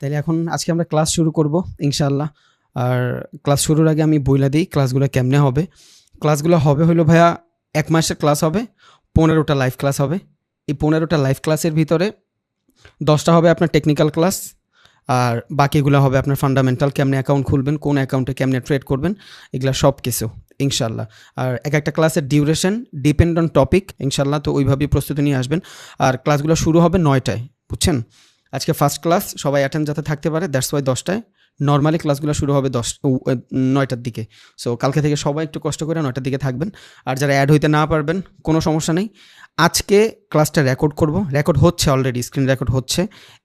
তাইলে এখন আজকে আমরা ক্লাস শুরু করব ইনশাআল্লাহ। আর ক্লাস শুরুর আগে আমি বইলা দিই ক্লাসগুলো কেমনে হবে। ক্লাসগুলো হবে হলো ভাইয়া ১ মাসের ক্লাস হবে, ১৫টা লাইভ ক্লাস হবে। এই ১৫টা লাইভ ক্লাসের ভিতরে ১০টা হবে আপনার টেকনিক্যাল ক্লাস, আর বাকিগুলো হবে আপনার ফান্ডামেন্টাল, কেমনে অ্যাকাউন্ট খুলবেন, কোন অ্যাকাউন্টে কেমনে ট্রেড করবেন, এগুলো সব কিছু ইনশাআল্লাহ। আর একটা ক্লাসের ডিউরেশন ডিপেন্ড অন টপিক ইনশাআল্লাহ, তো ওইভাবেই প্রস্তুতি নিয়ে আসবেন। আর ক্লাসগুলো শুরু হবে ৯টায়, বুঝছেন। আজকে ফার্স্ট ক্লাস, সবাই অ্যাটেন্ড যাতে থাকতে পারে, দ্যাটস ওয়াই 10টায়। নর্মালি ক্লাসগুলো শুরু হবে ৯টার দিকে। সো কালকে থেকে সবাই একটু কষ্ট করে ৯টার দিকে থাকবেন। আর যারা অ্যাড হইতে না পারবেন কোনো সমস্যা নেই, আজকে ক্লাসটা রেকর্ড করব, রেকর্ড হচ্ছে অলরেডি, স্ক্রিন রেকর্ড হচ্ছে।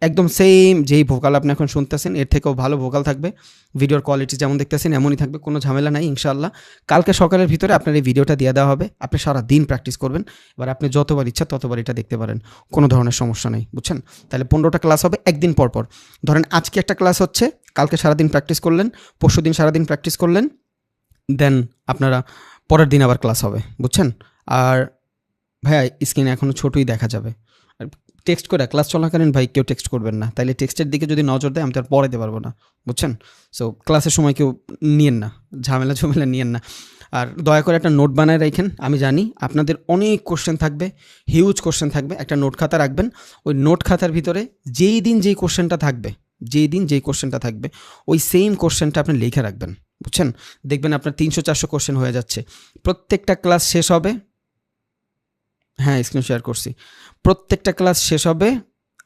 একদম সেম যেই ভোকাল আপনি এখন শুনতেছেন এর থেকেও ভালো ভোকাল থাকবে, ভিডিওর কোয়ালিটি যেমন দেখতেছেন এমনই থাকবে, কোনো ঝামেলা নাই ইনশাআল্লাহ। কালকে সকালের ভিতরে আপনার এই ভিডিওটা দিয়ে দেওয়া হবে, আপনি সারা দিন প্র্যাকটিস করবেন। এবার আপনি যতবার ইচ্ছা ততবার এটা দেখতে পারেন, কোনো ধরনের সমস্যা নেই, বুঝছেন। তাহলে 15টা ক্লাস হবে একদিন পর পর। ধরেন আজকে একটা ক্লাস হচ্ছে, কালকে সারাদিন প্র্যাকটিস করলেন, পরশু দিন সারাদিন প্র্যাকটিস করলেন, দেন আপনারা পরের দিন আবার ক্লাস হবে, বুঝছেন। আর ভাইয়া স্ক্রিনে এখনও ছোটোই দেখা যাবে, আর টেক্সট করে ক্লাস চলাকালীন ভাই কেউ টেক্সট করবেন না, তাইলে টেক্সটের দিকে যদি নজর দেয় আমি তো আর পড়াতে পারবো না, বুঝছেন। সো ক্লাসের সময় কেউ নিয়েন না, ঝামেলা নিয়েন না। আর দয়া করে একটা নোট বানায় রাখেন, আমি জানি আপনাদের অনেক কোশ্চেন থাকবে, হিউজ কোশ্চেন থাকবে, একটা নোট খাতা রাখবেন। ওই নোট খাতার ভিতরে যেই দিন যেই কোশ্চেনটা থাকবে ওই সেম কোশ্চেনটা আপনি লিখে রাখবেন, বুঝছেন। দেখবেন আপনার ৩০০-৪০০ কোশ্চেন হয়ে যাচ্ছে। প্রত্যেকটা ক্লাস শেষ হবে, হ্যাঁ স্ক্রিন শেয়ার করছি, প্রত্যেকটা ক্লাস শেষ হবে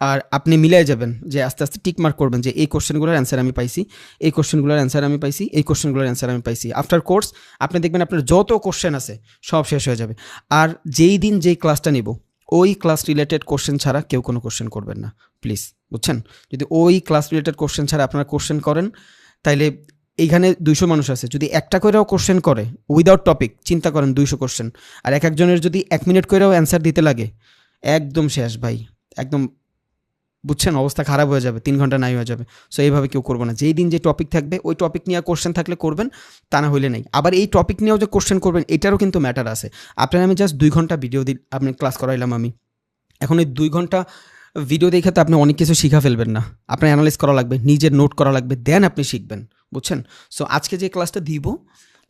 আর আপনি মিলাই যাবেন, যে আস্তে আস্তে টিক মার্ক করবেন যে এই কোশ্চেনগুলোর অ্যান্সার আমি পাইছি, এই কোশ্চেনগুলোর অ্যান্সার আমি পাইছি, এই কোশ্চেনগুলোর অ্যান্সার আমি পাইছি। আফটার কোর্স আপনি দেখবেন আপনার যত কোশ্চেন আছে সব শেষ হয়ে যাবে। আর যেই দিন যেই ক্লাসটা নিব ওই ক্লাস রিলেটেড কোশ্চেন ছাড়া কেউ কোনো কোশ্চেন করবেন না প্লিজ, বুঝছেন। যদি ওই ক্লাস রিলেটেড কোশ্চেন ছাড়া আপনারা কোশ্চেন করেন, তাইলে এইখানে ২০০ মানুষ আছে, যদি একটা করেও কোশ্চেন করে উইদাউট টপিক, চিন্তা করেন ২০০ কোশ্চেন, আর একজনের যদি ১ মিনিট করেও অ্যান্সার দিতে লাগে, একদম শেষ ভাই, একদম, বুঝছেন, অবস্থা খারাপ হয়ে যাবে, ৩ ঘন্টা নাই হয়ে যাবে। সো এইভাবে কেউ করবো না। যেই দিন যে টপিক থাকবে ওই টপিক নিয়ে কোশ্চেন থাকলে করবেন, তা না হইলে নেই। আবার এই টপিক নিয়েও যে কোশ্চেন করবেন এটারও কিন্তু ম্যাটার আছে। আপনার আমি জাস্ট ২ ঘন্টা ভিডিও দিই, আপনি ক্লাস করাইলাম আমি, এখন এই ২ ঘন্টা ভিডিও দেখে তো আপনি অনেক কিছু শিখা ফেলবেন না, আপনার অ্যানালাইজ করা লাগবে, নিজের নোট করা লাগবে, দেন আপনি শিখবেন, বুঝছেন। সো আজকে যে ক্লাসটা দিব,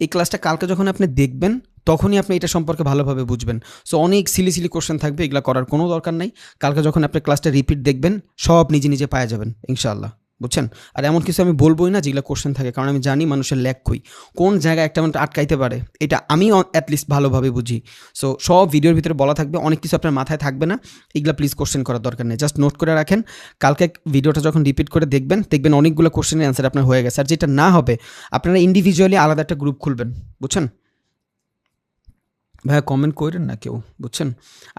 এই ক্লাসটা কালকে যখন আপনি দেখবেন তখনই আপনি এটা সম্পর্কে ভালোভাবে বুঝবেন। সো অনেক সিলি কোশ্চেন থাকবে, এগুলো করার কোনো দরকার নাই। কালকে যখন আপনি ক্লাসটা রিপিট দেখবেন সব নিজে নিজে পাওয়া যাবেন ইনশাআল্লাহ, বুঝছেন। আর এমন কিছু আমি বলবোই না যেগুলো কোশ্চেন থাকে, কারণ আমি জানি মানুষের ল্যাক কই, কোন জায়গায় একটা মানুষ আটকাইতে পারে, এটা আমি অ্যাটলিস্ট ভালোভাবে বুঝি। সো সব ভিডিওর ভিতরে বলা থাকবে, অনেক কিছু আপনার মাথায় থাকবে না, এগুলো প্লিজ কোশ্চেন করার দরকার নেই, জাস্ট নোট করে রাখেন। কালকে ভিডিওটা যখন রিপিট করে দেখবেন অনেকগুলো কোশ্চেনের অ্যান্সার আপনার হয়ে গেছে। আর যেটা না হবে আপনারা ইন্ডিভিজুয়ালি আলাদা একটা গ্রুপ খুলবেন, বুঝছেন। ভাইয়া কমেন্ট করেন না কেউ, বুঝছেন।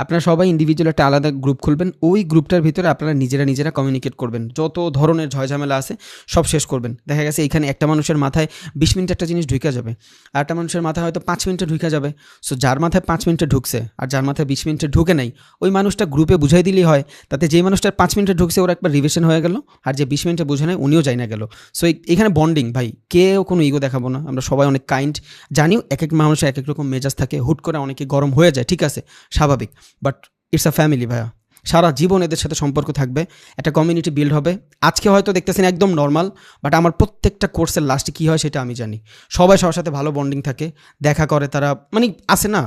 আপনারা সবাই ইন্ডিভিজুয়াল একটা আলাদা গ্রুপ খুলবেন, ওই গ্রুপটার ভিতরে আপনারা নিজেরা কমিউনিকেট করবেন, যত ধরনের ঝয়ঝামেলা আছে সব শেষ করবেন। দেখা গেছে এখানে একটা মানুষের মাথায় ২০ মিনিট একটা জিনিস ঢুকে যাবে, আর একটা মানুষের মাথায় হয়তো ৫ মিনিটে ঢুকে যাবে। সো যার মাথায় 5 মিনিটে ঢুকছে আর যার মাথায় 20 মিনিটে ঢুকে নাই, ওই মানুষটা গ্রুপে বুঝাই দিলেই হয়, তাতে যেই মানুষটার 5 মিনিটে ঢুকছে ওর একবার রিভিশন হয়ে গেল, আর যে 20 মিনিটে বুঝে নেয় উনিও যাই না গেল। সো এখানে বন্ডিং ভাই, কেউ কোনো ইগো দেখাবো না, আমরা সবাই অনেক কাইন্ড। জানিও এক মানুষের এক রকম মেজাজ থাকে, হুট করে অনেকে গরম হয়ে যায়, ঠিক আছে, স্বাভাবিক, বাট ইটস আ ফ্যামিলি ভাইয়া, সারা জীবন এদের সাথে সম্পর্ক থাকবে, একটা কমিউনিটি বিল্ড হবে। আজকে হয়তো দেখতেছেন একদম নর্মাল, বাট আমার প্রত্যেকটা কোর্সের লাস্টে কী হয় সেটা আমি জানি। সবাই সবার সাথে ভালো বন্ডিং থাকে, দেখা করে তারা, মানে আসে না,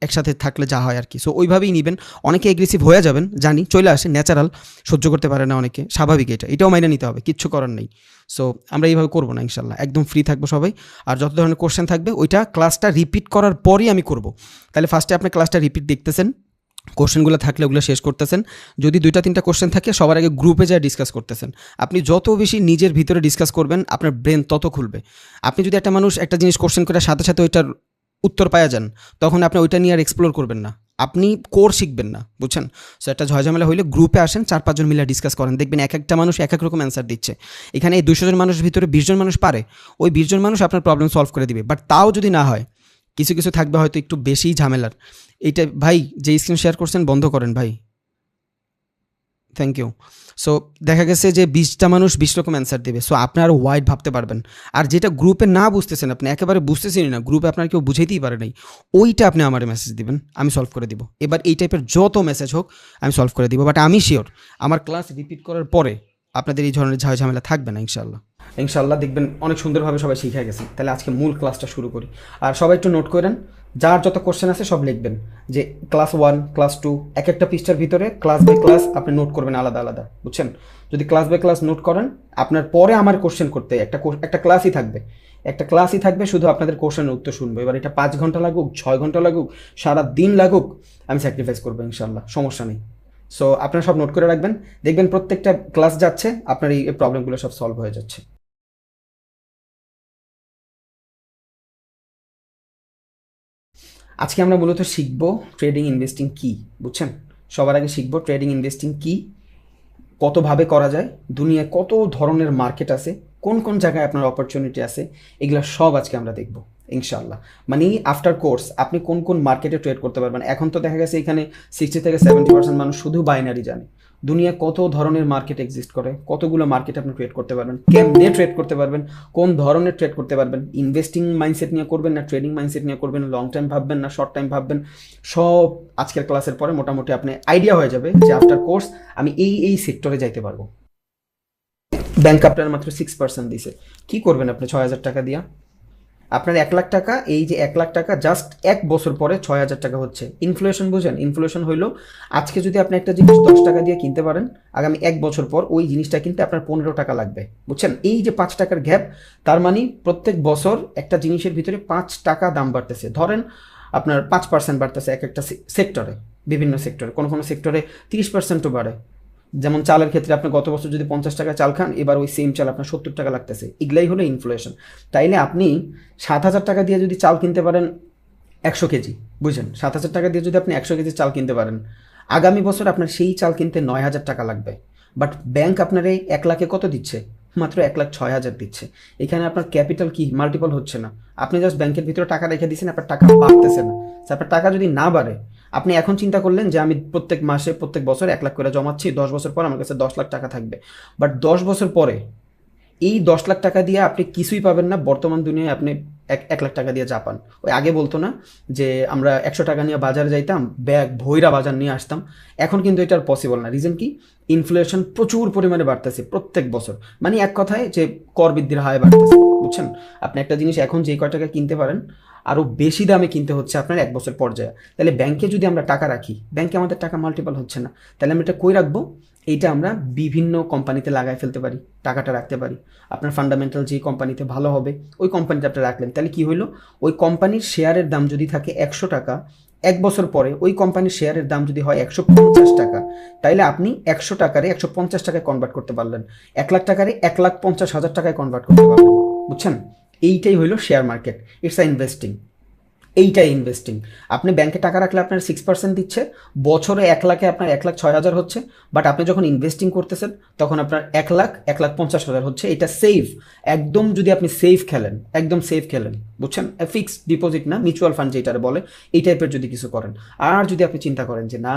একসাথে থাকলে যা হয় আর কি। সো ওইভাবেই নেবেন। অনেকে এগ্রেসিভ হয়ে যাবেন জানি, চলে আসে, ন্যাচারাল, সহ্য করতে পারে না অনেকে, স্বাভাবিক, এটাও মাইনে নিতে হবে, কিচ্ছু করার নেই। সো আমরা এইভাবে করবো না ইনশাল্লাহ, একদম ফ্রি থাকবো সবাই। আর যত ধরনের কোশ্চেন থাকবে ওইটা ক্লাসটা রিপিট করার পরই আমি করব। তাহলে ফার্স্টে আপনি ক্লাসটা রিপিট দেখতেছেন, কোশ্চেনগুলো থাকলে ওগুলো শেষ করতেছেন। যদি 2-3টা কোশ্চেন থাকে সবার আগে গ্রুপে যায় ডিসকাস করতেছেন। আপনি যত বেশি নিজের ভিতরে ডিসকাস করবেন আপনার ব্রেন তত খুলবে। আপনি যদি একটা মানুষ একটা জিনিস কোশ্চেন করে সাথে সাথে ওইটার উত্তর পাওয়া যান, তখন আপনি ওইটা নিয়ে আর এক্সপ্লোর করবেন না, আপনি কোর শিখবেন না, বুঝছেন। সো একটা ঝয়ঝামেলা হইলে গ্রুপে আসেন, 4-5 জন মিলে ডিসকাস করেন, দেখবেন এক একটা মানুষ এক এক রকম অ্যান্সার দিচ্ছে। এখানে এই 200 জন মানুষের ভিতরে 20 জন মানুষ পারে, ওই 20 জন মানুষ আপনার প্রবলেম সলভ করে দিবে। বাট তাও যদি না হয়, কিছু কিছু থাকবে হয়তো একটু বেশিই ঝামেলার। এইটা ভাই, যে স্ক্রিন শেয়ার করছেন বন্ধ করেন ভাই, থ্যাংক ইউ। সো দেখা গেছে যে 20টা মানুষ 20 রকম অ্যান্সার দেবে, সো আপনি আরও ওয়াইড ভাবতে পারবেন। আর যেটা গ্রুপে না বুঝতেছেন, আপনি একেবারে বুঝতেছেনই না, গ্রুপে আপনার কেউ বুঝাইতেই পারে নাই, ওইটা আপনি আমার মেসেজ দিবেন, আমি সলভ করে দিব। এবার এই টাইপের যত মেসেজ হোক আমি সলভ করে দিব। বাট আমি শিওর আমার ক্লাস রিপিট করার পরে আপনাদের এই ধরনের ঝামেলা থাকবে না ইনশাল্লাহ। ইনশাল্লাহ দেখবেন অনেক সুন্দরভাবে সবাই শিখে গেছে। তাহলে আজকে মূল ক্লাসটা শুরু করি। আর সবাই একটু নোট করেন, যার যত কোশ্চেন আছে সব লিখবেন, যে ক্লাস 1 ক্লাস 2 এক একটা পৃষ্ঠার ভিতরে ক্লাস বাই ক্লাস আপনি নোট করবেন আলাদা আলাদা, বুঝছেন? যদি ক্লাস বাই ক্লাস নোট করেন, আপনার পরে আমার কোশ্চেন করতে একটা ক্লাসই থাকবে, শুধু আপনাদের কোশ্চেনের উত্তর শুনবো। এবার এটা 5 ঘন্টা লাগুক, 6 ঘন্টা লাগুক, সারা দিন লাগুক, আমি স্যাক্রিফাইস করবো ইনশাল্লাহ, সমস্যা নেই। সো আপনারা সব নোট করে রাখবেন, দেখবেন প্রত্যেকটা ক্লাস যাচ্ছে আপনার এই প্রবলেমগুলো সব সলভ হয়ে যাচ্ছে। আজকে আমরা মূলত শিখব ট্রেডিং ইনভেস্টিং কি, বুঝছেন? সবার আগে শিখব ট্রেডিং ইনভেস্টিং কি, কতভাবে করা যায়, দুনিয়ায় কত ধরনের মার্কেট আছে, কোন কোন জায়গায় আপনার অপরচুনিটি আছে, এগুলো সব আজকে আমরা দেখব ইনশাল্লাহ। মানে আফটার কোর্স আপনি কোন কোন মার্কেটে ট্রেড করতে পারবেন। এখন তো দেখা গেছে এখানে 60 থেকে 70% মানুষ শুধু বাইনারি জানে। দুনিয়ায় কত ধরনের মার্কেট এক্সিস্ট করে, কতগুলো মার্কেট আপনি ট্রেড করতে পারবেন, কেমনে ট্রেড করতে পারবেন, কোন ধরনের ট্রেড করতে পারবেন, ইনভেস্টিং মাইন্ডসেট নিয়ে করবেন না ট্রেডিং মাইন্ডসেট নিয়ে করবেন, লং টাইম ভাববেন না শর্ট টাইম ভাববেন, সব আজকের ক্লাসের পরে মোটামুটি আপনি আইডিয়া হয়ে যাবে যে আফটার কোর্স আমি এই সেক্টরে যাইতে পারবো। ব্যাংক আপনার মাত্র 6% দিছে, কি করবেন আপনি 6,000 টাকা দিয়া? আপনার 1 লাখ টাকা, এই যে 1 লাখ টাকা জাস্ট 1 বছর পরে 6,000 টাকা হচ্ছে। ইনফ্লেশন বুঝেন? ইনফ্লেশন হইলো আজকে যদি আপনি একটা জিনিস 10 টাকা দিয়ে কিনতে পারেন, আগামী 1 বছর পর ওই জিনিসটা কিনতে আপনার 15 টাকা লাগবে, বুঝছেন? এই যে 5 টাকার গ্যাপ, তার মানে প্রত্যেক বছর একটা জিনিসের ভিতরে 5 টাকা দাম বাড়তেছে। ধরেন আপনার 5% বাড়তেছে এক একটা সেক্টরে, বিভিন্ন সেক্টরে, কোনো কোনো সেক্টরে 30%ও বাড়ে। যেমন চালের ক্ষেত্রে আপনি গত বছর যদি 50 টাকা চাল খান, এবার ওই সেম চাল আপনার 70 টাকা লাগতেছে। এগুলাই হলো ইনফ্লেশন। তাইলে আপনি 7,000 টাকা দিয়ে যদি চাল কিনতে পারেন 100 কেজি, বুঝছেন? 7,000 টাকা দিয়ে যদি আপনি 100 কেজি চাল কিনতে পারেন, আগামী বছর আপনার সেই চাল কিনতে 9,000 টাকা লাগবে। বাট ব্যাংক আপনার এই 1 লাখে কত দিচ্ছে? মাত্র 1,06,000 দিচ্ছে। এখানে আপনার ক্যাপিটাল কি মাল্টিপল হচ্ছে না। আপনি জাস্ট ব্যাংকের ভিতরে টাকা রেখে দিচ্ছেন, আপনার টাকা বাড়তেছে না। আপনার টাকা যদি না বাড়ে, আপনি এখন চিন্তা করলেন যে আমি প্রত্যেক মাসে প্রত্যেক বছর 1 লাখ করে জমাচ্ছি, 10 বছর পর আমার কাছে 10 লাখ টাকা থাকবে। বাট 10 বছর পরে এই 10 লাখ টাকা দিয়ে আপনি কিছুই পাবেন না। বর্তমান দুনিয়ায় আপনি 1 লাখ টাকা দিয়ে যা পান, ওই আগে বলতো না যে আমরা 100 টাকা নিয়ে বাজারে যাইতাম, ব্যাগ ভৈরা বাজার নিয়ে আসতাম, এখন কিন্তু এটা আর পসিবল না। রিজন কি? ইনফ্লেশন প্রচুর পরিমাণে বাড়তেছে প্রত্যেক বছর। মানে এক কথায় যে কর বৃদ্ধির হার বাড়তেছে, বুঝছেন? আপনি একটা জিনিস এখন যে কয় টাকা কিনতে পারেন, আরও বেশি দামে কিনতে হচ্ছে আপনার 1 বছর পর্যায়ে। তাহলে ব্যাংকে যদি আমরা টাকা রাখি, ব্যাংকে আমাদের টাকা মাল্টিপল হচ্ছে না। তাহলে আমরা এটা কই রাখবো? এইটা আমরা বিভিন্ন কোম্পানিতে লাগাই ফেলতে পারি, টাকাটা রাখতে পারি। আপনার ফান্ডামেন্টাল যে কোম্পানিতে ভালো হবে ওই কোম্পানিতে আপনি রাখলেন, তাহলে কি হইলো? ওই কোম্পানির শেয়ারের দাম যদি থাকে 100 টাকা, 1 বছর পরে ওই কোম্পানির শেয়ারের দাম যদি হয় 150 টাকা, তাইলে আপনি 100 টাকারে 150 টাকায় কনভার্ট করতে পারলেন, 1 লাখ টাকারে 1,50,000 টাকায় কনভার্ট করতে পারলেন, বুঝছেন? এইটাই হইলো share market. It's a investing. এইটাই ইনভেস্টিং। আপনি ব্যাংকে টাকা রাখলে আপনার 6% দিচ্ছে, বছরে 1 লাখে আপনার 1,06,000 হচ্ছে। বাট আপনি যখন ইনভেস্টিং করতেছেন তখন আপনার 1 লাখ 1,50,000 হচ্ছে। এটা সেফ, একদম। যদি আপনি সেফ খেলেন, একদম সেফ খেলেন, বুঝছেন? ফিক্সড ডিপোজিট না, মিউচুয়াল ফান্ড যেটারে বলে, এই টাইপের যদি কিছু করেন। আর যদি আপনি চিন্তা করেন যে না,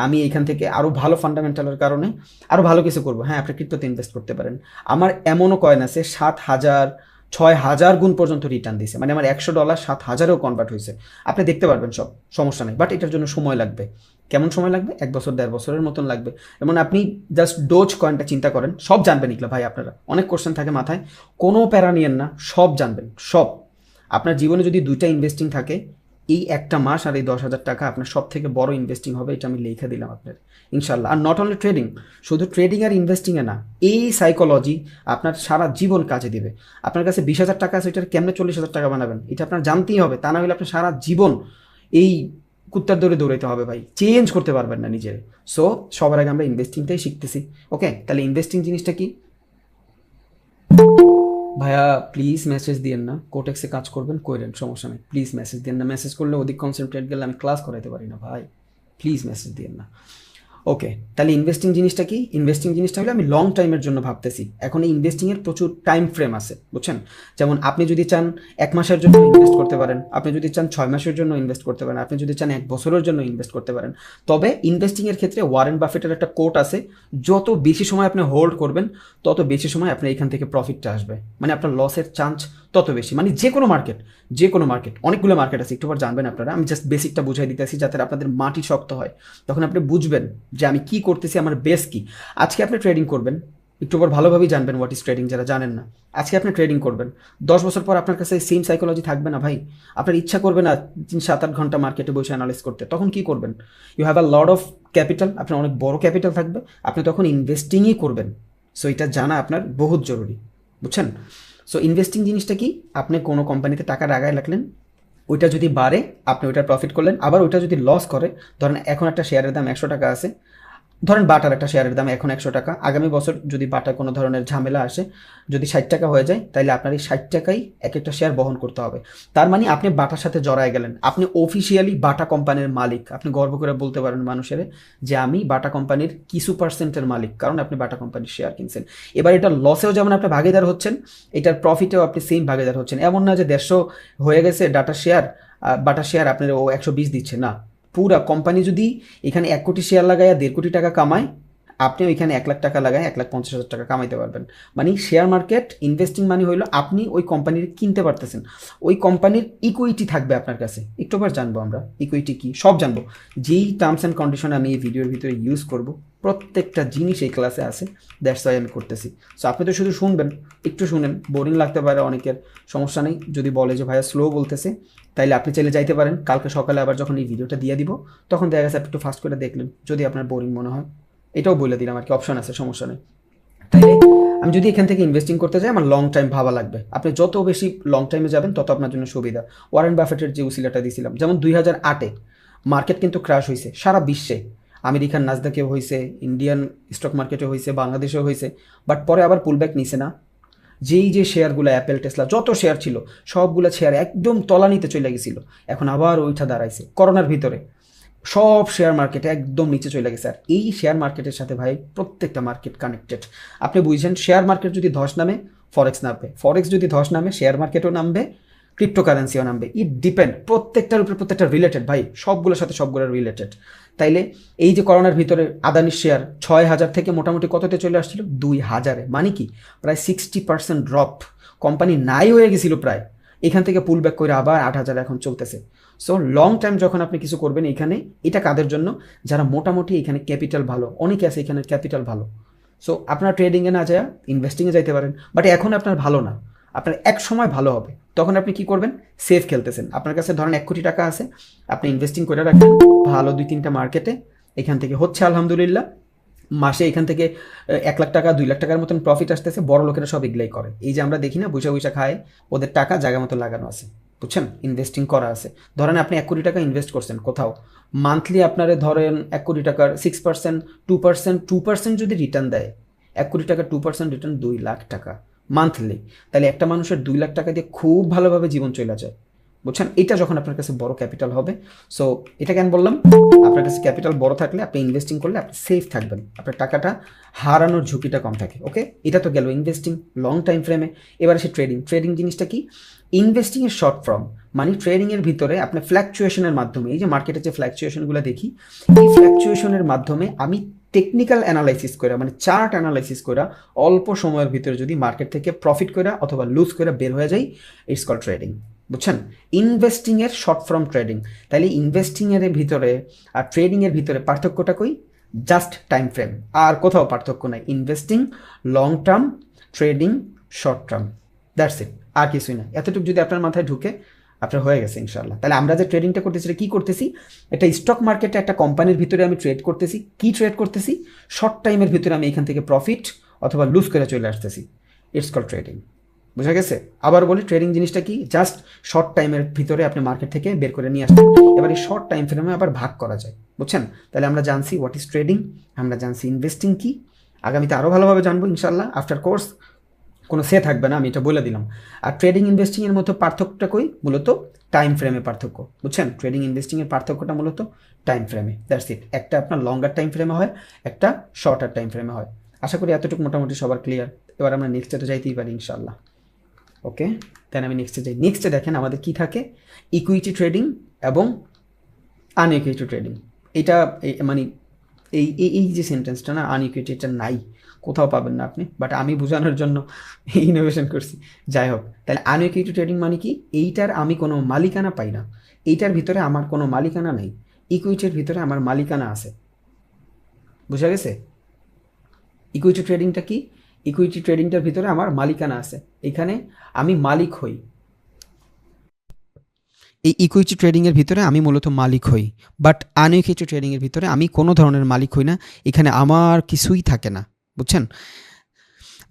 আমি এখান থেকে আরও ভালো ফান্ডামেন্টালের কারণে আরও ভালো কিছু করবো, হ্যাঁ, আপনি ক্রিপ্টোতে ইনভেস্ট করতে পারেন। আমার এমনও কয়েন আছে 7,000 6,000 গুণ পর্যন্ত রিটার্ন দিছে। মানে আমার $100 7,000-এও কনভার্ট হয়েছে। আপনি দেখতে পারবেন সব, সমস্যা নেই। বাট এটার জন্য সময় লাগবে। কেমন সময় লাগবে? 1 বছর 1.5 বছরের মতন লাগবে। যেমন আপনি জাস্ট ডোজ কয়েনটা চিন্তা করেন, সব জানবেন এগুলো ভাই। আপনারা অনেক কোশ্চেন থাকে মাথায়, কোনো প্যারা নিয়েন না, সব জানবেন সব। আপনার জীবনে যদি 2টা ইনভেস্টিং থাকে, এই একটা মাস আর এই 10,000 টাকা আপনার সব থেকে বড় ইনভেস্টিং হবে। এটা আমি লিখে দিলাম আপনার ইনশাল্লাহ। আর নট অনলি ট্রেডিং, শুধু ট্রেডিং আর ইনভেস্টিংয়ে না, এই সাইকোলজি আপনার সারা জীবন কাজে দিবে। আপনার কাছে 20,000 টাকা আছে, এটার কেমনে 40,000 টাকা বানাবেন এটা আপনার জানতেই হবে। তা না হলে আপনার সারা জীবন এই কুত্তার দৌড়ে দৌড়াইতে হবে ভাই, চেঞ্জ করতে পারবেন না নিজের। সো সবার আগে আমরা ইনভেস্টিংটাই শিখতেছি। ওকে, তাহলে ইনভেস্টিং জিনিসটা কি? ভাইয়া প্লিজ মেসেজ দিয়েন না, কোটেক্সে কাজ করবেন কইরেন, সমস্যা নেই। প্লিজ মেসেজ দিয়েন না, মেসেজ করলে অধিক কনসেন্ট্রেট গেলে আমি ক্লাস করাইতে পারি না ভাই। প্লিজ মেসেজ দিয়েন না। ওকে, তাহলে ইনভেস্টিং জিনিসটা কি? ইনভেস্টিং জিনিসটা হলো আমি লং টাইমের জন্য ভাবতেছি। এখন এই ইনভেস্টিংয়ের প্রচুর টাইম ফ্রেম আছে, বুঝছেন? যেমন আপনি যদি চান 1 মাসের জন্য ইনভেস্ট করতে পারেন, আপনি যদি চান 6 মাসের জন্য ইনভেস্ট করতে পারেন, আপনি যদি চান 1 বছরের জন্য ইনভেস্ট করতে পারেন। তবে ইনভেস্টিংয়ের ক্ষেত্রে ওয়ারেন বাফেটের একটা কোট আছে, যত বেশি সময় আপনি হোল্ড করবেন তত বেশি সময় আপনার এখান থেকে প্রফিটটা আসবে। মানে আপনার লসের চান্স তত বেশি। মানে যে কোনো মার্কেট, অনেকগুলো মার্কেট আছে, একটু পর জানবেন আপনারা। আমি জাস্ট বেসিকটা বুঝাই দিতেছি যাতে আপনাদের মাটি শক্ত হয়, তখন আপনি বুঝবেন যে আমি কি করতেছি, আমার বেস কি। আজকে আপনি ট্রেডিং করবেন, একটু পর ভালোভাবেই জানবেন হোয়াট ইজ ট্রেডিং, যারা জানেন না। আজকে আপনি ট্রেডিং করবেন, 10 বছর পর আপনার কাছে সেম সাইকোলজি থাকবে না ভাই। আপনার ইচ্ছা করবে না 3-7-8 ঘন্টা মার্কেটে বসে অ্যানালাইজ করতে, তখন কি করবেন? You have a lot of capital, আপনার অনেক বড় ক্যাপিটাল থাকবে, আপনি তখন ইনভেস্টিংই করবেন। সো এটা জানা আপনার বহুত জরুরি, বুঝছেন? সো ইনভেস্টিং জিনিসটা কি? আপনি কোনো কোম্পানিতে টাকা লাগায় রাখলেন, ওইটা যদি বাড়ে আপনি ওইটার প্রফিট করলেন, আবার ওইটা যদি লস করে, ধরেন এখন একটা শেয়ারের দাম 100 টাকা আছে, ধরেন বাটার একটা শেয়ারের দাম এখন 100 টাকা, আগামী বছর যদি বাটার কোনো ধরনের ঝামেলা আসে, যদি 60 টাকা হয়ে যায়, তাহলে আপনার এই 60 টাকাই এক একটা শেয়ার বহন করতে হবে। তার মানে আপনি বাটার সাথে জড়ায় গেলেন, আপনি অফিসিয়ালি বাটা কোম্পানির মালিক। আপনি গর্ব করে বলতে পারেন মানুষের যে আমি বাটা কোম্পানির কিছু পার্সেন্টের মালিক, কারণ আপনি বাটা কোম্পানির শেয়ার কিনছেন। এবার এটা লসেও যেমন আপনি ভাগিদার হচ্ছেন, এটার প্রফিটেও আপনি সেম ভাগিদার হচ্ছেন। এমন না যে 150 হয়ে গেছে ডাটা শেয়ার, বাটা শেয়ার আপনার ও 120 দিচ্ছে না। পুরা কোম্পানি যদি এখানে 1 কোটি শেয়ার লাগায় 1.5 কোটি টাকা কামায়, আপনি ওইখানে 1 লাখ টাকা লাগায় 1,50,000 টাকা কামাইতে পারবেন। মানে শেয়ার মার্কেট ইনভেস্টিং মানে হইলো আপনি ওই কোম্পানির কিনতে পারতেছেন, ওই কোম্পানির ইকুইটি থাকবে আপনার কাছে। একটু বার জানবো আমরা ইকুইটি কি, সব জানবো। যেই টার্মস অ্যান্ড কন্ডিশন আমি এই ভিডিওর ভিতরে ইউজ করব, প্রত্যেকটা জিনিস এই ক্লাসে আছে, দ্যাটস ওয়াই আমি করতেছি। সো আপনি তো শুধু শুনবেন, একটু শুনেন, বোরিং লাগতে পারে অনেকের, সমস্যা নেই। যদি বলে যে ভাইয়া স্লো বলতেছে, তাইলে আপনি চাইলে যাইতে পারেন, কালকে সকালে আবার যখন এই ভিডিওটা দিয়ে দিব, তখন দেখা গেছে আপনি একটু ফাস্ট করে দেখলেন, যদি আপনার বোরিং মনে হয়। এটাও বলে দিলাম আর কি, অপশন আছে, সমস্যা নেই। তাইলে আমি যদি এখান থেকে ইনভেস্টিং করতে যাই, আমার লং টাইম ভাবা লাগবে। আপনি যত বেশি লং টাইমে যাবেন তত আপনার জন্য সুবিধা। ওয়ারেন বাফেটের যে উসিলাটা দিয়েছিলাম, যেমন 2008-এ মার্কেট কিন্তু ক্র্যাশ হয়েছে সারা বিশ্বে, আমেরিকান নাসদাকেও হয়েছে, ইন্ডিয়ান স্টক মার্কেটে হয়েছে, বাংলাদেশেও হয়েছে, বাট পরে আবার পুলব্যাক নিছে না? যেই যে শেয়ারগুলো অ্যাপেল টেসলা যত শেয়ার ছিল, সবগুলো শেয়ার একদম তলানিতে চলে গেছিল, এখন আবার ওইটা দাঁড়াইছে করোনার ভিতরে, সব শেয়ার মার্কেটে একদম নিচে চলে গেছে। আর এই শেয়ার মার্কেটের সাথে ভাই প্রত্যেকটা মার্কেট কানেক্টেড। আপনি বুঝছেন, শেয়ার মার্কেট যদি ধস নামে ফরেক্স নামবে, ফরেক্স যদি ধস নামে শেয়ার মার্কেটও নামবে, ক্রিপ্টোকারেন্সিও নামবে। ইট ডিপেন্ড, প্রত্যেকটার উপরে প্রত্যেকটা রিলেটেড ভাই, সবগুলোর সাথে সবগুলো রিলেটেড। তাইলে এই যে করোনার ভিতরে আদানির শেয়ার 6,000 থেকে মোটামুটি কততে চলে আসছিল? 2,000-এ। মানে কি প্রায় 60% ড্রপ, কোম্পানি নাই হয়ে গেছিল প্রায়, এখান থেকে পুল ব্যাক করে আবার 8,000 এখন চলতেছে। সো লং টাইম যখন আপনি কিছু করবেন এখানে, এটা কাদের জন্য? যারা মোটামুটি এখানে ক্যাপিটাল ভালো, অনেকে আছে এখানে ক্যাপিটাল ভালো। সো আপনার ট্রেডিংয়ে না যায় ইনভেস্টিংয়ে যাইতে পারেন, বাট এখন আপনার ভালো না, আপনার এক সময় ভালো হবে। তখন আপনি কি করবেন? সেফ খেলতেছেন। আপনার কাছে ধরেন 1 কোটি টাকা আছে, আপনি ইনভেস্টিং করে রাখবেন ভালো 2-3টা মার্কেটে, এখান থেকে হচ্ছে আলহামদুলিল্লাহ, মাসে এখান থেকে 1 লাখ টাকা 2 লাখ টাকার মতন প্রফিট আসতেছে। বড় লোকেরা সব এগুলাই করে, এই যে আমরা দেখি না বৈশা বৈশা খায়, ওদের টাকা জায়গা মতো লাগানো আছে, বুঝছেন? ইনভেস্টিং করা আছে। ধরেন আপনি 1 কোটি টাকা ইনভেস্ট করছেন কোথাও, মান্থলি আপনারে ধরেন 1 কোটি টাকার 6%, 2% যদি রিটার্ন দেয়, 1 কোটি টাকা 2% রিটার্ন 2 লাখ টাকা মান্থলি। তাহলে একটা মানুষের 2 লাখ টাকা দিয়ে খুব ভালোভাবে জীবন চলে যায়, বুঝছেন? এটা যখন আপনার কাছে বড় ক্যাপিটাল হবে। সো এটা কেন বললাম? আপনার কাছে ক্যাপিটাল বড় থাকলে আপনি ইনভেস্টিং করলে আপনি সেফ থাকবেন, আপনার টাকাটা হারানোর ঝুঁকিটা কম থাকে। ওকে, এটা তো গেল ইনভেস্টিং লং টাইম ফ্রেমে। এবার আসে ট্রেডিং। ট্রেডিং জিনিসটা কি? ইনভেস্টিংয়ের শর্ট ফর্ম, মানে ট্রেডিংয়ের ভিতরে আপনি ফ্ল্যাকচুয়েশনের মাধ্যমে, এই যে মার্কেটে যে ফ্ল্যাকচুয়েশনগুলো দেখি, এই ফ্ল্যাকচুয়েশনের মাধ্যমে আমি টেকনিক্যাল অ্যানালাইসিস করে, মানে চার্ট অ্যানালাইসিস করে অল্প সময়ের ভিতরে যদি মার্কেট থেকে প্রফিট করে অথবা লুজ করে বের হয়ে যায়, ইটস কল ট্রেডিং, বুঝছেন? ইনভেস্টিংয়ের শর্ট ফর্ম ট্রেডিং। তাহলে ইনভেস্টিংয়ের ভিতরে আর ট্রেডিংয়ের ভিতরে পার্থক্যটা কই? জাস্ট টাইম ফ্রেম, আর কোথাও পার্থক্য নাই। Investing long term, trading short term, that's it, আর কিছুই না। এতটুকু যদি আপনার মাথায় ঢুকে, আপনার হয়ে গেছে ইনশাল্লাহ। তাহলে আমরা যে ট্রেডিংটা করতেছি, এটা কী করতেছি? একটা স্টক মার্কেটে একটা কোম্পানির ভিতরে আমি ট্রেড করতেছি। কী ট্রেড করতেছি? শর্ট টাইমের ভিতরে আমি এখান থেকে প্রফিট অথবা লুজ করে চলে আসতেছি, ইটস কল ট্রেডিং। বোঝা গেছে? আবার বলি, ট্রেডিং জিনিসটা কি? জাস্ট শর্ট টাইমের ভিতরে আপনি মার্কেট থেকে বের করে নিয়ে আসতেন। এবার এই শর্ট টাইম ফ্রেমে আবার ভাগ করা যায়, বুঝছেন? তাহলে আমরা জানছি হোয়াট ইজ ট্রেডিং, আমরা জানছি ইনভেস্টিং কি। আগামীতে আরও ভালোভাবে জানবো ইনশাল্লাহ আফটার কোর্স, কোনো সে থাকবে না, আমি এটা বলে দিলাম। আর ট্রেডিং ইনভেস্টিংয়ের মধ্যে পার্থক্যটা কই? মূলত টাইম ফ্রেমে পার্থক্য, বুঝছেন? ট্রেডিং ইনভেস্টিংয়ের পার্থক্যটা মূলত টাইম ফ্রেমে, দ্যাটস ইট। একটা আপনার লঙ্গার টাইম ফ্রেমে হয়, একটা শর্টার টাইম ফ্রেমে হয়। আশা করি এতটুকু মোটামুটি সবার ক্লিয়ার। এবার আমরা নেক্সট ডেটে যাইতেই পারি ইনশাল্লাহ। ওকে, দেন আমি নেক্সটে যাই। নেক্সটে দেখেন আমাদের কি থাকে? ইকুইটি ট্রেডিং এবং আনইকুইটি ট্রেডিং। এটা মানে এই এই যে সেন্টেন্সটা না, আনইকুইটি, এটা নাই, কোথাও পাবেন না আপনি, বাট আমি বোঝানোর জন্য ইনোভেশন করছি। যাই হোক, তাহলে আনইকুইটি ট্রেডিং মানে কি? এইটার আমি কোনো মালিকানা পাই না, এইটার ভিতরে আমার কোনো মালিকানা নেই। ইকুইটির ভিতরে আমার মালিকানা আছে, বুঝা গেছে? ইকুইটি ট্রেডিংটা কি? ইকুইটি ট্রেডিংটার ভিতরে আমার মালিকানা আছে, এখানে আমি মালিক হই। এই ইকুইটি ট্রেডিংয়ের ভিতরে আমি মূলত মালিক হই, বাট আনইকুইটি ট্রেডিংয়ের ভিতরে আমি কোনো ধরনের মালিক হই না, এখানে আমার কিছুই থাকে না, বুঝছেন?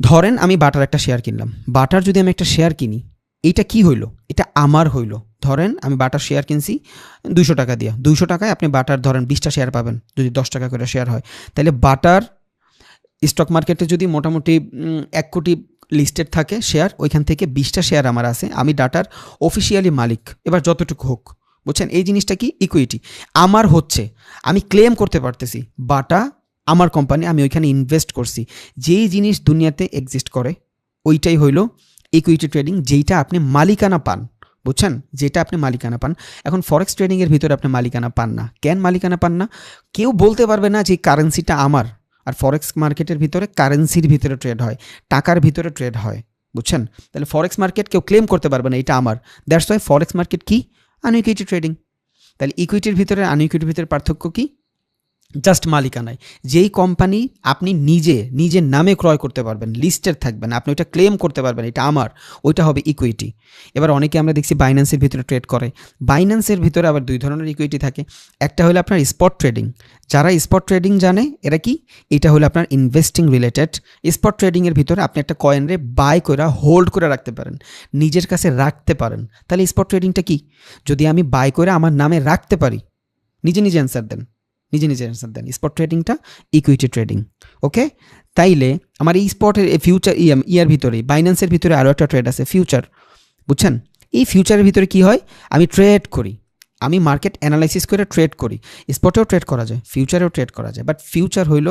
ধরেন আমি বাটার একটা শেয়ার কিনলাম, বাটার যদি আমি একটা শেয়ার কিনি, এইটা কি হইলো? এটা আমার হইলো। ধরেন আমি বাটার শেয়ার কিনছি 200 টাকা দিয়ে, 200 টাকায় আপনি বাটার ধরেন 20টা শেয়ার পাবেন, যদি 10 টাকা করে শেয়ার হয়, তাহলে বাটার স্টক মার্কেটে যদি মোটামুটি 1 কোটি লিস্টেড থাকে শেয়ার, ওইখান থেকে 20টা শেয়ার আমার আছে, আমি ডাটার অফিসিয়ালি মালিক, এবার যতটুকু হোক, বুঝছেন? এই জিনিসটা কি? ইকুইটি আমার হচ্ছে, আমি ক্লেম করতে পারতেছি বাটা আমার কোম্পানি, আমি ওইখানে ইনভেস্ট করছি। যেই জিনিস দুনিয়াতে এক্সিস্ট করে ওইটাই হইল ইকুইটি ট্রেডিং, যেইটা আপনি মালিকানা পান, বুঝছেন? যেটা আপনি মালিকানা পান। এখন ফরেক্স ট্রেডিংয়ের ভিতরে আপনি মালিকানা পান না। কেন মালিকানা পান না? কেউ বলতে পারবে না যে কারেন্সিটা আমার। আর ফরেক্স মার্কেটের ভিতরে কারেন্সির ভিতরে ট্রেড হয়, টাকার ভিতরে ট্রেড হয়, বুঝছেন? তাহলে ফরেক্স মার্কেট কেউ ক্লেম করতে পারবে না এটা আমার। দ্যাটস ওয়াই ফরেক্স মার্কেট কি? আনইকুইটি ট্রেডিং। তাহলে ইকুইটির ভিতরে আনইকুইটির ভিতরে পার্থক্য কি? জাস্ট মালিকানায়। যেই কোম্পানি আপনি নিজের নামে ক্রয় করতে পারবেন, লিস্টেড থাকবেন, আপনি ওইটা ক্লেম করতে পারবেন এটা আমার, ওইটা হবে ইকুইটি। এবার অনেকে আমরা দেখছি বাইন্যান্সের ভিতরে ট্রেড করে। বাইন্যান্সের ভিতরে আবার 2 ধরনের ইকুইটি থাকে। একটা হলো আপনার স্পট ট্রেডিং। যারা স্পট ট্রেডিং জানে এরা কি? এটা হলো আপনার ইনভেস্টিং রিলেটেড। স্পট ট্রেডিংয়ের ভিতরে আপনি একটা কয়েনরে বাই করে হোল্ড করে রাখতে পারেন, নিজের কাছে রাখতে পারেন। তাহলে স্পট ট্রেডিংটা কি? যদি আমি বাই করে আমার নামে রাখতে পারি, নিজে অ্যান্সার দেন, নিজে অ্যান্সার দেন। স্পট ট্রেডিংটা ইকুইটি ট্রেডিং। ওকে, তাইলে আমার এই স্পটের ফিউচার ইয়ার ভিতরে বাইন্যান্সের ভিতরে আরও একটা ট্রেড আছে, ফিউচার, বুঝছেন? এই ফিউচারের ভিতরে কি হয়? আমি ট্রেড করি, আমি মার্কেট অ্যানালাইসিস করে ট্রেড করি। স্পটেও ট্রেড করা যায়, ফিউচারেও ট্রেড করা যায়, বাট ফিউচার হইল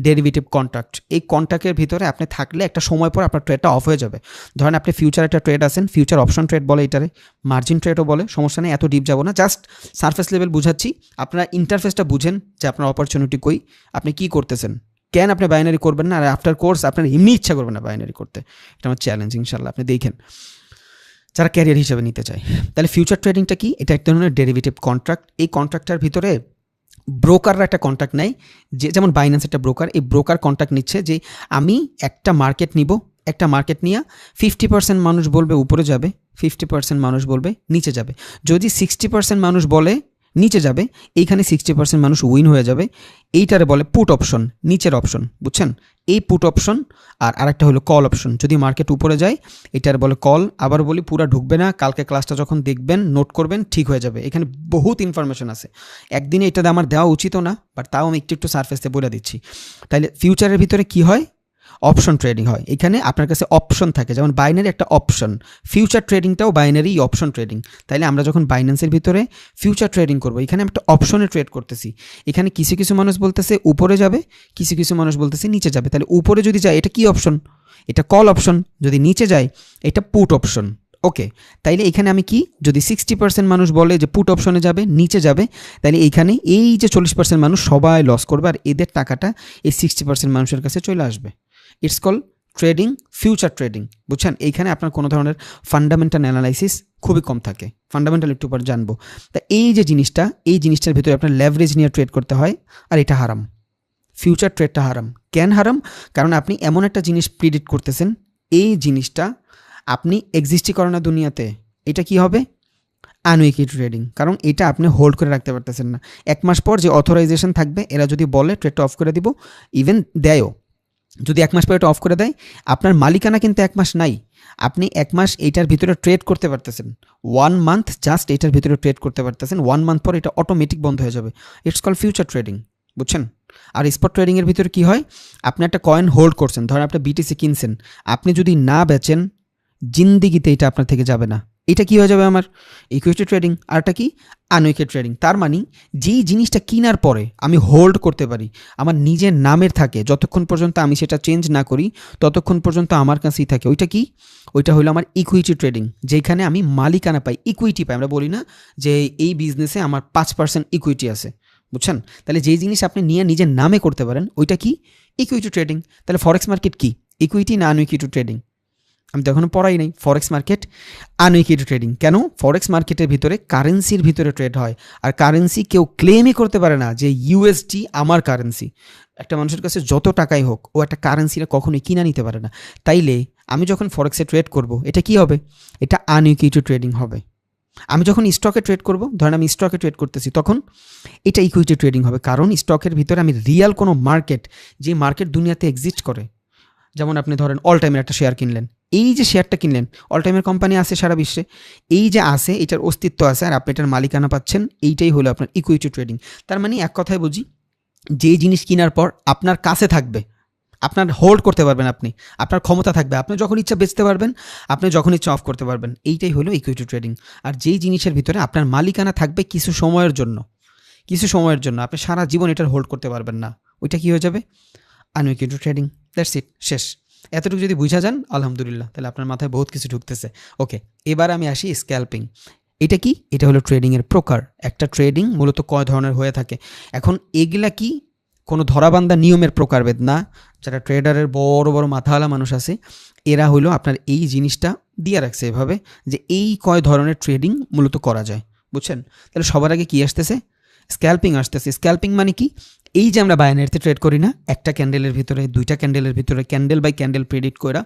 ডেরিভেটিভ কন্ট্রাক্ট। এই কন্ট্রাক্টের ভিতরে আপনি থাকলে একটা সময় পর আপনার ট্রেডটা অফ হয়ে যাবে। ধরেন আপনি ফিউচার একটা ট্রেড আছেন, ফিউচার অপশন ট্রেড বলে এটারে, মার্জিন ট্রেডও বলে, সমস্যা নেই, এত ডিপ যাব না, জাস্ট সারফেস লেভেল বুঝাচ্ছি। আপনারা ইন্টারফেসটা বুঝেন যে আপনার অপরচুনিটি কই, আপনি কি করতেছেন, কেন আপনি বাইনারি করবেন না। আর আফটার কোর্স আপনার এমনি ইচ্ছা করবে না বাইনারি করতে, এটা আমার চ্যালেঞ্জ, ইনশাল্লাহ আপনি দেখেন যারা ক্যারিয়ার হিসেবে নিতে চায়। তাহলে ফিউচার ট্রেডিংটা কি? এটা এক ধরনের ডেরিভেটিভ কন্ট্রাক্ট। এই কন্ট্রাক্টটার ভিতরে ব্রোকাররা একটা কন্ট্রাক্ট নেয়, যে যেমন বাইন্যান্স একটা ব্রোকার, এই ব্রোকার কন্ট্রাক্ট নিচ্ছে যে আমি একটা মার্কেট নিব, একটা মার্কেট নিয়ে 50% মানুষ বলবে উপরে যাবে, 50% মানুষ বলবে নিচে যাবে। যদি 60% মানুষ বলে নিচে যাবে, এইখানে 60% মানুষ উইন হয়ে যাবে। এইটারে বলে পুট অপশন, নিচের অপশন, বুঝছেন? এই পুট অপশন। আর আরেকটা হলো কল অপশন, যদি মার্কেট উপরে যায় এটার বলে কল। আবার বলি পুরা ঢুকবে না, কালকে ক্লাসটা যখন দেখবেন নোট করবেন, ঠিক হয়ে যাবে। এখানে বহুত ইনফরমেশন আছে, একদিনে এটা আমার দেওয়া উচিতও না, বাট তাও আমি একটু সারফেসে বলে দিচ্ছি। তাইলে ফিউচারের ভিতরে কি হয়? অপশন ট্রেডিং হয়। এখানে আপনার কাছে অপশন থাকে, যেমন বাইনারি একটা অপশন, ফিউচার ট্রেডিংটাও বাইনারি অপশন ট্রেডিং। তাইলে আমরা যখন বাইন্যান্সের ভিতরে ফিউচার ট্রেডিং করবো, এখানে একটা অপশনে ট্রেড করতেছি। এখানে কিছু মানুষ বলতেছে উপরে যাবে, কিছু মানুষ বলতেছে নিচে যাবে। তাহলে উপরে যদি যায় এটা কি অপশন? এটা কল অপশন। যদি নিচে যায় এটা পুট অপশন। ওকে, তাইলে এখানে আমি কি, যদি 60% মানুষ বলে যে পুট অপশনে যাবে, নিচে যাবে, তাহলে এইখানে এই যে 40% মানুষ সবাই লস করবে, আর এদের টাকাটা এই 60% মানুষের কাছে চলে আসবে। It's call trading, future trading, বুঝছেন? এইখানে আপনার কোনো ধরনের ফান্ডামেন্টাল অ্যানালাইসিস খুবই কম থাকে, ফান্ডামেন্টাল একটু পর জানবো। তা এই যে জিনিসটা, এই জিনিসটার ভিতরে আপনার লেভারেজ নিয়ে ট্রেড করতে হয়, আর এটা হারাম। ফিউচার ট্রেডটা হারাম। কেন হারাম? কারণ আপনি এমন একটা জিনিস প্রিডিক্ট করতেছেন, এই জিনিসটা আপনি এক্সিস্টই করে না দুনিয়াতে। এটা কি হবে? আনইকুইটি ট্রেডিং। কারণ এটা আপনি হোল্ড করে রাখতে পারতেছেন না। 1 মাস পর যে অথরাইজেশন থাকবে, এরা যদি বলে ট্রেডটা অফ করে দিব, ইভেন দেয়ও, যদি 1 মাস পর এটা অফ করে দেয়, আপনার মালিকানা কিন্তু 1 মাস নাই। আপনি 1 মাস এইটার ভিতরে ট্রেড করতে পারতেছেন, 1 মান্থ জাস্ট এইটার ভিতরে ট্রেড করতে পারতেছেন। 1 মান্থ পর এটা অটোমেটিক বন্ধ হয়ে যাবে। ইটস কল ফিউচার ট্রেডিং, বুঝছেন? আর স্পট ট্রেডিংয়ের ভিতরে কি হয়? আপনি একটা কয়েন হোল্ড করছেন, ধরেন আপনি বিটিসি কিনছেন, আপনি যদি না বেচেন, জিন্দিগিতে এটা আপনার থেকে যাবে না। এটা কি হয়ে যাবে? আমার ইকুইটি ট্রেডিং। আরটা কি? আনইকুইটি ট্রেডিং। তার মানে যেই জিনিসটা কেনার পরে আমি হোল্ড করতে পারি, আমার নিজের নামের থাকে, যতক্ষণ পর্যন্ত আমি সেটা চেঞ্জ না করি ততক্ষণ পর্যন্ত আমার কাছেই থাকে। ওইটা কি? ওইটা হলো আমার ইকুইটি ট্রেডিং, যেখানে আমি মালিকানা পাই, ইকুইটি পাই। আমরা বলি না যে এই বিজনেসে আমার 5% ইকুইটি আছে, বুঝছেন? তাহলে যেই জিনিস আপনি নিয়ে নিজের নামে করতে পারেন, ওইটা কি? Equity trading. তাহলে ফরেক্স মার্কেট কি? ইকুইটি না আনইকুইটি ট্রেডিং? আমি তো এখনও পড়াই নাই। ফরেক্স মার্কেট আনইকুইটি ট্রেডিং। কেন? ফরেক্স মার্কেটের ভিতরে কারেন্সির ভিতরে ট্রেড হয়, আর কারেন্সি কেউ ক্লেমই করতে পারে না যে ইউএসডি আমার কারেন্সি। একটা মানুষের কাছে যত টাকাই হোক, ও একটা কারেন্সিটা কখনোই কিনা নিতে পারে না। তাইলে আমি যখন ফরেক্সে ট্রেড করব, এটা কি হবে? এটা আনইকুইটি ট্রেডিং হবে। আমি যখন স্টকে ট্রেড করব, ধরেন আমি স্টকে ট্রেড করতেছি, তখন এটা ইকুইটি ট্রেডিং হবে। কারণ স্টকের ভিতরে আমি রিয়াল কোনো মার্কেট, যে মার্কেট দুনিয়াতে এক্সিস্ট করে, যেমন আপনি ধরেন অল টাইমের একটা শেয়ার কিনলেন, এই যে শেয়ারটা কিনলেন, অল টাইমের কোম্পানি আছে সারা বিশ্বে, এই যে আছে, এটার অস্তিত্ব আছে আর আপনি এটার মালিকানা পাচ্ছেন, এইটাই হলো আপনার ইকুইটি ট্রেডিং। তার মানে এক কথায় বুঝি, যেই জিনিস কেনার পর আপনার কাছে থাকবে, আপনার হোল্ড করতে পারবেন, আপনি আপনার ক্ষমতা থাকবে, আপনি যখন ইচ্ছা বেচতে পারবেন, আপনি যখন ইচ্ছা অফ করতে পারবেন, এইটাই হলো ইকুইটি ট্রেডিং। আর যেই জিনিসের ভিতরে আপনার মালিকানা থাকবে কিছু সময়ের জন্য, আপনি সারা জীবন এটার হোল্ড করতে পারবেন না, ওইটা কি হয়ে যাবে? আনইকুইটি ট্রেডিং। দ্যাটস ইট, শেষ। এতটুকু যদি বুঝা যান, আলহামদুলিল্লাহ, তাহলে আপনার মাথায় বহুত কিছু ঢুকতেছে। ওকে, এবার আমি আসি স্ক্যাল্পিং। এটা কি? এটা হলো ট্রেডিংয়ের প্রকার। একটা ট্রেডিং মূলত কয় ধরনের হয়ে থাকে। এখন এগুলা কি কোনো ধরাবান্ধা নিয়মের প্রকারভেদ না। যারা ট্রেডারের বড় বড় মাথাওয়ালা মানুষ আছে, এরা হলো আপনার এই জিনিসটা দিয়ে রাখছে এভাবে, যে এই কয় ধরনের ট্রেডিং মূলত করা যায়, বুঝছেন? তাহলে সবার আগে কি আসতেছে? স্ক্যাল্পিং আসতেছে। স্ক্যাল্পিং মানে কি? এই যে আমরা বাইনারিতে ট্রেড করি না, একটা ক্যান্ডেলের ভিতরে, দুইটা ক্যান্ডেলের ভিতরে, ক্যান্ডেল বাই ক্যান্ডেল প্রেডিক্ট করা,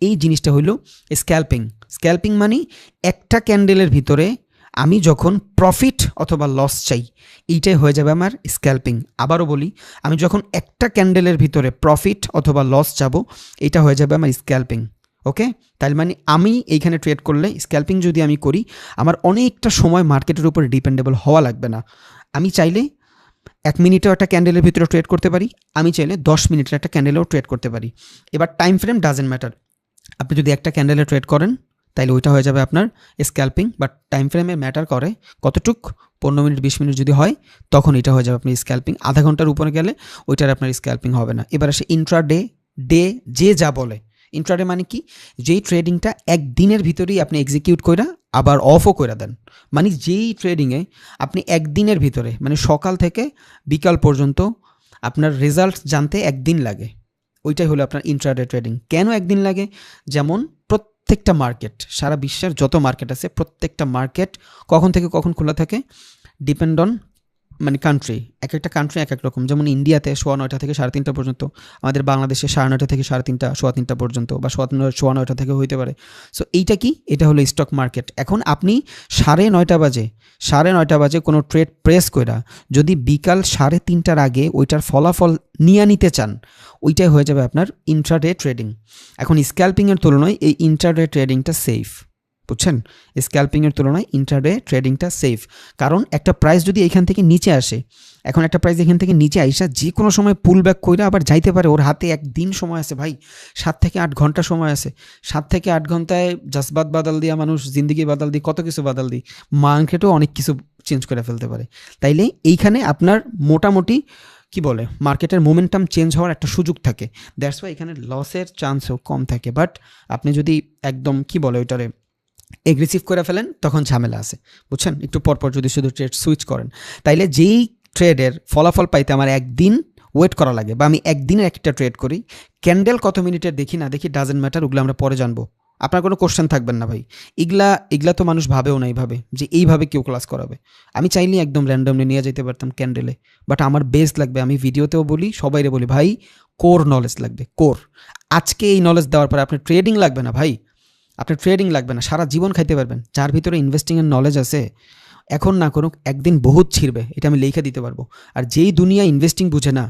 এই জিনিসটা হইল স্ক্যাল্পিং। স্ক্যাল্পিং মানে একটা ক্যান্ডেলের ভিতরে আমি যখন প্রফিট অথবা লস চাই, এইটাই হয়ে যাবে আমার স্ক্যাল্পিং। আবারও বলি, আমি যখন একটা ক্যান্ডেলের ভিতরে প্রফিট অথবা লস চাবো, এটা হয়ে যাবে আমার স্ক্যাল্পিং। ওকে, তাই মানে আমি এইখানে ট্রেড করলে, স্ক্যাল্পিং যদি আমি করি, আমার অনেকটা সময় মার্কেটের উপরে ডিপেন্ডেবল হওয়া লাগবে না। আমি চাইলে 1 মিনিটেও একটা ক্যান্ডেলের ভিতরে ট্রেড করতে পারি, আমি চাইলে 10 মিনিটের একটা ক্যান্ডেলেও ট্রেড করতে পারি। এবার টাইম ফ্রেম ডাজেন্ট ম্যাটার। আপনি যদি একটা ক্যান্ডেলে ট্রেড করেন, তাইলে ওইটা হয়ে যাবে আপনার স্ক্যাল্পিং। বাট টাইম ফ্রেমে ম্যাটার করে কতটুক, 15 মিনিট 20 মিনিট যদি হয়, তখন এটা হয়ে যাবে আপনার স্ক্যাল্পিং। আধা ঘন্টার উপরে গেলে ওইটার আপনার স্ক্যাল্পিং হবে না। এবার আসে ইন্ট্রাডে। যে যা বলে, ইন্ট্রাডে মানে কি? যেই ট্রেডিংটা একদিনের ভিতরেই আপনি এক্সিকিউট কইরা আবার অফও করে দেন। মানে যেই ট্রেডিংয়ে আপনি একদিনের ভিতরে, মানে সকাল থেকে বিকাল পর্যন্ত আপনার রেজাল্ট জানতে একদিন লাগে, ওইটাই হলো আপনার ইন্ট্রাডে ট্রেডিং। কেন একদিন লাগে? যেমন প্রত্যেকটা মার্কেট, সারা বিশ্বের যত মার্কেট আছে, প্রত্যেকটা মার্কেট কখন থেকে কখন খোলা থাকে ডিপেন্ড অন মানে কান্ট্রি। এক একটা কান্ট্রি এক এক রকম। যেমন ইন্ডিয়াতে 9:30 থেকে 3:30 পর্যন্ত, আমাদের বাংলাদেশে 9:30 থেকে 3:30, 3:15 পর্যন্ত, বা 9:30 থেকে হইতে পারে। সো এইটা কি? এটা হলো স্টক মার্কেট। এখন আপনি 9:30 বাজে কোনো ট্রেড প্রেস কইরা যদি বিকাল 3:30টার আগে ওইটার ফলাফল নিয়ে নিতে চান, ওইটাই হয়ে যাবে আপনার ইন্ট্রাডে ট্রেডিং। এখন স্ক্যাল্পিংয়ের তুলনায় এই ইন্ট্রাডে ট্রেডিংটা সেফ, বুঝছেন? স্ক্যাল্পিংয়ের তুলনায় ইন্ট্রাডে ট্রেডিংটা সেফ। কারণ একটা প্রাইস যদি এইখান থেকে নিচে আসে, এখন একটা প্রাইস এখান থেকে নিচে আইসা যে কোনো সময় পুল ব্যাক কইরা আবার যাইতে পারে। ওর হাতে একদিন সময় আছে ভাই, 7 থেকে 8 ঘন্টা সময় আছে। 7 থেকে 8 ঘন্টায় জজবাত বাদাল দিয়া মানুষ জিন্দিগি বাদাল দিই, কত কিছু বাদাল দিই, মার্কেটও অনেক কিছু চেঞ্জ করে ফেলতে পারে। তাইলে এইখানে আপনার মোটামুটি কি বলে, মার্কেটের মোমেন্টাম চেঞ্জ হওয়ার একটা সুযোগ থাকে। দ্যাটস ওয়াই এখানে লসের চান্সও কম থাকে। বাট আপনি যদি একদম কি বলে ওইটারে এগ্রেসিভ করে ফেলেন, তখন ঝামেলা আছে, বুঝছেন? একটু পরপর যদি শুধু ট্রেড সুইচ করেন, তাইলে যেই ট্রেডের ফলাফল পাইতে আমার একদিন ওয়েট করা লাগে, বা আমি একদিনের একটা ট্রেড করি, ক্যান্ডেল কত মিনিটের দেখি না দেখি ডাজেন্ট ম্যাটার, ওগুলো আমরা পরে জানবো। আপনার কোনো কোশ্চেন থাকবেন না ভাই। এগুলা তো মানুষ ভাবেও না এইভাবে, যে এইভাবে কেউ ক্লাস করাবে। আমি চাইলে একদম র্যান্ডমলি নিয়ে যেতে পারতাম ক্যান্ডেলে, বাট আমার বেস লাগবে। আমি ভিডিওতেও বলি, সবাইরে বলি, ভাই কোর নলেজ লাগবে, কোর। আজকে এই নলেজ দেওয়ার পরে আপনার ট্রেডিং লাগবে না ভাই, আপনার ট্রেডিং লাগবে না, সারা জীবন খাইতে পারবেন। যার ভিতরে ইনভেস্টিংয়ের নলেজ আছে, এখন না করুক, একদিন বহুত ছিঁড়বে, এটা আমি লিখে দিতে পারবো। আর যেই দুনিয়া ইনভেস্টিং বুঝে না,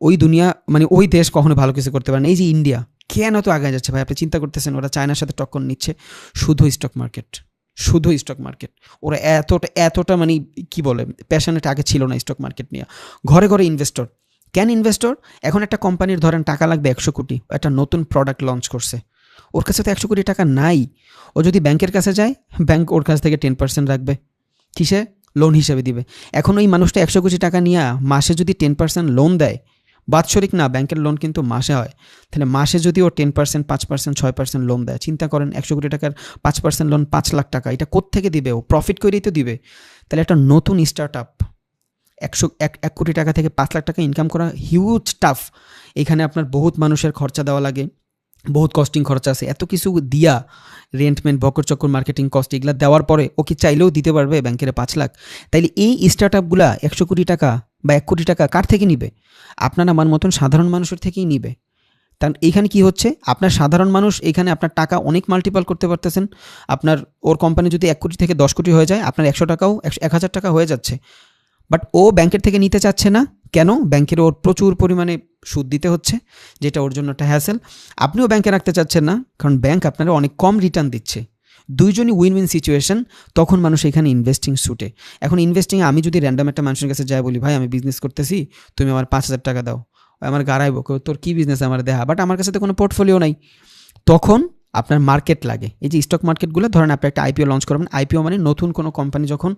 ওই দুনিয়া মানে ওই দেশ কখনো ভালো কিছু করতে পারে না। এই যে ইন্ডিয়া কেন তো আগে যাচ্ছে ভাই, আপনি চিন্তা করতেছেন? ওরা চায়নার সাথে টক্কর নিচ্ছে শুধু স্টক মার্কেট। ওরা এতটা মানে কি বলে প্যাশনেট আগে ছিল না স্টক মার্কেট নিয়ে। ঘরে ঘরে ইনভেস্টর। কেন ইনভেস্টর? এখন একটা কোম্পানির ধরেন টাকা লাগবে 100 কোটি, একটা নতুন প্রোডাক্ট লঞ্চ করছে, ওর কাছে তো 100 কোটি টাকা নাই। ও যদি ব্যাংকের কাছে যায়, ব্যাংক ওর কাছ থেকে 10% রাখবে, কিসে? লোন হিসেবে দিবে। এখন ওই মানুষটা 100 কোটি টাকা নিয়ে মাসে যদি 10% লোন দেয়, বাৎসরিক না, ব্যাংকের লোন কিন্তু মাসে হয়, তাহলে মাসে যদি ও 10%, 5%, 6% লোন দেয়, চিন্তা করেন 100 কোটি টাকার 5% লোন 5 লাখ টাকা, এটা কোত্থেকে দিবে? ও প্রফিট করেই তো দিবে। তাহলে একটা নতুন স্টার্ট আপ 1 কোটি টাকা থেকে 5 লাখ টাকা ইনকাম করা হিউজ টাফ। এখানে আপনার বহুত মানুষের খরচা দেওয়া লাগে, বহুত কস্টিং খরচা আছে, এত কিছু দিয়া, রেন্টমেন্ট, বকর চক্কর, মার্কেটিং কস্ট, এগুলো দেওয়ার পরে ও কি চাইলেও দিতে পারবে ব্যাংকের 5 লাখ? তাইলে এই স্টার্ট আপগুলা 100 কোটি টাকা বা 1 কোটি টাকা কার থেকে নিবে? আপনার আমার মতন সাধারণ মানুষের থেকেই নিবে। কারণ এইখানে কি হচ্ছে, আপনার সাধারণ মানুষ এখানে আপনার টাকা অনেক মাল্টিপল করতে পারতেছেন। আপনার ওর কোম্পানি যদি 1 কোটি থেকে 10 কোটি হয়ে যায়, আপনার 100 টাকাও 1000 টাকা হয়ে যাচ্ছে। বাট ও ব্যাংকের থেকে নিতে চাচ্ছে না কেন? ব্যাংকের ওর প্রচুর পরিমাণে সুদ দিতে হচ্ছে, যেটা ওর জন্য একটা হ্যাসেল। আপনিও ব্যাংকে রাখতে চাচ্ছেন না, কারণ ব্যাংক আপনারা অনেক কম রিটার্ন দিচ্ছে। দুইজনই উইন উইন সিচুয়েশন, তখন মানুষ এখানে ইনভেস্টিং ছুটে। এখন ইনভেস্টিং আমি যদি র্যান্ডম একটা মানুষের কাছে যাই, বলি ভাই আমি বিজনেস করতেছি, তুমি আমার 5000 টাকা দাও, আমার গাড়াইবো, তোর কী বিজনেস আমার দেখা, বাট আমার কাছে তো কোনো পোর্টফোলিও নাই। তখন আপনার মার্কেট লাগে। এই যে স্টক মার্কেটগুলো, ধরেন আপনি একটা আইপিও লঞ্চ করবেন। আইপিও মানে নতুন কোনো কোম্পানি যখন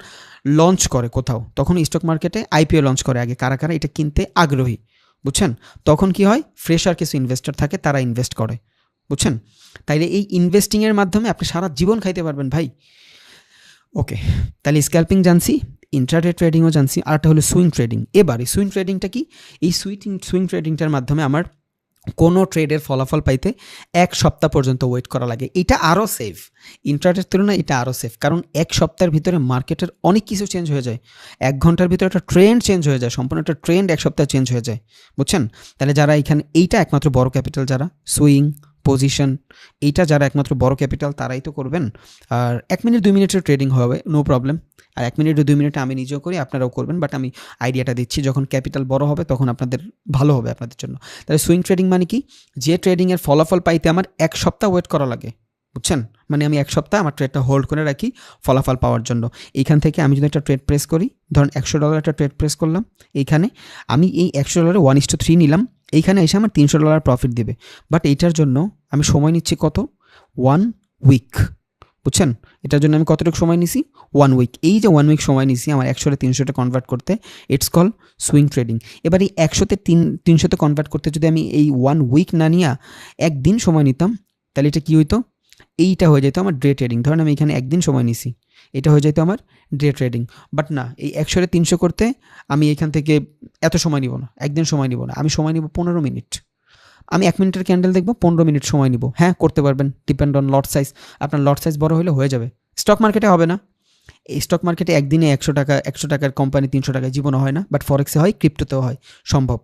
লঞ্চ করে কোথাও, তখন স্টক মার্কেটে আইপিও লঞ্চ করে আগে কারা কারা এটা কিনতে আগ্রহী, বুঝছেন? তখন কি হয়, ফ্রেশার কিছু ইনভেস্টর থাকে, তারা ইনভেস্ট করে, বুঝছেন? তাইলে এই ইনভেস্টিংয়ের মাধ্যমে আপনি সারা জীবন খাইতে পারবেন ভাই। ওকে, তাহলে স্ক্যাল্পিং জানছি, ইন্ট্রাডে ট্রেডিংও জানছি, আরটা হলো সুইং ট্রেডিং। এবারে সুইং ট্রেডিংটা কি? এই সুইং ট্রেডিংটার মাধ্যমে আমার কোনো ট্রেডের ফলাফল পাইতে 1 সপ্তাহ পর্যন্ত ওয়েট করা লাগে। এটা আরও সেফ, ইন্ট্রাডের তুলনায় এটা আরও সেফ, কারণ 1 সপ্তাহের ভিতরে মার্কেটের অনেক কিছু চেঞ্জ হয়ে যায়। 1 ঘন্টার ভিতরে একটা ট্রেন্ড চেঞ্জ হয়ে যায়, সম্পূর্ণ একটা ট্রেন্ড 1 সপ্তাহে চেঞ্জ হয়ে যায়, বুঝছেন? তাহলে যারা এখানে, এইটা একমাত্র বড় ক্যাপিটাল, যারা সুইং পজিশন, এইটা যারা একমাত্র বড় ক্যাপিটাল তারাই তো করবেন। আর 1 মিনিট 2 মিনিটের ট্রেডিং হবে, নো প্রবলেম। আর 1 মিনিট 2 মিনিটে আমি নিজেও করি, আপনারাও করবেন, বাট আমি আইডিয়াটা দিচ্ছি, যখন ক্যাপিটাল বড় হবে তখন আপনাদের ভালো হবে আপনাদের জন্য। তাহলে সুইং ট্রেডিং মানে কি? যে ট্রেডিংয়ের ফলাফল পাইতে আমার 1 সপ্তাহ ওয়েট করা লাগে, বুঝছেন? মানে আমি 1 সপ্তাহ আমার ট্রেডটা হোল্ড করে রাখি ফলাফল পাওয়ার জন্য। এইখান থেকে আমি যদি একটা ট্রেড প্রেস করি, ধরুন $100 একটা ট্রেড প্রেস করলাম, এইখানে আমি এই $100 1:3 নিলাম, এইখানে এসে আমার $300 প্রফিট দেবে। বাট এইটার জন্য আমি সময় নিচ্ছি কত? 1 উইক, বুঝছেন? এটার জন্য আমি কতটুকু সময় নিছি? 1 উইক। এই যে 1 উইক সময় নিছি আমার 100-তে 300-তে কনভার্ট করতে, ইটস কল সুইং ট্রেডিং। এবার এই 100-তে 300-তে কনভার্ট করতে যদি আমি এই 1 উইক না নিয়ে 1 দিন সময় নিতাম, তাহলে এটা কী হইতো? এইটা হয়ে যেত আমার ডে ট্রেডিং। ধরেন আমি এখানে 1 দিন সময় নিছি, এটা হয়ে যেত আমার ডে ট্রেডিং। বাট না, এই 100-তে 300 করতে আমি এখান থেকে এত সময় নিব না, 1 দিন সময় নিব না, আমি সময় নিব 15 মিনিট। আমি 1 মিনিটের ক্যান্ডেল দেখব, 15 মিনিট সময় নিব। হ্যাঁ, করতে পারবেন, ডিপেন্ড অন লট সাইজ। আপনার লট সাইজ বড় হলে হয়ে যাবে। স্টক মার্কেটে হবে না। এই স্টক মার্কেটে একদিনে 100 টাকার কোম্পানি 300 টাকায় জীবনে হয় না, বাট ফরেক্সে হয়, ক্রিপ্টোতেও হয়, সম্ভব।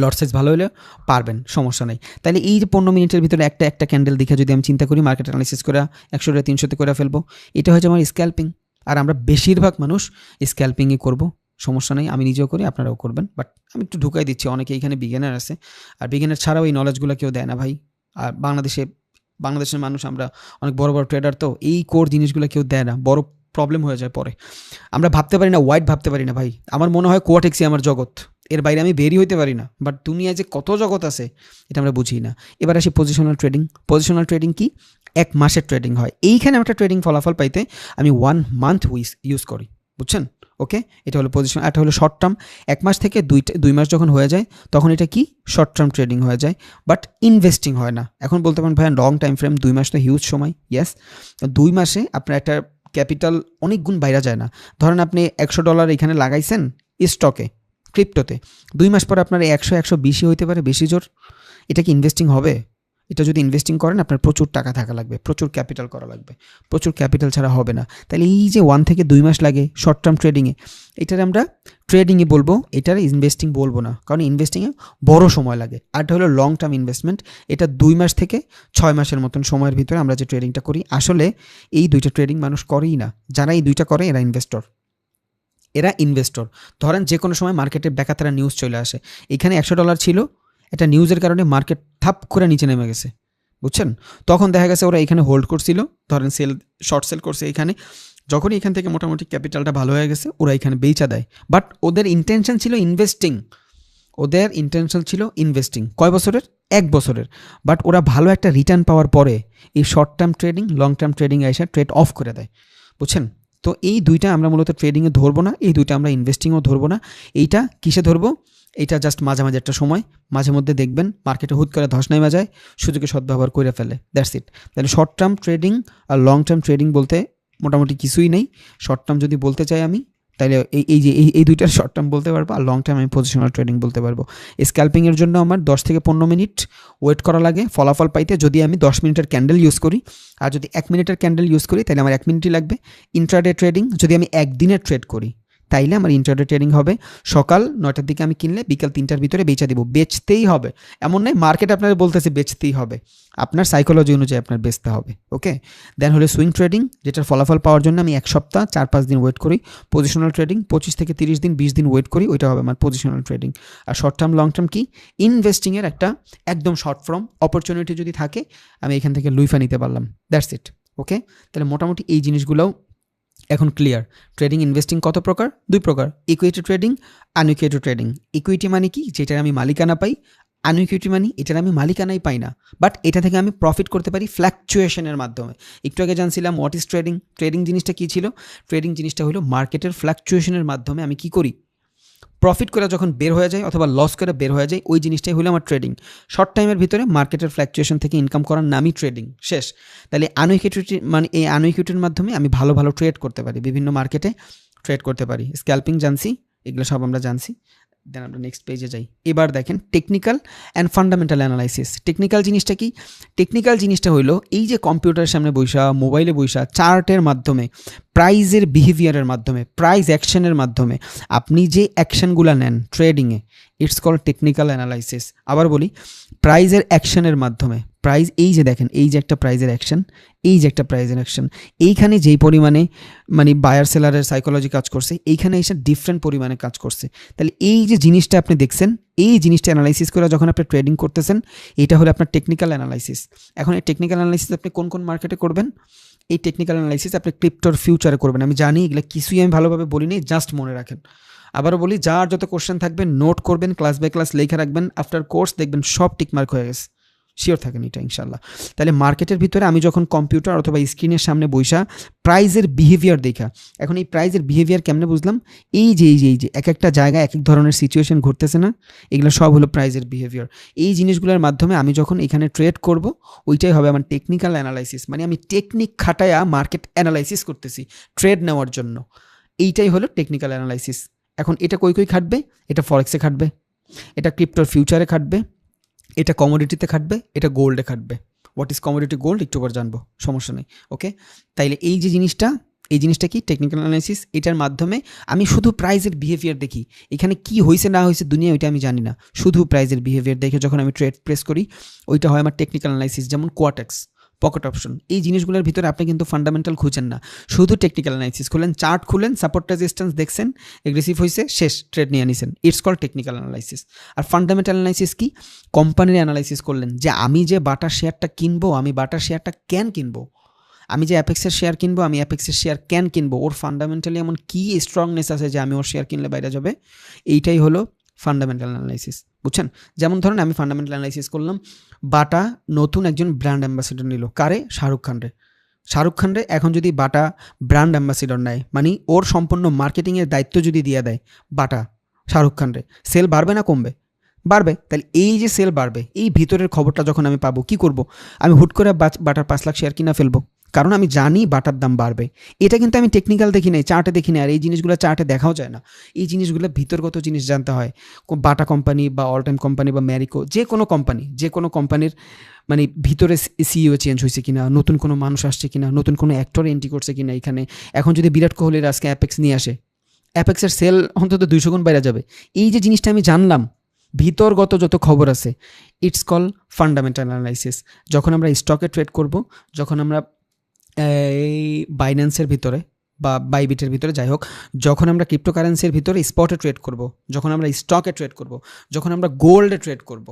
লট সাইজ ভালো হলে পারবেন, সমস্যা নেই। তাহলে এই যে 15 মিনিটের ভিতরে একটা ক্যান্ডেল দেখে যদি আমি চিন্তা করি মার্কেট অ্যানালিসিস করে 100-তে 300-তে করে ফেলবো, এটা হচ্ছে আমার স্ক্যাল্পিং। আর আমরা বেশিরভাগ মানুষ স্ক্যাল্পিংই করব, সমস্যা নেই, আমি নিজেও করি, আপনারাও করবেন। বাট আমি একটু ঢুকাই দিচ্ছি, অনেকে এখানে বিগিনার আছে, আর বিগিনার ছাড়াও এই নলেজগুলো কেউ দেয় না ভাই। আর বাংলাদেশের মানুষ আমরা অনেক বড় বড় ট্রেডার, তো এই কোর জিনিসগুলো কেউ দেয় না, বড় প্রবলেম হয়ে যায় পরে। আমরা ভাবতে পারি না, ওয়াইড ভাবতে পারি না ভাই। আমার মনে হয় কোয়াটেক্সই আমার জগৎ, এর বাইরে আমি বেরই হইতে পারি না। বাট দুনিয়ায় যে কত জগৎ আছে এটা আমরা বুঝি না। এবার আসি পজিশনাল ট্রেডিং। পজিশনাল ট্রেডিং কি? 1 মাসের ট্রেডিং হয়। এইখানে একটা ট্রেডিং ফলাফল পাইতে আমি 1 মান্থ ইউজ করি, বুঝছেন? ওকে, এটা হলো পজিশন। এটা হলো শর্ট টার্ম। 1 মাস থেকে 2 মাস যখন হয়ে যায় তখন এটা কি? শর্ট টার্ম ট্রেডিং হয়ে যায়, বাট ইনভেস্টিং হয় না। এখন বলতে পারেন ভাই লং টাইম ফ্রেম, 2 মাস তো হিউজ সময়। ইয়েস, 2 মাসে আপনার একটা ক্যাপিটাল অনেক গুণ বাইরে যায় না। ধরেন আপনি $100 এখানে লাগাইছেন স্টকে, ক্রিপ্টোতে, 2 মাস পরে আপনার 100-120 হইতে পারে, বেশি জোর। এটা কি ইনভেস্টিং হবে? এটা যদি ইনভেস্টিং করেন আপনার প্রচুর টাকা থাকা লাগবে, প্রচুর ক্যাপিটাল করা লাগবে, প্রচুর ক্যাপিটাল ছাড়া হবে না। তাহলে এই যে 1 থেকে 2 মাস লাগে শর্ট টার্ম ট্রেডিংয়ে, এটার আমরা ট্রেডিংয়ে বলবো, এটার ইনভেস্টিং বলবো না, কারণ ইনভেস্টিংয়ে বড় সময় লাগে। আর এটা হলো লং টার্ম ইনভেস্টমেন্ট, এটা 2 মাস থেকে 6 মাসের মতন সময়ের ভিতরে আমরা যে ট্রেডিংটা করি। আসলে এই 2টা ট্রেডিং মানুষ করেই না। যারা এই 2টা করে এরা ইনভেস্টর। ধরেন যে কোনো সময় মার্কেটে বেকাতারা নিউজ চলে আসে, এখানে $100 ছিল, একটা নিউজের কারণে মার্কেট থাপ করে নিচে নেমে গেছে, বুঝছেন? তখন দেখা গেছে ওরা এখানে হোল্ড করছিল, ধরেন শর্ট সেল করছে এখানে, যখনই এখান থেকে মোটামুটি ক্যাপিটালটা ভালো হয়ে গেছে ওরা এখানে বেচা দেয়। বাট ওদের ইন্টেনশন ছিল ইনভেস্টিং। কয় বছরের? 1 বছরের। বাট ওরা ভালো একটা রিটার্ন পাওয়ার পরে এই short term trading, long term trading এসে ট্রেড অফ করে দেয়, বুঝছেন? তো এই 2টা আমরা মূলত ট্রেডিংয়ে ধরবো না, এই 2টা আমরা ইনভেস্টিংও ধরবো না। এইটা কিসে ধরবো? এইটা জাস্ট মাঝামাঝি একটা সময়, মাঝে মধ্যে দেখবেন মার্কেটে হুট করে ধস নেমে যায়, সুযোগে সদ্ব্যবহার করে ফেলে, দ্যাটস ইট। তাহলে শর্ট টার্ম ট্রেডিং আর লং টার্ম ট্রেডিং বলতে মোটামুটি কিছুই নেই। শর্ট টার্ম যদি বলতে চাই আমি, তাহলে এই 2টার শর্ট টার্ম বলতে পারবো, আর লং টার্ম আমি পজিশনাল ট্রেডিং বলতে পারবো। স্ক্যাল্পিংয়ের জন্য আমার 10 থেকে 15 মিনিট ওয়েট করা লাগে ফলাফল পাইতে, যদি আমি 10 মিনিটের ক্যান্ডেল ইউজ করি। আর যদি 1 মিনিটের ক্যান্ডেল ইউজ করি তাহলে আমার 1 মিনিটই লাগবে। ইন্ট্রাডে ট্রেডিং যদি আমি 1 দিনের ট্রেড করি তাইলে আমার ইন্ট্রাডে ট্রেডিং হবে, সকাল 9টার দিকে আমি কিনলে বিকাল 3টার ভিতরে বেচা দিব, বেচতেই হবে। এমন নয় মার্কেট আপনার বলতেছে বেচতেই হবে, আপনার সাইকোলজি অনুযায়ী আপনার বেচতে হবে। ওকে, দেন হলো সুইং ট্রেডিং, যেটার ফলাফল পাওয়ার জন্য আমি 1 সপ্তাহ 4-5 দিন ওয়েট করি। পজিশনাল ট্রেডিং 25 থেকে 30 দিন 20 দিন ওয়েট করি, ওইটা হবে আমার পজিশনাল ট্রেডিং। আর শর্ট টার্ম লং টার্ম কি, ইনভেস্টিংয়ের একটা একদম শর্ট ফর্ম অপরচুনিটি যদি থাকে আমি এখান থেকে লুইফা নিতে পারলাম, দ্যাটস ইট। ওকে, তাহলে মোটামুটি এই জিনিসগুলোও এখন ক্লিয়ার। ট্রেডিং ইনভেস্টিং কত প্রকার? 2 প্রকার, ইকুইটি ট্রেডিং, আনইকুইটি ট্রেডিং। ইকুইটি মানে কি, যেটার আমি মালিকানা পাই। আনইকুইটি মানে এটার আমি মালিকানাই পাই না, বাট এটা থেকে আমি প্রফিট করতে পারি ফ্ল্যাকচুয়েশনের মাধ্যমে। একটু আগে জানছিলাম হোয়াট ইজ ট্রেডিং। ট্রেডিং জিনিসটা কী ছিল? ট্রেডিং জিনিসটা হলো মার্কেটের ফ্ল্যাকচুয়েশনের মাধ্যমে আমি কি করি, প্রফিট করে যখন বের হয়ে যায় অথবা লস করে বের হয়ে যায়, ওই জিনিসটাই হলো আমার ট্রেডিং। শর্ট টাইমের ভিতরে মার্কেটের ফ্ল্যাকচুয়েশন থেকে ইনকাম করার নামই ট্রেডিং, শেষ। তাহলে আনইকুইটি মানে এই আনইকুইটির মাধ্যমে আমি ভালো ভালো ট্রেড করতে পারি, বিভিন্ন মার্কেটে ট্রেড করতে পারি। স্ক্যাল্পিং জানছি, এগুলো সব আমরা জানছি। দেন আমরা নেক্সট পেজে যাই। এবার দেখেন technical and fundamental analysis. Technical জিনিসটা কি? টেকনিক্যাল জিনিসটা হলো এই যে কম্পিউটারের সামনে বৈশা, মোবাইলে বৈশা, চার্টের মাধ্যমে, প্রাইজের বিহেভিয়ারের মাধ্যমে, প্রাইস অ্যাকশনের মাধ্যমে আপনি যে অ্যাকশনগুলো নেন ট্রেডিংয়ে, ইটস কল টেকনিক্যাল অ্যানালাইসিস। আবার বলি, প্রাইজের অ্যাকশনের মাধ্যমে, প্রাইস এই যে দেখেন, এই যে একটা প্রাইজের অ্যাকশন, এই যে একটা প্রাইজের অ্যাকশন, এইখানে যেই পরিমাণে মানে বায়ার সেলারের সাইকোলজি কাজ করছে, এইখানে এসে ডিফারেন্ট পরিমাণে কাজ করছে। তাহলে এই যে জিনিসটা আপনি দেখছেন, এই জিনিসটা অ্যানালাইসিস করে যখন আপনি ট্রেডিং করতেছেন, এটা হলো আপনার টেকনিক্যাল অ্যানালাইসিস। এখন এই টেকনিক্যাল অ্যানালাইসিস আপনি কোন কোন মার্কেটে করবেন? এই টেকনিক্যাল অ্যানালাইসিস আপনি ক্রিপ্টোর ফিউচারে করবেন। আমি জানি এগুলো কিছুই আমি ভালোভাবে বলিনি, জাস্ট মনে রাখেন। আবারও বলি, যার যত কোশ্চেন থাকবে নোট করবেন, ক্লাস বাই ক্লাস লেখা রাখবেন, আফটার কোর্স দেখবেন সব টিকমার্ক হয়ে গেছে। শিওর থাকেন এটা ইনশাল্লাহ। তাহলে মার্কেটের ভিতরে আমি যখন কম্পিউটার অথবা স্ক্রিনের সামনে বৈশা প্রাইজের বিহেভিয়ার দেখা, এখন এই প্রাইজের বিহেভিয়ার কেমনে বুঝলাম? এই যে এক একটা জায়গায় এক এক ধরনের সিচুয়েশন ঘটতেছে না, এগুলো সব হলো প্রাইজের বিহেভিয়ার। এই জিনিসগুলোর মাধ্যমে আমি যখন এখানে ট্রেড করব, ওইটাই হবে আমার টেকনিক্যাল অ্যানালাইসিস। মানে আমি টেকনিক খাটায়া মার্কেট অ্যানালাইসিস করতেছি ট্রেড নেওয়ার জন্য, এইটাই হলো টেকনিক্যাল অ্যানালাইসিস। এখন এটা কই খাটবে? এটা ফরেক্সে খাটবে, এটা ক্রিপ্টোর ফিউচারে খাটবে, এটা কমোডিটিতে খাটবে, এটা গোল্ডে খাটবে। হোয়াট ইজ কমোডিটি গোল্ড একটু পর জানবো, সমস্যা নেই। ওকে, তাইলে এই যে জিনিসটা, এই জিনিসটা কি টেকনিক্যাল অ্যানালাইসিস। এটার মাধ্যমে আমি শুধু প্রাইজের বিহেভিয়ার দেখি, এখানে কি হয়েছে না হয়েছে দুনিয়া ওইটা আমি জানি না, শুধু প্রাইজের বিহেভিয়ার দেখে যখন আমি ট্রেড প্রেস করি, ওইটা হয় আমার টেকনিক্যাল অ্যানালাইসিস। যেমন কোয়াটেক্স, পকেট অপশন, এই জিনিসগুলোর ভিতরে আপনি কিন্তু ফান্ডামেন্টাল খুঁজেন না, শুধু টেকনিক্যাল অ্যানালাইসিস খুলেন, চার্ট খুলেন, সাপোর্ট রেজিস্ট্যান্স দেখছেন, এগ্রেসিভ হয়েছে, শেষ, ট্রেড নিয়ে নিছেন। It's call technical analysis. আর ফান্ডামেন্টাল অ্যানালাইসিস কি? কোম্পানির অ্যানালাইসিস করলেন, যে আমি যে বাটা শেয়ারটা কিনবো, আমি বাটা শেয়ারটা কেন কিনবো, আমি যে অ্যাপেক্সের শেয়ার কিনবো, আমি অ্যাপেক্সের শেয়ার কেন কিনবো, ওর ফান্ডামেন্টালি এমন কী স্ট্রংনেস আছে যে আমি ওর শেয়ার কিনলে বাইরে যাবে, এইটাই হলো ফান্ডামেন্টাল অ্যানালাইসিস। বুঝছেন? যেমন ধরেন আমি ফান্ডামেন্টাল অ্যানালাইসিস করলাম, বাটা নতুন একজন ব্র্যান্ড অ্যাম্বাসেডর নিল, কারে? শাহরুখ খানরে। এখন যদি বাটা ব্র্যান্ড অ্যাম্বাসেডর নেয়, মানে ওর সম্পূর্ণ মার্কেটিংয়ের দায়িত্ব যদি দিয়ে দেয় বাটা শাহরুখ খানরে, সেল বাড়বে না কমবে? বাড়বে। তাহলে এই যে সেল বাড়বে, এই ভিতরের খবরটা যখন আমি পাবো, কি করব? আমি হুট করে বাটার 5 লাখ শেয়ার কিনা ফেলবো, কারণ আমি জানি বাটার দাম বাড়বে। এটা কিন্তু আমি টেকনিক্যাল দেখি নাই, চার্টে দেখি না, আর এই জিনিসগুলো চার্টে দেখাও যায় না। এই জিনিসগুলো ভিতরগত জিনিস জানতে হয়। বাটা কোম্পানি বা অল টাইম কোম্পানি বা ম্যারিকো, যে কোনো কোম্পানির মানে ভিতরে সিইও চেঞ্জ হয়েছে কিনা, নতুন কোনো মানুষ আসছে কিনা, নতুন কোনো অ্যাক্টর এন্ট্রি করছে কিনা এখানে। এখন যদি বিরাট কোহলির আজকে অ্যাপেক্স নিয়ে আসে, অ্যাপেক্সের সেল অন্তত 200 গুণ বাইরে যাবে। এই যে জিনিসটা আমি জানলাম, ভিতরগত যত খবর আছে, ইটস কল ফান্ডামেন্টাল অ্যানালাইসিস। যখন আমরা স্টকে ট্রেড করব, যখন আমরা এই বাইন্যান্সের ভিতরে বা বাইবিটের ভিতরে, যাই হোক, যখন আমরা ক্রিপ্টোকারেন্সির ভিতরে স্পটে ট্রেড করব, যখন আমরা স্টকে ট্রেড করব, যখন আমরা গোল্ডে ট্রেড করব,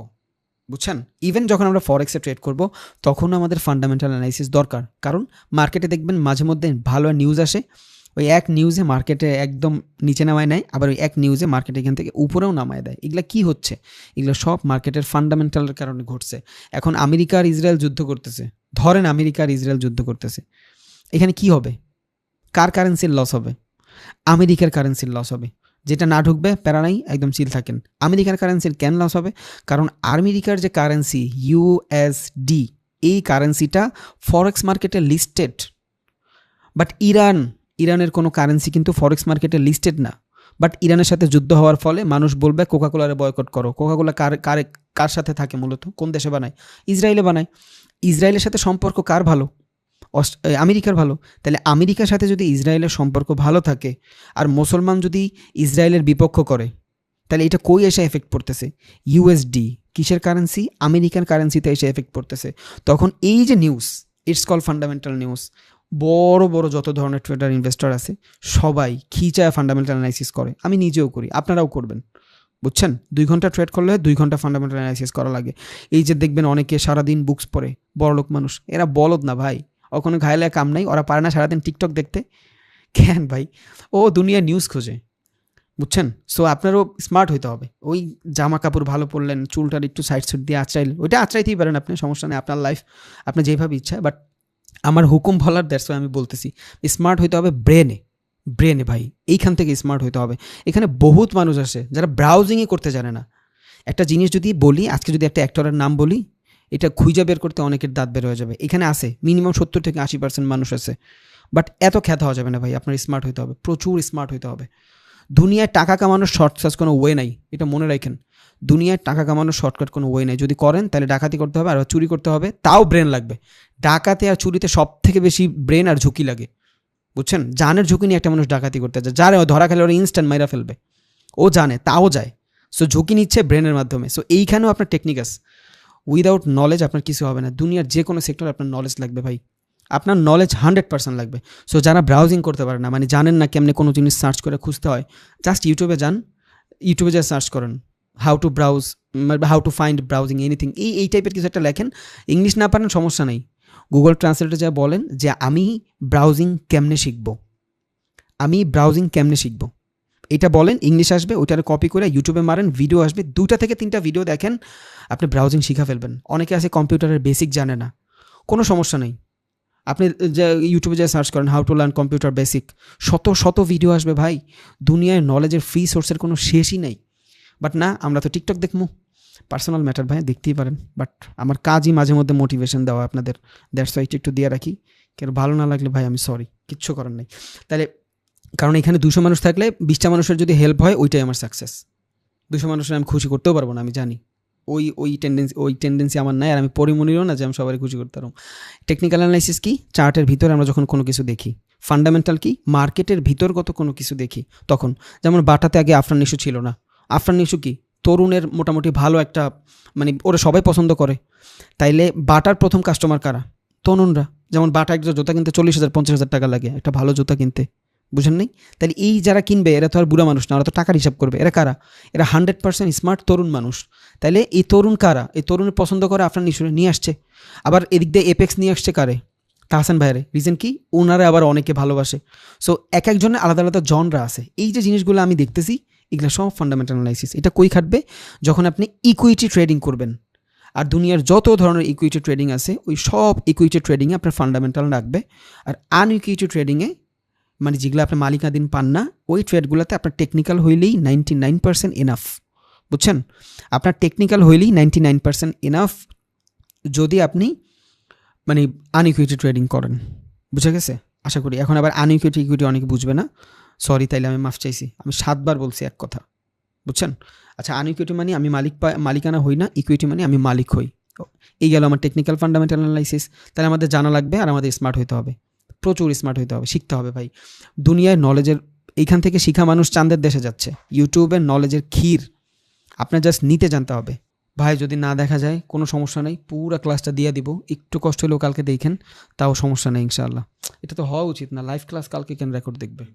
বুঝছেন, ইভেন যখন আমরা ফরেক্সে ট্রেড করব, তখন আমাদের ফান্ডামেন্টাল অ্যানালাইসিস দরকার। কারণ মার্কেটে দেখবেন মাঝে মধ্যে ভালো নিউজ আসে, ওই এক নিউজে মার্কেটে একদম নিচে নামায় নেয়, আবার ওই এক নিউজে মার্কেট এখান থেকে উপরেও নামায় দেয়। এগুলো কি হচ্ছে? এগুলো সব মার্কেটের ফান্ডামেন্টালের কারণে ঘটছে। এখন আমেরিকা আর ইসরায়েল যুদ্ধ করতেছে, ধরেন আমেরিকা আর ইসরায়েল যুদ্ধ করতেছে, এখানে কি হবে? কার কারেন্সির লস হবে? আমেরিকার কারেন্সির লস হবে। যেটা না ঢুকবে প্যারা নাই, একদম চিল থাকেন। আমেরিকার কারেন্সির কেন লস হবে? কারণ আমেরিকার যে কারেন্সি ইউএসডি, এই কারেন্সিটা ফরেক্স মার্কেটে লিস্টেড, বাট ইরানের কোনো কারেন্সি কিন্তু ফরেক্স মার্কেটে লিস্টেড না। বাট ইরানের সাথে যুদ্ধ হওয়ার ফলে মানুষ বলবে কোকাকোলারে বয়কট করো। কোকাকোলা কার সাথে থাকে মূলত? কোন দেশে বানায়? ইসরায়েলে বানায়। ইসরায়েলের সাথে সম্পর্ক কার ভালো? আমেরিকার ভালো। তাহলে আমেরিকার সাথে যদি ইসরায়েলের সম্পর্ক ভালো থাকে আর মুসলমান যদি ইসরায়েলের বিপক্ষ করে, তাহলে এটা কই এসে এফেক্ট পড়তেছে? ইউএসডি কিসের কারেন্সি? আমেরিকান কারেন্সিতে এসে এফেক্ট পড়তেছে। তখন এই যে news, it's call fundamental news. বড় বড় যত ধরনের ট্রেডার ইনভেস্টর আছে সবাই খিচায় ফান্ডামেন্টাল অ্যানালাইসিস করে। আমি নিজেও করি, আপনারাও করবেন, বুঝছেন? 2 ঘন্টা ট্রেড করলে 2 ঘন্টা ফান্ডামেন্টাল অ্যানালাইসিস করা লাগে। এই যে দেখবেন অনেকে সারাদিন বুকস পড়ে, বড়লোক মানুষ, এরা বলদ না ভাই, ওখানে ঘায়লে কাম নাই, ওরা পারে না সারাদিন টিকটক দেখতে। কেন ভাই? ও দুনিয়া নিউজ খোঁজে, বুঝছেন? সো আপনারও স্মার্ট হইতে হবে। ওই জামা কাপড় ভালো পরলেন, চুলটার একটু সাইড সাইড দিয়ে আঁচড়াইলেন, ওইটা আঁচড়াইতেই পারেন আপনি, সমস্যা নেই, আপনার লাইফ, আপনার যেভাবে ইচ্ছা। বাট আমার হুকুম বলার দ্যাটস ওয়াই আমি বলতেছি, স্মার্ট হইতে হবে ব্রেনে ভাই, এইখান থেকে স্মার্ট হইতে হবে। এখানে বহুত মানুষ আসে যারা ব্রাউজিংই করতে জানে না। একটা জিনিস যদি বলি, আজকে যদি একটা অ্যাক্টরের নাম বলি, এটা খুঁজে বের করতে অনেকের দাঁত বের হয়ে যাবে। এখানে আছে মিনিমাম 70 থেকে 80% মানুষ আছে, বাট এত খ্যাত হওয়া যাবে না ভাই। আপনার স্মার্ট হইতে হবে, প্রচুর স্মার্ট হইতে হবে। দুনিয়ায় টাকা কামানোর শর্টকাট কোনো ওয়ে নাই, এটা মনে রাখেন। দুনিয়ায় টাকা কামানোর শর্টকাট কোনো ওয়ে নাই। যদি করেন তাহলে ডাকাতি করতে হবে আর চুরি করতে হবে, তাও ব্রেন লাগবে। ডাকাতি আর চুরিতে সব থেকে বেশি ব্রেন আর ঝুঁকি লাগে, বুঝছেন? জানের ঝুঁকি নিয়ে একটা মানুষ ডাকাতি করতে যায়, যারে ধরা খেলে ওরা ইনস্ট্যান্ট মাইরা ফেলবে, ও জানে তাও যায়। সো ঝুঁকি নিচ্ছে ব্রেনের মাধ্যমে। সো এইখানেও আপনার টেকনিক আছে। উইদাউট নলেজ আপনার কিছু হবে না। দুনিয়ার যে কোনো সেক্টরে আপনার নলেজ লাগবে ভাই, আপনার নলেজ 100% লাগবে। সো যারা ব্রাউজিং করতে পারে না, মানে জানেন না কেমনে কোনো জিনিস সার্চ করে খুঁজতে হয়, জাস্ট ইউটিউবে যান, ইউটিউবে যা সার্চ করেন how to browse, how to find browsing anything, এই টাইপের কিছু একটা লেখেন। ইংলিশ না পারেন সমস্যা নেই, গুগল ট্রান্সলেটে যা বলেন যে আমি ব্রাউজিং কেমনে শিখবো, এটা বলেন, ইংলিশ আসবে, ওইটার কপি করে ইউটিউবে মারেন, ভিডিও আসবে, 2টা থেকে 3টা ভিডিও দেখেন, আপনি ব্রাউজিং শিখা ফেলবেন। অনেকে আছে কম্পিউটারের বেসিক জানে না, কোনো সমস্যা নেই, আপনি যে ইউটিউবে যা সার্চ করেন how to learn computer basic, শত ভিডিও আসবে ভাই। দুনিয়ায় নলেজের ফ্রি সোর্সের কোনো শেষই নেই। বাট না, আমরা তো টিকটক দেখবো, পার্সোনাল ম্যাটার ভাই, দেখতেই পারেন। বাট আমার কাজই মাঝে মধ্যে মোটিভেশন দেওয়া আপনাদের, দ্যাটস ওয়াই একটু দিয়ে রাখি। কেন ভালো না লাগলে ভাই আমি সরি, কিচ্ছু করার নেই। তাহলে কারণ এখানে 200 মানুষ থাকলে 20টা মানুষের যদি হেল্প হয়, ওইটাই আমার সাকসেস। 200 মানুষের আমি খুশি করতেও পারবো না, আমি জানি। ওই টেন্ডেন্সি আমার নাই, আর আমি পরিমনিরও না যে আমি সবাই খুশি করতে পারবো। টেকনিক্যাল অ্যানালাইসিস কি? চার্টের ভিতরে আমরা যখন কোনো কিছু দেখি। ফান্ডামেন্টাল কি? মার্কেটের ভিতরগত কোনো কিছু দেখি। তখন যেমন বাটাতে আগে আফরান নিশু ছিল না। আফরান নিশু কি তরুণের মোটামুটি ভালো একটা, মানে ওরা সবাই পছন্দ করে। তাইলে বাটার প্রথম কাস্টমার কারা? তরুণরা। যেমন বাটা একটা জুতা কিনতে 40,000-50,000 টাকা লাগে, একটা ভালো জুতা কিনতে, বুঝেন নাই? তাহলে এই যারা কিনবে এরা তো আর বুড়া মানুষ না, ওরা তো টাকার হিসাব করবে। এরা কারা? এরা 100% স্মার্ট তরুণ মানুষ। তাইলে এই তরুণ কারা? এই তরুণের পছন্দ করে আপনার নিয়ে আসছে। আবার এদিক দিয়ে এপেক্স নিয়ে আসছে কারে? তাহসান ভাইরে। রিজন কি? ওনারা আবার অনেকে ভালোবাসে। সো এক একজনের আলাদা আলাদা জনরা আছে। এই যে জিনিসগুলো আমি দেখতেছি, এগুলো সব ফান্ডামেন্টাল অ্যানালাইসিস। এটা কই খাটবে? যখন আপনি ইকুইটি ট্রেডিং করবেন। আর দুনিয়ার যত ধরনের ইকুইটি ট্রেডিং আছে, ওই সব ইকুইটি ট্রেডিংয়ে আপনার ফান্ডামেন্টাল রাখবে। আর আনইকুইটি ট্রেডিংয়ে, মানে যেগুলো আপনার মালিকানাধীন পান না, ওই ট্রেডগুলোতে আপনার টেকনিক্যাল হইলেই 99% এনাফ, বুঝছেন? আপনার টেকনিক্যাল হইলেই 99% এনাফ, যদি আপনি মানে আনইকুইটি ট্রেডিং করেন। বুঝে গেছে আশা করি? এখন আবার আনইকুইটি ইকুইটি অনেকে বুঝবে না, সরি, তাইলে আমি মাফ চাইছি। আমি 7 বার বলছি এক কথা, বুঝছেন? আচ্ছা, আনইকুইটি মানে আমি মালিকানা হই না, ইকুইটি মানে আমি মালিক হই। এই গেল আমার টেকনিক্যাল ফান্ডামেন্টাল অ্যানালাইসিস। তাহলে আমাদের জানা লাগবে আর আমাদের স্মার্ট হইতে হবে, প্রচুর স্মার্ট হইতে হবে, শিখতে হবে ভাই। দুনিয়ায় নলেজের এইখান থেকে শিখা মানুষ চাঁদের দেশে যাচ্ছে। ইউটিউবের নলেজের ক্ষীর, আপনার জাস্ট নিতে জানতে হবে ভাই। যদি না দেখা যায় কোনো সমস্যা নেই, পুরো ক্লাসটা দিয়ে দিব, একটু কষ্ট হলেও কালকে দেখেন, তাও সমস্যা নেই ইনশাআল্লাহ। এটা তো হওয়া উচিত না, লাইভ ক্লাস কালকে কেন রেকর্ড দেখবে?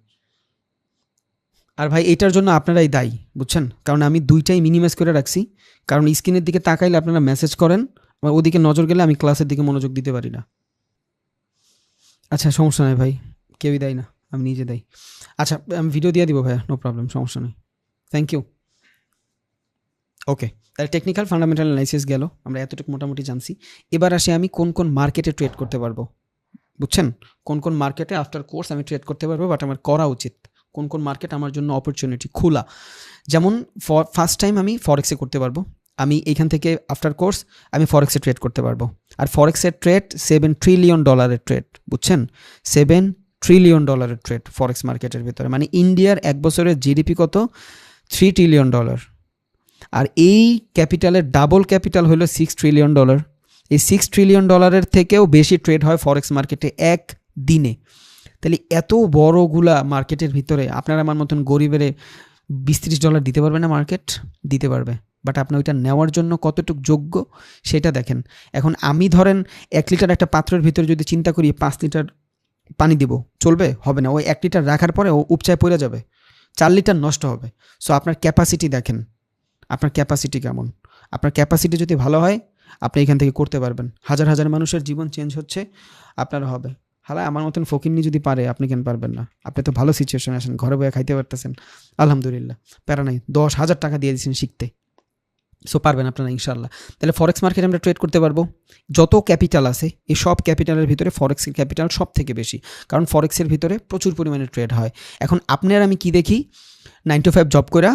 আর ভাই এটার জন্য আপনারাই দায়ী, বুঝছেন? কারণ আমি 2টাই মিনিমাইজ করে রাখছি, কারণ স্ক্রিনের দিকে তাকাইলে আপনারা মেসেজ করেন, আর ওদিকে নজর গেলে আমি ক্লাসের দিকে মনোযোগ দিতে পারি না। আচ্ছা, সমস্যা নেই ভাই, কেউই দেয় না, আমি নিজে দেই। আচ্ছা, আমি ভিডিও দিয়ে দিব ভাইয়া, নো প্রবলেম, সমস্যা নেই, থ্যাংক ইউ। ওকে, তাহলে টেকনিক্যাল ফান্ডামেন্টাল অ্যানালাইসিস গেল, আমরা এতটুকু মোটামুটি জানছি। এবার আসি আমি কোন কোন মার্কেটে ট্রেড করতে পারবো, বুঝছেন? কোন কোন মার্কেটে আফটার কোর্স আমি ট্রেড করতে পারবো, বাট আমার করা উচিত। কোন কোন মার্কেট আমার জন্য অপরচুনিটি খোলা। যেমন ফার্স্ট টাইম আমি ফরেক্সে করতে পারবো। আমি এখান থেকে আফটার কোর্স আমি ফরেক্সে ট্রেড করতে পারবো। আর ফরেক্সের ট্রেড $7 ট্রিলিয়ন ট্রেড, বুঝছেন? $7 ট্রিলিয়ন ট্রেড ফরেক্স মার্কেটের ভিতরে। মানে ইন্ডিয়ার এক বছরের জিডিপি কত? $3 ট্রিলিয়ন। আর এই ক্যাপিটালের ডাবল ক্যাপিটাল হলো $6 ট্রিলিয়ন। এই $6 ট্রিলিয়ন থেকেও বেশি ট্রেড হয় ফরেক্স মার্কেটে এক দিনে। তাহলে এত বড়গুলা মার্কেটের ভিতরে আপনার আমার মতন গরিবের $20-30 দিতে পারবে না? মার্কেট দিতে পারবে, বাট আপনি ওইটা নেওয়ার জন্য কতটুকু যোগ্য সেটা দেখেন। এখন আমি ধরেন 1 লিটার একটা পাত্রের ভিতরে যদি চিন্তা করি 5 লিটার পানি দিব, চলবে? হবে না। ওই 1 লিটার রাখার পরে ও উপচায় পড়ে যাবে, 4 লিটার নষ্ট হবে। সো আপনার ক্যাপাসিটি দেখেন, আপনার ক্যাপাসিটি কেমন। আপনার ক্যাপাসিটি যদি ভালো হয় আপনি এখান থেকে করতে পারবেন। হাজার হাজার মানুষের জীবন চেঞ্জ হচ্ছে, আপনার হবে। হালা আমার মতন ফকিন্নি যদি পারে, আপনি কেন পারবেন না? আপনি তো ভালো সিচুয়েশনে আসেন, ঘরে বয়ে খাইতে পারতেছেন, আলহামদুলিল্লাহ, প্যারা নাই। 10,000 টাকা দিয়ে দিয়েছেন শিখতে, সো পারবেন আপনারা ইনশাল্লাহ। তাহলে ফরেক্স মার্কেটে আমরা ট্রেড করতে পারবো। যত ক্যাপিটাল আছে এই সব ক্যাপিটালের ভিতরে ফরেক্সের ক্যাপিটাল সব থেকে বেশি, কারণ ফরেক্সের ভিতরে প্রচুর পরিমাণে ট্রেড হয়। এখন আপনার আমি কি দেখি, 9 to 5 জব করে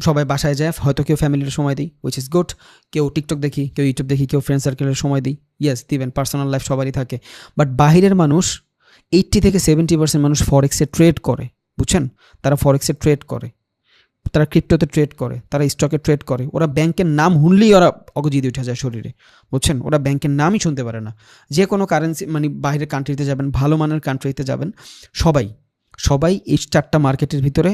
সবাই বাসায় যায়, হয়তো কেউ ফ্যামিলির সময় দিই, উইচ ইজ গুড। কেউ টিকটক দেখি, কেউ ইউটিউব দেখি, কেউ ফ্রেন্ড সার্কেলের সময় দিই, ইয়েস দিবেন, পার্সোনাল লাইফ সবারই থাকে। বাট বাহিরের মানুষ 80 থেকে 70% মানুষ ফরেক্সে ট্রেড করে, বুঝছেন? তারা ফরেক্সে ট্রেড করে, তারা ক্রিপ্টোতে ট্রেড করে, তারা স্টকে ট্রেড করে। ওরা ব্যাংকের নাম শুনলেই ওরা অগজিতে উঠে যায় শরীরে, বুঝছেন? ওরা ব্যাংকের নামই শুনতে পারে না। যে কোনো কারেন্সি মানে বাইরের কান্ট্রিতে যাবেন, ভালো মানের কান্ট্রিতে যাবেন, সবাই এই 4টা মার্কেটের ভিতরে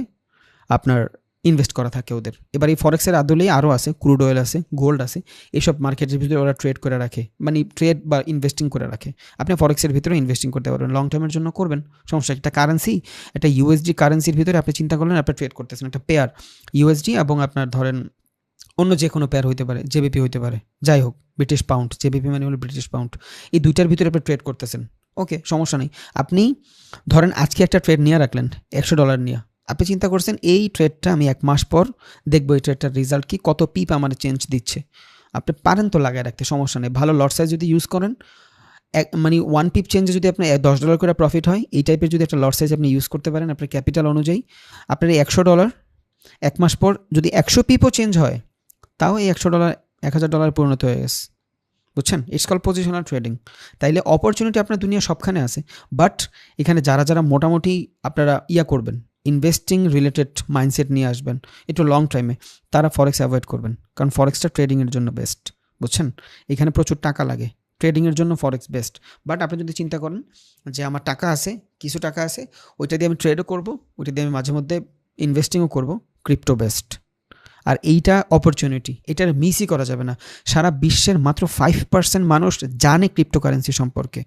আপনার ইনভেস্ট করা থাকে ওদের। এবার এই ফরেক্সের আদলেই আরও আছে, ক্রুড অয়েল আছে, গোল্ড আছে, এইসব মার্কেটের ভিতরে ওরা ট্রেড করে রাখে, মানে ট্রেড বা ইনভেস্টিং করে রাখে। আপনি ফরেক্সের ভিতরে ইনভেস্টিং করতে পারবেন, লং টার্মের জন্য করবেন, সমস্যা। একটা কারেন্সি, একটা ইউএসডি কারেন্সির ভিতরে আপনি চিন্তা করলেন আপনি ট্রেড করতেছেন, একটা পেয়ার ইউএসডি এবং আপনার ধরেন অন্য যে কোনো পেয়ার হইতে পারে, জেবিপি হইতে পারে, যাই হোক, ব্রিটিশ পাউন্ড, জেবিপি মানে হলো ব্রিটিশ পাউন্ড, এই দুইটার ভিতরে আপনি ট্রেড করতেছেন, ওকে, সমস্যা নেই। আপনি ধরেন আজকে একটা ট্রেড নিয়ে রাখলেন $100 নিয়ে, আপনি চিন্তা করছেন এই ট্রেডটা আমি 1 মাস পর দেখবো এই ট্রেডটার রেজাল্ট কি, কত পিপ আমার চেঞ্জ দিচ্ছে। আপনি পারেন তো লাগায় রাখতে, সমস্যা নেই। ভালো লট সাইজ যদি ইউজ করেন, মানে 1 পিপ চেঞ্জে যদি আপনার $10 করে প্রফিট হয়, এই টাইপের যদি একটা লট সাইজ আপনি ইউজ করতে পারেন আপনার ক্যাপিটাল অনুযায়ী, আপনার এই $100 1 মাস পর যদি 100 পিপও চেঞ্জ হয়, তাও এই $100 $1,000 পরিণত হয়ে গেছে, বুঝছেন? It's call positional trading. তাইলে অপরচুনিটি আপনার দুনিয়া সবখানে আছে, বাট এখানে যারা মোটামুটি আপনারা করবেন, ইনভেস্টিং রিলেটেড মাইন্ডসেট নিয়ে আসবেন একটু লং টাইমে, তারা ফরেক্স অ্যাভয়েড করবেন, কারণ ফরেক্সটা ট্রেডিংয়ের জন্য বেস্ট, বুঝছেন? এখানে প্রচুর টাকা লাগে, ট্রেডিংয়ের জন্য ফরেক্স বেস্ট। বাট আপনি যদি চিন্তা করেন যে আমার টাকা আছে, কিছু টাকা আছে, ওইটা দিয়ে আমি ট্রেডও করবো, ওইটা দিয়ে আমি মাঝে মধ্যে ইনভেস্টিংও করবো, ক্রিপ্টো বেস্ট। আর এইটা অপরচুনিটি, এটার মিসই করা যাবে না। সারা বিশ্বের মাত্র 5% মানুষ জানে ক্রিপ্টোকারেন্সি সম্পর্কে,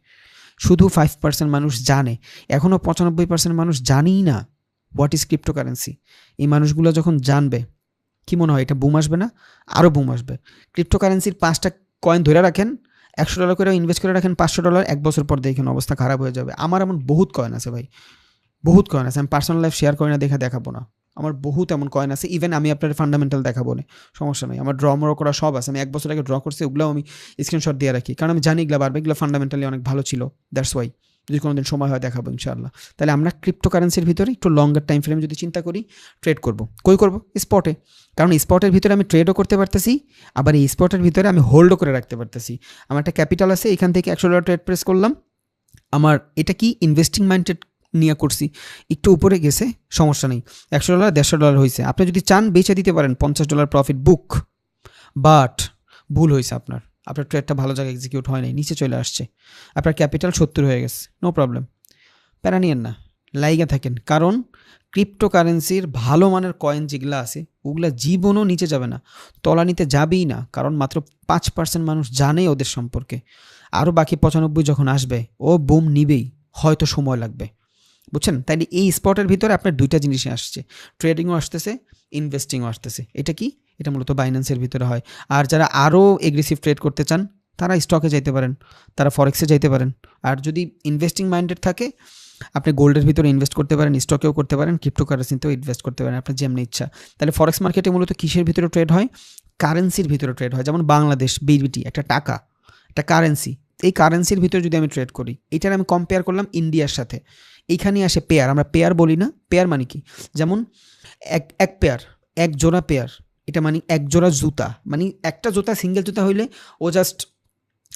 শুধু 5% মানুষ জানে, এখনও 95% মানুষ জানেই না হোয়াট ইজ ক্রিপ্টোকারেন্সি। এই মানুষগুলো যখন জানবে, কি মনে হয় এটা বুম আসবে না? আরও বুম আসবে। ক্রিপ্টোকারেন্সির 5টা কয়েন ধরে রাখেন, $100 করে ইনভেস্ট করে রাখেন, $500, 1 বছর পর দেখেন অবস্থা খারাপ হয়ে যাবে। আমার এমন বহুত কয়েন আছে ভাই, বহুত কয়েন আছে, আমি পার্সোনাল লাইফ শেয়ার করি না, দেখাবো না। আমার বহুত এমন কয়েন আছে, ইভেন আমি আপনার ফান্ডামেন্টাল দেখাবো না, সমস্যা নেই। আমার ড্র করা সব আছে, আমি 1 বছর আগে ড্র করছি, ওগুলো আমি স্ক্রিনশট দিয়ে রাখি, কারণ আমি জানি এগুলো বাড়বে, এগুলো ফান্ডামেন্টালি অনেক ভালো ছিল, দ্যাটস ওয়াই। যদি কোনোদিন সময় হয় দেখাবো ইনশাআল্লাহ। তাহলে আমরা ক্রিপ্টোকারেন্সির ভিতরে একটু লঙ্গার টাইম ফ্রেম যদি চিন্তা করি, ট্রেড করবো, করবো স্পটে, কারণ স্পটের ভিতরে আমি ট্রেডও করতে পারতেছি, আবার এই স্পটের ভিতরে আমি হোল্ডও করে রাখতে পারতেছি। আমার একটা ক্যাপিটাল আছে, এখান থেকে $100 ট্রেড প্রেস করলাম, আমার এটা কি ইনভেস্টিং মাইন্ডেড নিয়ে করছি, একটু উপরে গেছে, সমস্যা নেই, $100 $150 হয়েছে। আপনি যদি চান বেচে দিতে পারেন, $50 প্রফিট বুক, বাট ভুল হয়েছে, আপনার ট্রেডটা ভালো জায়গায় এক্সিকিউট হয় নাই, নিচে চলে আসছে, আপনার ক্যাপিটাল 70 হয়ে গেছে, নো প্রবলেম, প্যারা নিয়েন না, লাইগা থাকেন। কারণ ক্রিপ্টোকারেন্সির ভালো মানের কয়েন যেগুলো আছে ওগুলো জীবনও নিচে যাবে না, তলানিতে যাবেই না, কারণ মাত্র 5% মানুষ জানে ওদের সম্পর্কে। আরও বাকি 95 যখন আসবে ও বুম নিবেই, হয়তো সময় লাগবে, বুঝছেন? তাইলে এই স্পটের ভিতরে আপনার 2টা জিনিসই আসছে, ট্রেডিংও আসতেছে, ইনভেস্টিংও আসতেছে। এটা কি? এটা মূলত বাইন্যান্সের ভিতরে হয়। আর যারা আরও এগ্রেসিভ ট্রেড করতে চান তারা স্টকে যাইতে পারেন, তারা ফরেক্সে যাইতে পারেন। আর যদি ইনভেস্টিং মাইন্ডেড থাকে, আপনি গোল্ডের ভিতরে ইনভেস্ট করতে পারেন, স্টকেও করতে পারেন, ক্রিপ্টোকারেন্সিতেও ইনভেস্ট করতে পারেন, আপনার যেমনি ইচ্ছা। তাহলে ফরেক্স মার্কেটে মূলত কিসের ভিতরে ট্রেড হয়? কারেন্সির ভিতরে ট্রেড হয়। যেমন বাংলাদেশ বিবিটি একটা টাকা, একটা কারেন্সি, এই কারেন্সির ভিতরে যদি আমি ট্রেড করি, এটার আমি কম্পেয়ার করলাম ইন্ডিয়ার সাথে, এইখানে আসে পেয়ার, আমরা পেয়ার বলি না, পেয়ার মানে কি? যেমন এক পেয়ার, এক জোড়া পেয়ার, এটা মানে এক জোড়া জুতা, মানে একটা জুতা সিঙ্গেল জুতা হইলে ও জাস্ট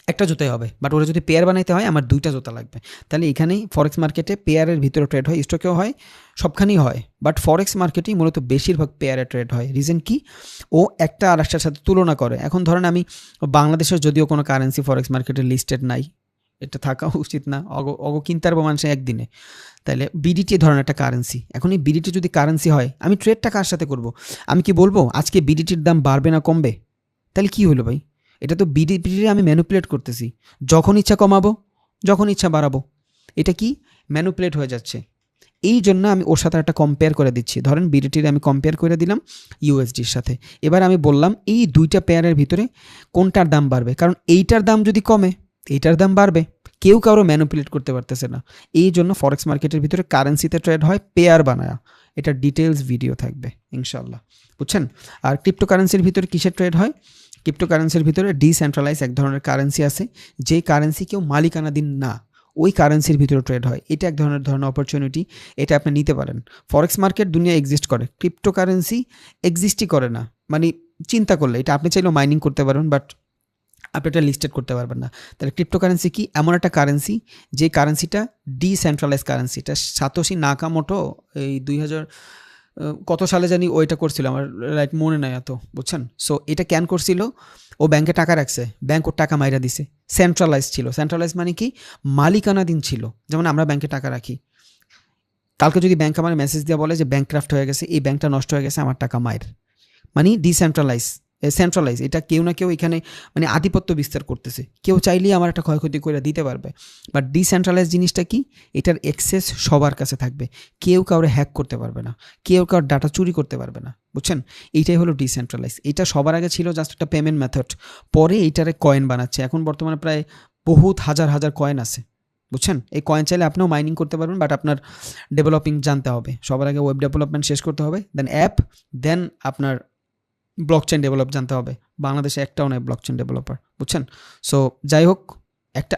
একটা জুতাই হবে, বাট ওরা যদি পেয়ার বানাইতে হয় আমার 2টা জুতা লাগবে। তাহলে এখানেই ফরেক্স মার্কেটে পেয়ারের ভিতরে ট্রেড হয়, স্টকেও হয়, সবখানেই হয়, বাট ফরেক্স মার্কেটেই মূলত বেশিরভাগ পেয়ারে ট্রেড হয়। রিজন কি? ও একটা আর একটার সাথে তুলনা করে। এখন ধরেন আমি বাংলাদেশের যদিও কোনো কারেন্সি ফরেক্স মার্কেটে লিস্টেড নাই, এটা থাকা উচিত না, অগ কিনতে পারবো মানুষে একদিনে। তাহলে বিডিটি ধরেন একটা কারেন্সি, এখন এই বিডিটি যদি কারেন্সি হয় আমি ট্রেডটা কার সাথে করব? আমি কি বলবো আজকে বিডিটির দাম বাড়বে না কমবে? তাহলে কি হলো ভাই? এটা তো বিডিটি আমি ম্যানুপুলেট করতেছি, যখন ইচ্ছা কমাবো, যখন ইচ্ছা বাড়াবো। এটা কি ম্যানুপুলেট হয়ে যাচ্ছে। এই জন্য আমি ওর সাথে একটা কম্পেয়ার করে দিচ্ছি। ধরেন বিডিটির আমি কম্পেয়ার করে দিলাম ইউএসডির সাথে। এবার আমি বললাম এই 2টা পেয়ারের ভিতরে কোনটার দাম বাড়বে, কারণ এইটার দাম যদি কমে এইটার দাম বাড়বে। কেউ কারো ম্যানুপুলেট করতে পারতেছে না। এই জন্য ফরেক্স মার্কেটের ভিতরে কারেন্সিতে ট্রেড হয় পেয়ার বানায়া। এটা ডিটেলস ভিডিও থাকবে ইনশাল্লাহ, বুঝছেন? আর ক্রিপ্টোকারেন্সির ভিতরে কিসের ট্রেড হয়? ক্রিপ্টোকারেন্সির ভিতরে ডিসেন্ট্রালাইজ এক ধরনের কারেন্সি আছে, যে কারেন্সি কেউ মালিকানাধীন না, ওই কারেন্সির ভিতরে ট্রেড হয়। এটা এক ধরনের অপরচুনিটি, এটা আপনি নিতে পারেন। ফরেক্স মার্কেট দুনিয়া এক্সিস্ট করে, ক্রিপ্টোকারেন্সি এক্সিস্টই করে না। মানে চিন্তা করলে এটা আপনি চাইলেও মাইনিং করতে পারবেন, বাট আপনি এটা লিস্টেড করতে পারবেন না। তাহলে ক্রিপ্টোকারেন্সি কি? এমন একটা কারেন্সি যে কারেন্সিটা ডিসেন্ট্রালাইজ কারেন্সি। এটা সাতোশি নাকামোটো এই 2000 কত সালে জানি ওইটা করছিল, আমার রাইট মনে নাই এত, বুঝছেন? সো এটা ক্যান করছিল, ও ব্যাংকে টাকা রাখছে, ব্যাংক ওর টাকা মাইরা দিছে। সেন্ট্রালাইজ ছিল। সেন্ট্রালাইজ মানে কি? মালিকানাধীন ছিল। যেমন আমরা ব্যাংকে টাকা রাখি, কালকে যদি ব্যাংক আমার মেসেজ দিয়ে বলে যে ব্যাংক ক্রাফট হয়ে গেছে, এই ব্যাংকটা নষ্ট হয়ে গেছে, আমার টাকা মায়ের, মানে ডিসেন্ট্রালাইজ। সেন্ট্রালাইজ এটা কেউ না কেউ এখানে মানে আধিপত্য বিস্তার করতেছে, কেউ চাইলেই আমার একটা ক্ষয়ক্ষতি করে দিতে পারবে। বাট ডিসেন্ট্রালাইজ জিনিসটা কি? এটার অ্যাক্সেস সবার কাছে থাকবে, কেউ কাউরে হ্যাক করতে পারবে না, কেউ কারোর ডাটা চুরি করতে পারবে না, বুঝছেন? এইটাই হলো ডিসেন্ট্রালাইজ। এটা সবার আগে ছিল জাস্ট একটা পেমেন্ট মেথড, পরে এইটারে কয়েন বানাচ্ছে। এখন বর্তমানে প্রায় বহুত হাজার হাজার কয়েন আছে, বুঝছেন? এই কয়েন চাইলে আপনিও মাইনিং করতে পারবেন, বাট আপনার ডেভেলপিং জানতে হবে। সবার আগে ওয়েব ডেভেলপমেন্ট শেষ করতে হবে, দেন অ্যাপ, দেন আপনার ব্লকচেন ডেভেলপ জানতে হবে। বাংলাদেশে একটাও নয় ব্লকচেন ডেভেলপার, বুঝছেন? সো যাই হোক,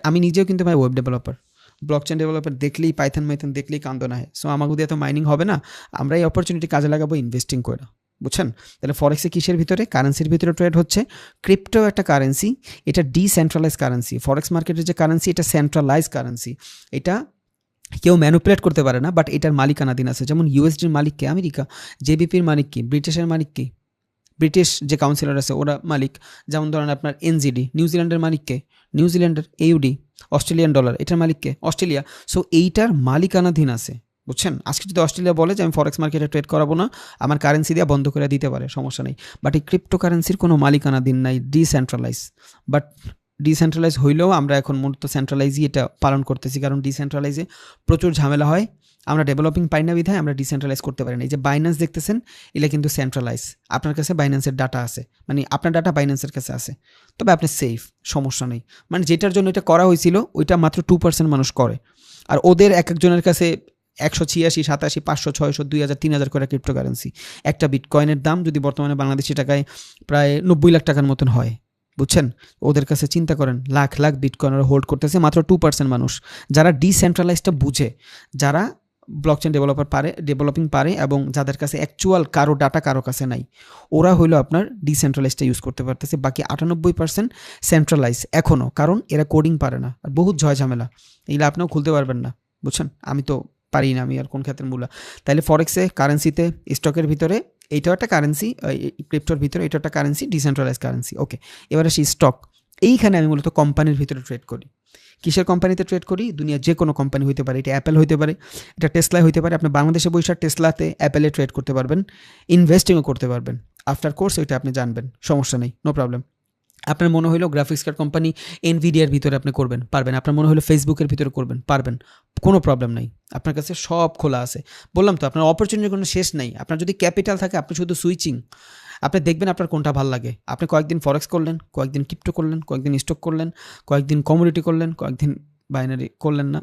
আমি নিজেও কিন্তু ভাই ওয়েব ডেভেলপার, ব্লকচেন ডেভেলপার দেখলেই পাইথন দেখলেই কান্দ না হয়। সো আমাকে দিয়ে তো মাইনিং হবে না, আমরা এই অপরচুনিটি কাজে লাগাবো ইনভেস্টিং করে, বুঝছেন? তাহলে ফরেক্সে কিসের ভিতরে? কারেন্সির ভিতরে ট্রেড হচ্ছে। ক্রিপ্টো একটা কারেন্সি, এটা ডিসেন্ট্রালাইজ কারেন্সি। ফরেক্স মার্কেটের যে কারেন্সি, এটা সেন্ট্রালাইজ কারেন্সি, এটা কেউ ম্যানুপুলেট করতে পারে না, বাট এটার মালিকানাধীন আছে। যেমন ইউএসডির মালিক কে? আমেরিকা। জেবিপির মালিক কি? ব্রিটিশের মালিক কি? ব্রিটিশ যে কাউন্সিলর আছে ওরা মালিক। যেমন ধরেন আপনার এনজিডি, নিউজিল্যান্ডের মালিককে? নিউজিল্যান্ডের। এউডি, অস্ট্রেলিয়ান ডলার, এটার মালিককে? অস্ট্রেলিয়া। সো এইটার মালিকানাধীন আছে, বুঝছেন? আজকে যদি অস্ট্রেলিয়া বলে যে আমি ফরেক্স মার্কেটে ট্রেড করাবো না, আমার কারেন্সি দিয়ে বন্ধ করে দিতে পারে, সমস্যা নেই। বাট এই ক্রিপ্টো কারেন্সির কোনো মালিকানাধীন নাই, ডিসেন্ট্রালাইজ। বাট ডিসেন্ট্রালাইজ হইলেও আমরা এখন মূলত সেন্ট্রালাইজই এটা পালন করতেছি, কারণ ডিসেন্ট্রালাইজে প্রচুর ঝামেলা হয়। আমরা ডেভেলপিং পাই না বিধায় আমরা ডিসেন্ট্রালাইজ করতে পারি না। এই যে বাইন্যান্স দেখতেছেন, এটা কিন্তু সেন্ট্রালাইজ। আপনার কাছে বাইন্যান্সের ডাটা আছে, মানে আপনার ডাটা বাইন্যান্সের কাছে আছে, তবে আপনি সেফ, সমস্যা নেই। মানে যেটার জন্য এটা করা হয়েছিল ওইটা মাত্র 2% মানুষ করে, আর ওদের এক একজনের কাছে 186, 87, 500, 600, 2000, 3000 করে ক্রিপ্টোকারেন্সি। একটা বিটকয়েনের দাম যদি বর্তমানে বাংলাদেশি টাকায় প্রায় 90 লাখ টাকার মতন হয়, বুঝছেন? ওদের কাছে চিন্তা করেন, লাখ লাখ বিটকয়েন হোল্ড করতেছে মাত্র 2% মানুষ, যারা ডিসেন্ট্রালাইজটা বুঝে, যারা ব্লকচেন ডেভেলপিং পারে এবং যাদের কাছে অ্যাকচুয়াল কারো ডাটা কারো কাছে নাই, ওরা হইলো আপনার ডিসেন্ট্রালাইজটা ইউজ করতে পারতেছে। বাকি 98% সেন্ট্রালাইজ এখনও, কারণ এরা কোডিং পারে না, আর বহুত ঝামেলা, এইগুলো আপনিও খুলতে পারবেন না, বুঝছেন? আমি তো পারি না, আমি আর কোন ক্ষেত্রের মূলা। তাইলে ফরেক্সে, কারেন্সিতে, স্টকের ভিতরে এইটাও একটা কারেন্সি, ক্রিপ্টোর ভিতরে এটা একটা কারেন্সি, ডিসেন্ট্রালাইজ কারেন্সি। ওকে, এবারে সেই স্টক, এইখানে আমি মূলত কোম্পানির ভিতরে ট্রেড করি। কিসের কোম্পানিতে ট্রেড করি? দুনিয়ার যে কোনো কোম্পানি হইতে পারে, এটা অ্যাপেল হইতে পারে, এটা টেসলা হইতে পারে। আপনি বাংলাদেশে বসে টেসলাতে, অ্যাপেলে ট্রেড করতে পারবেন, ইনভেস্টিংও করতে পারবেন। আফটার কোর্স ওইটা আপনি জানবেন, সমস্যা নেই, নো প্রবলেম। আপনার মনে হলো গ্রাফিক্স কার্ড কোম্পানি এনভিডিয়ার ভিতরে আপনি করবেন, পারবেন। আপনার মনে হলো ফেসবুকের ভিতরে করবেন, পারবেন, কোনো প্রবলেম নাই। আপনার কাছে সব খোলা আছে। বললাম তো, আপনার অপরচুনিটির কোনো শেষ নাই। আপনার যদি ক্যাপিটাল থাকে, আপনি শুধু সুইচিং, আপনি দেখবেন আপনার কোনটা ভালো লাগে। আপনি কয়েকদিন ফরেক্স করলেন, কয়েকদিন ক্রিপ্টো করলেন, কয়েকদিন স্টক করলেন, কয়েকদিন কমোডিটি করলেন, কয়েকদিন বাইনারি করলেন না।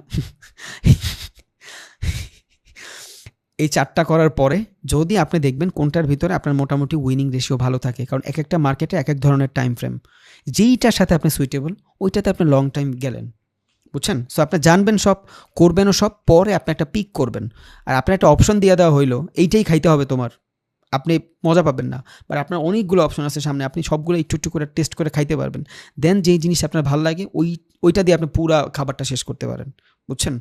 এই 4টা করার পরে যদি আপনি দেখবেন কোনটার ভিতরে আপনার মোটামুটি উইনিং রেশিও ভালো থাকে, কারণ এক একটা মার্কেটে এক এক ধরনের টাইম ফ্রেম, যেইটার সাথে আপনি সুইটেবল ওইটাতে আপনি লং টাইম গেলেন, বুঝছেন? সো আপনি জানবেন সব, করবেনও সব, পরে আপনি একটা পিক করবেন। আর আপনার একটা অপশন দিয়ে দেওয়া হইলো, এইটাই খাইতে হবে তোমার, আপনি মজা পাবেন না, বাট আপনার অনেকগুলো অপশন আছে সামনে, আপনি সবগুলো একটু একটু করে টেস্ট করে খাইতে পারবেন। দেন যেই জিনিস আপনার ভালো লাগে ওইটা দিয়ে আপনি পুরা খাবারটা শেষ করতে পারেন, বুঝছেন?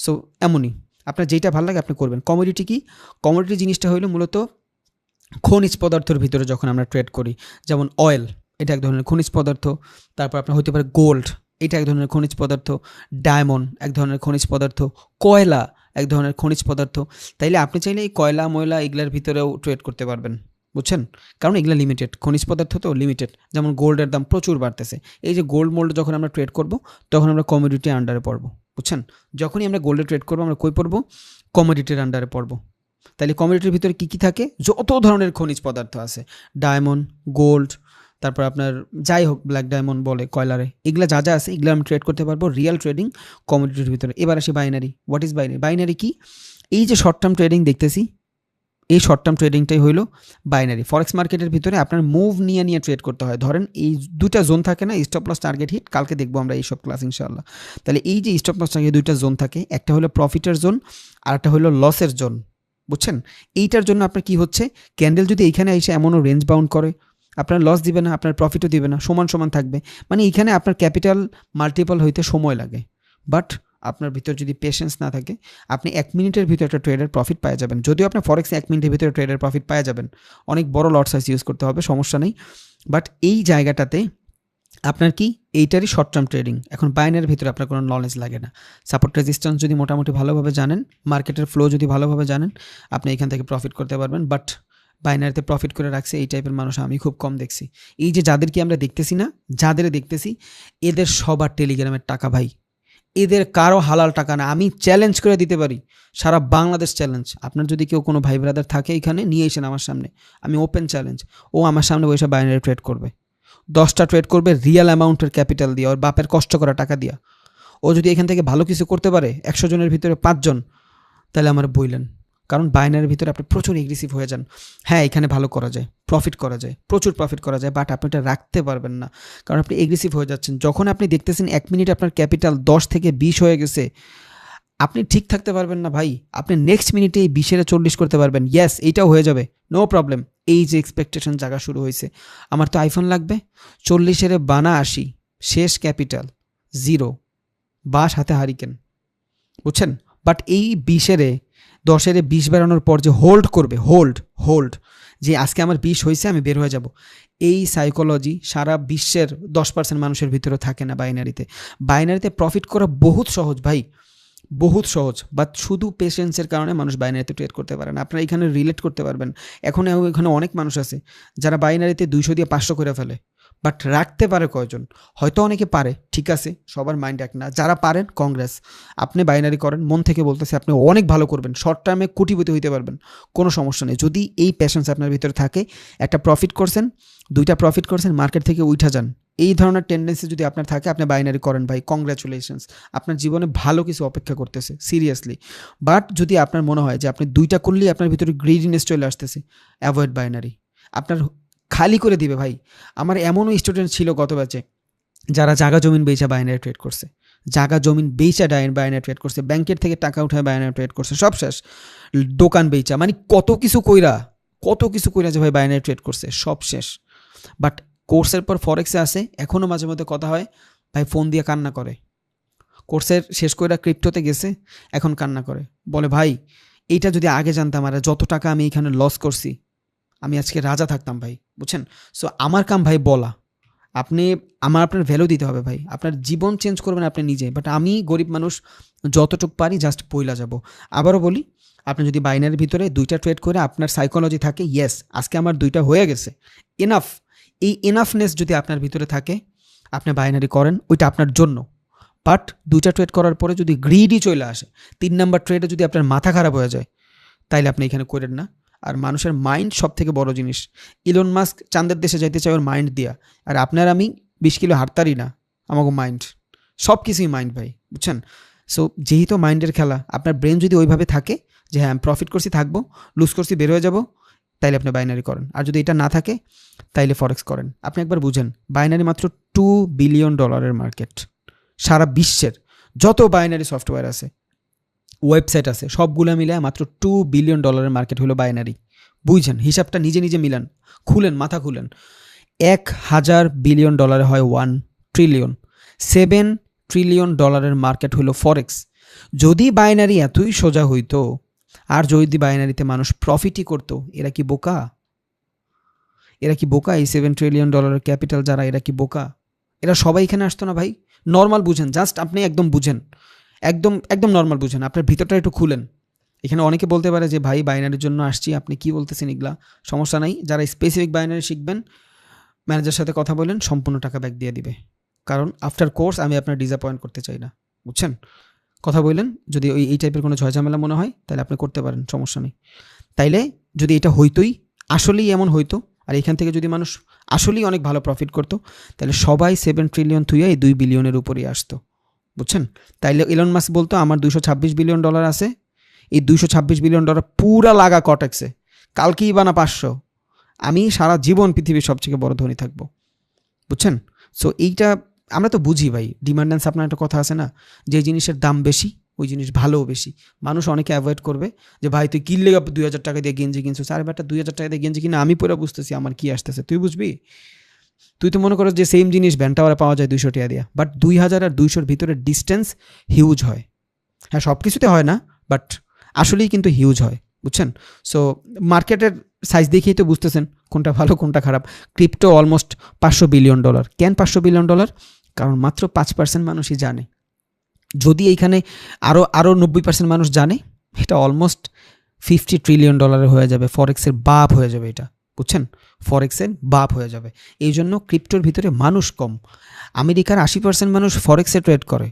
সো এমনই আপনার যেইটা ভালো লাগে আপনি করবেন। কমোডিটি কি? কমোডিটি জিনিসটা হইলো মূলত খনিজ পদার্থের ভিতরে যখন আমরা ট্রেড করি, যেমন অয়েল, এটা এক ধরনের খনিজ পদার্থ। তারপর আপনার হতে পারে গোল্ড, এটা এক ধরনের খনিজ পদার্থ। ডায়মন্ড এক ধরনের খনিজ পদার্থ। কয়লা এক ধরনের খনিজ পদার্থ। তাইলে আপনি চাইলে এই কয়লা ময়লা এগুলোর ভিতরেও ট্রেড করতে পারবেন, বুঝছেন? কারণ এগুলো লিমিটেড, খনিজ পদার্থ তো লিমিটেড। যেমন গোল্ডের দাম প্রচুর বাড়তেছে, এই যে গোল্ড মোল্ড যখন আমরা ট্রেড করব তখন আমরা কমোডিটি আন্ডারে পড়বো, বুঝছেন? যখনই আমরা গোল্ডে ট্রেড করবো আমরা কই পড়বো? কমোডিটির আন্ডারে পড়বো। তাহলে কমোডিটির ভিতরে কী কী থাকে? যত ধরনের খনিজ পদার্থ আছে, ডায়মন্ড, গোল্ড, তারপর আপনার যাই হোক ব্ল্যাক ডায়মন্ড বলে কয়লারে, এগুলো যা যা আছে এগুলো আমি ট্রেড করতে পারবো রিয়েল ট্রেডিং কমোডিটির ভিতরে। এবার আসি binary. What is binary? Binary কি? এই যে শর্ট টার্ম ট্রেডিং দেখতেছি, এই শর্ট টার্ম ট্রেডিংটাই হইলো বাইনারি। ফরেক্স মার্কেটের ভিতরে আপনার মুভ নিয়ে নিয়ে ট্রেড করতে হয়। ধরেন এই দুটা জোন থাকে না, স্টপ লস টার্গেট হিট, কালকে দেখবো আমরা এইসব ক্লাস ইনশাআল্লাহ। তাহলে এই যে স্টপ লস টার্গেট দুইটা জোন থাকে, একটা হলো প্রফিটের জোন আর একটা হলো লসের জোন, বুঝছেন? এইটার জন্য আপনার কি হচ্ছে, ক্যান্ডেল যদি এইখানে এসে এমনও রেঞ্জ বাউন্ড করে, আপনার লস দিবে না, আপনার প্রফিটও দিবে না, সমান সমান থাকবে। মানে এইখানে আপনার ক্যাপিটাল মাল্টিপল হইতে সময় লাগে, বাট আপনার ভিতর যদি পেশেন্স না থাকে আপনি 1 মিনিটের ভিতরে একটা ট্রেডের প্রফিট পাওয়া যাবেন। যদিও আপনি ফরেক্সে 1 মিনিটের ভিতরে ট্রেডের প্রফিট পাওয়া যাবেন, অনেক বড় লট সাইজ ইউজ করতে হবে, সমস্যা নেই। বাট এই জায়গাটাতে আপনার কি এইটারই শর্ট টার্ম ট্রেডিং। এখন বাইনারির ভিতরে আপনার কোনো নলেজ লাগে না। সাপোর্ট রেজিস্ট্যান্স যদি মোটামুটি ভালোভাবে জানেন, মার্কেটের ফ্লো যদি ভালোভাবে জানেন, আপনি এখান থেকে প্রফিট করতে পারবেন। বাট বাইনারিতে প্রফিট করে রাখছে এই টাইপের মানুষ আমি খুব কম দেখছি। এই যে যাদেরকে আমরা দেখতেছি না, যাদের দেখতেছি এদের সবার টেলিগ্রামের টাকা ভাই, এদের কারো হালাল টাকা না। আমি চ্যালেঞ্জ করে দিতে পারি, সারা বাংলাদেশ চ্যালেঞ্জ। আপনার যদি কেউ কোনো ভাই ব্রাদার থাকে এখানে, নিয়ে এসেন আমার সামনে, আমি ওপেন চ্যালেঞ্জ। ও আমার সামনে বসে বাইনারি ট্রেড করবে, 10টা ট্রেড করবে রিয়েল অ্যামাউন্টের ক্যাপিটাল দিয়ে, ওর বাপের কষ্ট করা টাকা দিয়া। ও যদি এখান থেকে ভালো কিছু করতে পারে 100 জনের ভিতরে 5 জন, তাহলে আমার বইলেন। কারণ বাইনারির ভিতরে আপনি প্রচুর এগ্রেসিভ হয়ে যান। হ্যাঁ, এখানে ভালো করা যায়, প্রফিট করা যায়, প্রচুর প্রফিট করা যায়, বাট আপনি এটা রাখতে পারবেন না, কারণ আপনি এগ্রেসিভ হয়ে যাচ্ছেন। যখন আপনি দেখতেছেন 1 মিনিট আপনার ক্যাপিটাল 10 থেকে 20 হয়ে গেছে, আপনি ঠিক থাকতে পারবেন না ভাই। আপনি নেক্সট মিনিটে এই 20 40 করতে পারবেন, ইয়েস এইটাও হয়ে যাবে, নো প্রবলেম। এই যে এক্সপেকটেশন জায়গা শুরু হয়েছে, আমার তো আইফোন লাগবে, 40 বানা 80, শেষ ক্যাপিটাল 0, বাস হাতে হারিকেন, বুঝছেন? বাট এই 10 20 বাড়ানোর পর যে হোল্ড করবে, হোল্ড যে আজকে আমার 20 হয়েছে আমি বের হয়ে যাব, এই সাইকোলজি সারা বিশ্বের 10% মানুষের ভিতরে থাকে না। বাইনারিতে প্রফিট করা বহুত সহজ ভাই, বহুত সহজ, বাট শুধু পেশেন্সের কারণে মানুষ বাইনারিতে ট্রেড করতে পারে না। আপনারা এখানে রিলেট করতে পারবেন। এখানে অনেক মানুষ আছে যারা বাইনারিতে 200 দিয়ে 500 করে ফেলে, বাট রাখতে পারে কয়জন? হয়তো অনেকে পারে, ঠিক আছে, সবার মাইন্ড এক না। যারা পারেন কংগ্রেস, আপনি বাইনারি করেন, মন থেকে বলতেছে আপনি অনেক ভালো করবেন, শর্ট টার্মে কোটিপতি হইতে পারবেন, কোনো সমস্যা নেই। যদি এই প্যাশেন্স আপনার ভিতরে থাকে, একটা প্রফিট করছেন, 2টা প্রফিট করছেন, মার্কেট থেকে উঠা যান, এই ধরনের টেন্ডেন্সি যদি আপনার থাকে, আপনি বাইনারি করেন ভাই, কংগ্রাচুলেশনস, আপনার জীবনে ভালো কিছু অপেক্ষা করতেছে সিরিয়াসলি। বাট যদি আপনার মনে হয় যে আপনি 2টা করলেই আপনার ভিতরে গ্রিডিনেস চলে আসতেছে, অ্যাভয়েড বাইনারি। আপনার খালি করে দিবে ভাই। আমার এমনও স্টুডেন্ট ছিল গত ব্যাচে যারা জায়গা জমিন বেচা বাইনারি ট্রেড করছে, জায়গা জমিন বেচা বাইনারি ট্রেড করছে, ব্যাংকের থেকে টাকা উঠায় বাইনারি ট্রেড করছে, সব শেষ। দোকান বেচা, মানে কত কিছু কইরা যে ভাই বাইনারি ট্রেড করছে, সব শেষ। বাট কোর্সের পর ফরেক্সে আসে, এখনও মাঝে মধ্যে কথা হয়, ভাই ফোন দিয়ে কান্না করে, কোর্সের শেষ কইরা ক্রিপ্টোতে গেছে, এখন কান্না করে, বলে ভাই এইটা যদি আগে জানতাম, আর যত টাকা আমি এখানে লস করছি, আমি আজকে রাজা থাকতাম ভাই, বুঝছেন? সো আমার কাম ভাই বলা, আপনার ভ্যালু দিতে হবে ভাই, আপনার জীবন চেঞ্জ করবেন আপনি নিজে। বাট আমি গরিব মানুষ, যতটুকু পারি জাস্ট পইলা যাব। আবারও বলি, আপনি যদি বাইনারির ভিতরে 2টা ট্রেড করে আপনার সাইকোলজি থাকে, ইয়েস আজকে আমার 2টা হয়ে গেছে, এনাফ, এই এনাফনেস যদি আপনার ভিতরে থাকে, আপনি বাইনারি করেন, ওইটা আপনার জন্য। বাট 2টা ট্রেড করার পরে যদি গ্রিডই চলে আসে, 3 নাম্বার ট্রেডে যদি আপনার মাথা খারাপ হয়ে যায়, তাইলে আপনি এখানে করেন না। আর মানুষের মাইন্ড সব থেকে বড় জিনিস। ইলন মাস্ক চাঁদের দেশে যাইতে চাই ওর মাইন্ড দিয়া, আর আপনার আমি 20 কিলো হাঁটতারই না, আমাকে মাইন্ড, সব কিছুই মাইন্ড ভাই, বুঝছেন? সো যেহেতু মাইন্ডের খেলা, আপনার ব্রেন যদি ওইভাবে থাকে যে হ্যাঁ আমি প্রফিট করছি থাকবো, লুজ করছি বের হয়ে যাবো, তাইলে আপনি বাইনারি করেন। আর যদি এটা না থাকে, তাইলে ফরেক্স করেন। আপনি একবার বুঝেন, বাইনারি মাত্র $2 বিলিয়ন মার্কেট। সারা বিশ্বের যত বাইনারি সফটওয়্যার আছে, ওয়েবসাইট আছে, সবগুলো মিলে মাত্র $2 বিলিয়ন মার্কেট হলো বাইনারি। বুঝছেন, হিসাবটা নিজে নিজে মিলান, খুলেন, মাথা খুলেন। 1,000 বিলিয়ন ডলারে হয় 1 ট্রিলিয়ন, 7 ট্রিলিয়ন ডলারের মার্কেট হলো ফরেক্স। যদি বাইনারি এতই সোজা হইতো, আর যদি বাইনারিতে মানুষ প্রফিটই করতো, এরা কি বোকা? এরা কি বোকা? এই 7 ট্রিলিয়ন ডলারের ক্যাপিটাল যারা, এরা কি বোকা? এরা সবাই এখানে আসতো না ভাই? নর্মাল বুঝেন, জাস্ট আপনি একদম বুঝেন, একদম একদম নর্মাল বুঝেন, আপনার ভিতরটা একটু খুলেন। এখানে অনেকে বলতে পারে যে ভাই বাইনারির জন্য আসছি, আপনি কি বলতেছেন এগুলা? সমস্যা নাই, যারা স্পেসিফিক বাইনারি শিখবেন ম্যানেজারের সাথে কথা বলেন, সম্পূর্ণ টাকা ব্যাক দিয়ে দিবে। কারণ আফটার কোর্স আমি আপনার ডিসঅ্যাপয়েন্ট করতে চাই না, বুঝছেন? কথা বললেন, যদি এই টাইপের কোনো ঝয়ঝামেলা মনে হয় তাহলে আপনি করতে পারেন, সমস্যা নেই। তাইলে যদি এটা হইতোই, আসলেই এমন হইতো, আর এখান থেকে যদি মানুষ আসলেই অনেক ভালো প্রফিট করতো, তাহলে সবাই 7 ট্রিলিয়ন থুইয়া এই 2 বিলিয়নের উপরেই আসতো, বুঝছেন? তাইলে ইলন মাস্ক বলতো আমার 226 বিলিয়ন ডলার আছে, এই 226 বিলিয়ন ডলার পুরা লাগা কটেক্সে, কালকেই বানা 500, আমি সারা জীবন পৃথিবীর সবথেকে বড় ধনী থাকবো, বুঝছেন? সো এইটা আমরা তো বুঝি ভাই, ডিমান্ড অ্যান্ড সাপ্লাই একটা কথা আছে না, যে জিনিসের দাম বেশি ওই জিনিস ভালোও বেশি। মানুষ অনেকে অ্যাভয়েড করবে যে ভাই তুই কিনলে 2,000 টাকা দিয়ে গেঞ্জি কিনছিস, আরে বেটা 2,000 টাকা দিয়ে গেঞ্জি কিনা আমি পুরো বুঝতেছি আমার কি আসতেছে, তুই বুঝবি? তুই তো মনে করো যে সেম জিনিস ভ্যানটাওয়ারে পাওয়া যায় 200 টাকা দিয়া, বাট 2,000 আর 200-র ভিতরে ডিস্টেন্স হিউজ হয়। হ্যাঁ, সব কিছুতে হয় না, বাট আসলেই কিন্তু হিউজ হয়, বুঝছেন? সো মার্কেটের সাইজ দেখেই তো বুঝতেছেন কোনটা ভালো কোনটা খারাপ। Crypto almost 500 billion dollar. কেন 500 বিলিয়ন ডলার? কারণ মাত্র 5% মানুষই জানে। যদি এইখানে আরও 90% মানুষ জানে, এটা অলমোস্ট 50 ট্রিলিয়ন ডলারের হয়ে যাবে, ফরেক্সের বাপ হয়ে যাবে এটা, বুঝছেন? ফরেক্সের বাপ হয়ে যাবে। এই জন্য ক্রিপ্টোর ভিতরে মানুষ কম। আমেরিকার 80% মানুষ ফরেক্সে ট্রেড করে,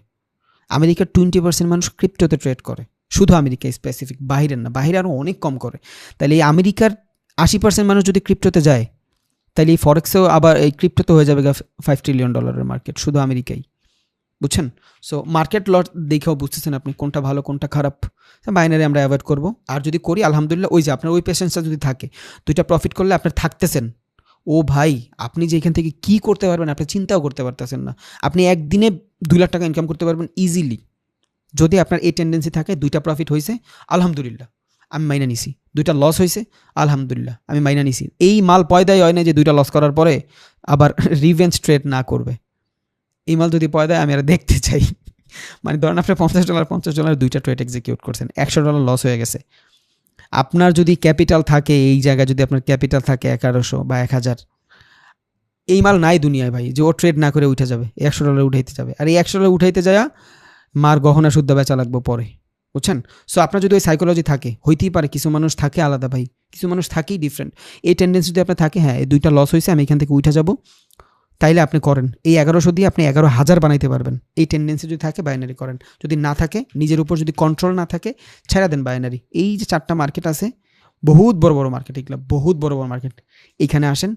আমেরিকার 20% মানুষ ক্রিপ্টোতে ট্রেড করে, শুধু আমেরিকা স্পেসিফিক, বাহিরের না, বাহিরে আরও অনেক কম করে। তাহলে এই আমেরিকার 80% মানুষ যদি ক্রিপ্টোতে যায়, তাহলে এই ফরেক্সেও আবার এই ক্রিপ্টোতে হয়ে যাবে 5 ট্রিলিয়ন ডলারের মার্কেট, শুধু আমেরিকাই, বুঝছেন? সো মার্কেট লট দেখেও বুঝতেছেন আপনি কোনটা ভালো কোনটা খারাপ। বাইনারি আমরা অ্যাভয়েড করবো, আর যদি করি আলহামদুলিল্লাহ, ওই যে আপনার ওই পেশেন্সটা যদি থাকে, 2টা প্রফিট করলে আপনার থাকতেছেন, ও ভাই আপনি যে এখান থেকে কী করতে পারবেন আপনি চিন্তাও করতে পারতেছেন না। আপনি একদিনে 2 লাখ টাকা ইনকাম করতে পারবেন ইজিলি, যদি আপনার এই টেন্ডেন্সি থাকে। 2টা প্রফিট হয়েছে আলহামদুলিল্লাহ, আমি মাইনা নিছি। 2টা লস হয়েছে আলহামদুলিল্লাহ, আমি মাইনা নিছি। এই মাল পয়দাই হয় না যে 2টা লস করার পরে আবার রিভেঞ্জ ট্রেড না করবে। এই মাল যদি পয়দায় আমি আর দেখতে চাই। মানে ধরেন আপনি $50 2টা ট্রেড এক্সিকিউট করছেন, $100 লস হয়ে গেছে। আপনার যদি ক্যাপিটাল থাকে, এই জায়গায় যদি আপনার ক্যাপিটাল থাকে 1100 বা 1000, এই মাল নাই দুনিয়ায় ভাই যে ও ট্রেড না করে উঠে যাবে, $100 উঠাইতে যাবে। আর এই $100 উঠাইতে যায় মার গহনা শুদ্ধ বেচা লাগবে পরে, বুঝছেন? সো আপনার যদি ওই সাইকোলজি থাকে, হইতেই পারে কিছু মানুষ থাকে আলাদা ভাই, কিছু মানুষ থাকেই ডিফারেন্ট। এই টেন্ডেন্সি যদি আপনার থাকে, হ্যাঁ এই 2টা লস হয়েছে আমি এখান থেকে উঠে যাব, তাইলে আপনি করেন। এই 1100 দিয়ে আপনি 11,000 বানাইতে পারবেন। এই টেন্ডেন্সি যদি থাকে বাইনারি করেন, যদি না থাকে, নিজের উপর যদি কন্ট্রোল না থাকে, ছেড়ে দেন বাইনারি। এই যে 4টা মার্কেট আছে, বহুত বড় বড় মার্কেট, এগুলো বহুত বড় বড় মার্কেট। এইখানে আসেন,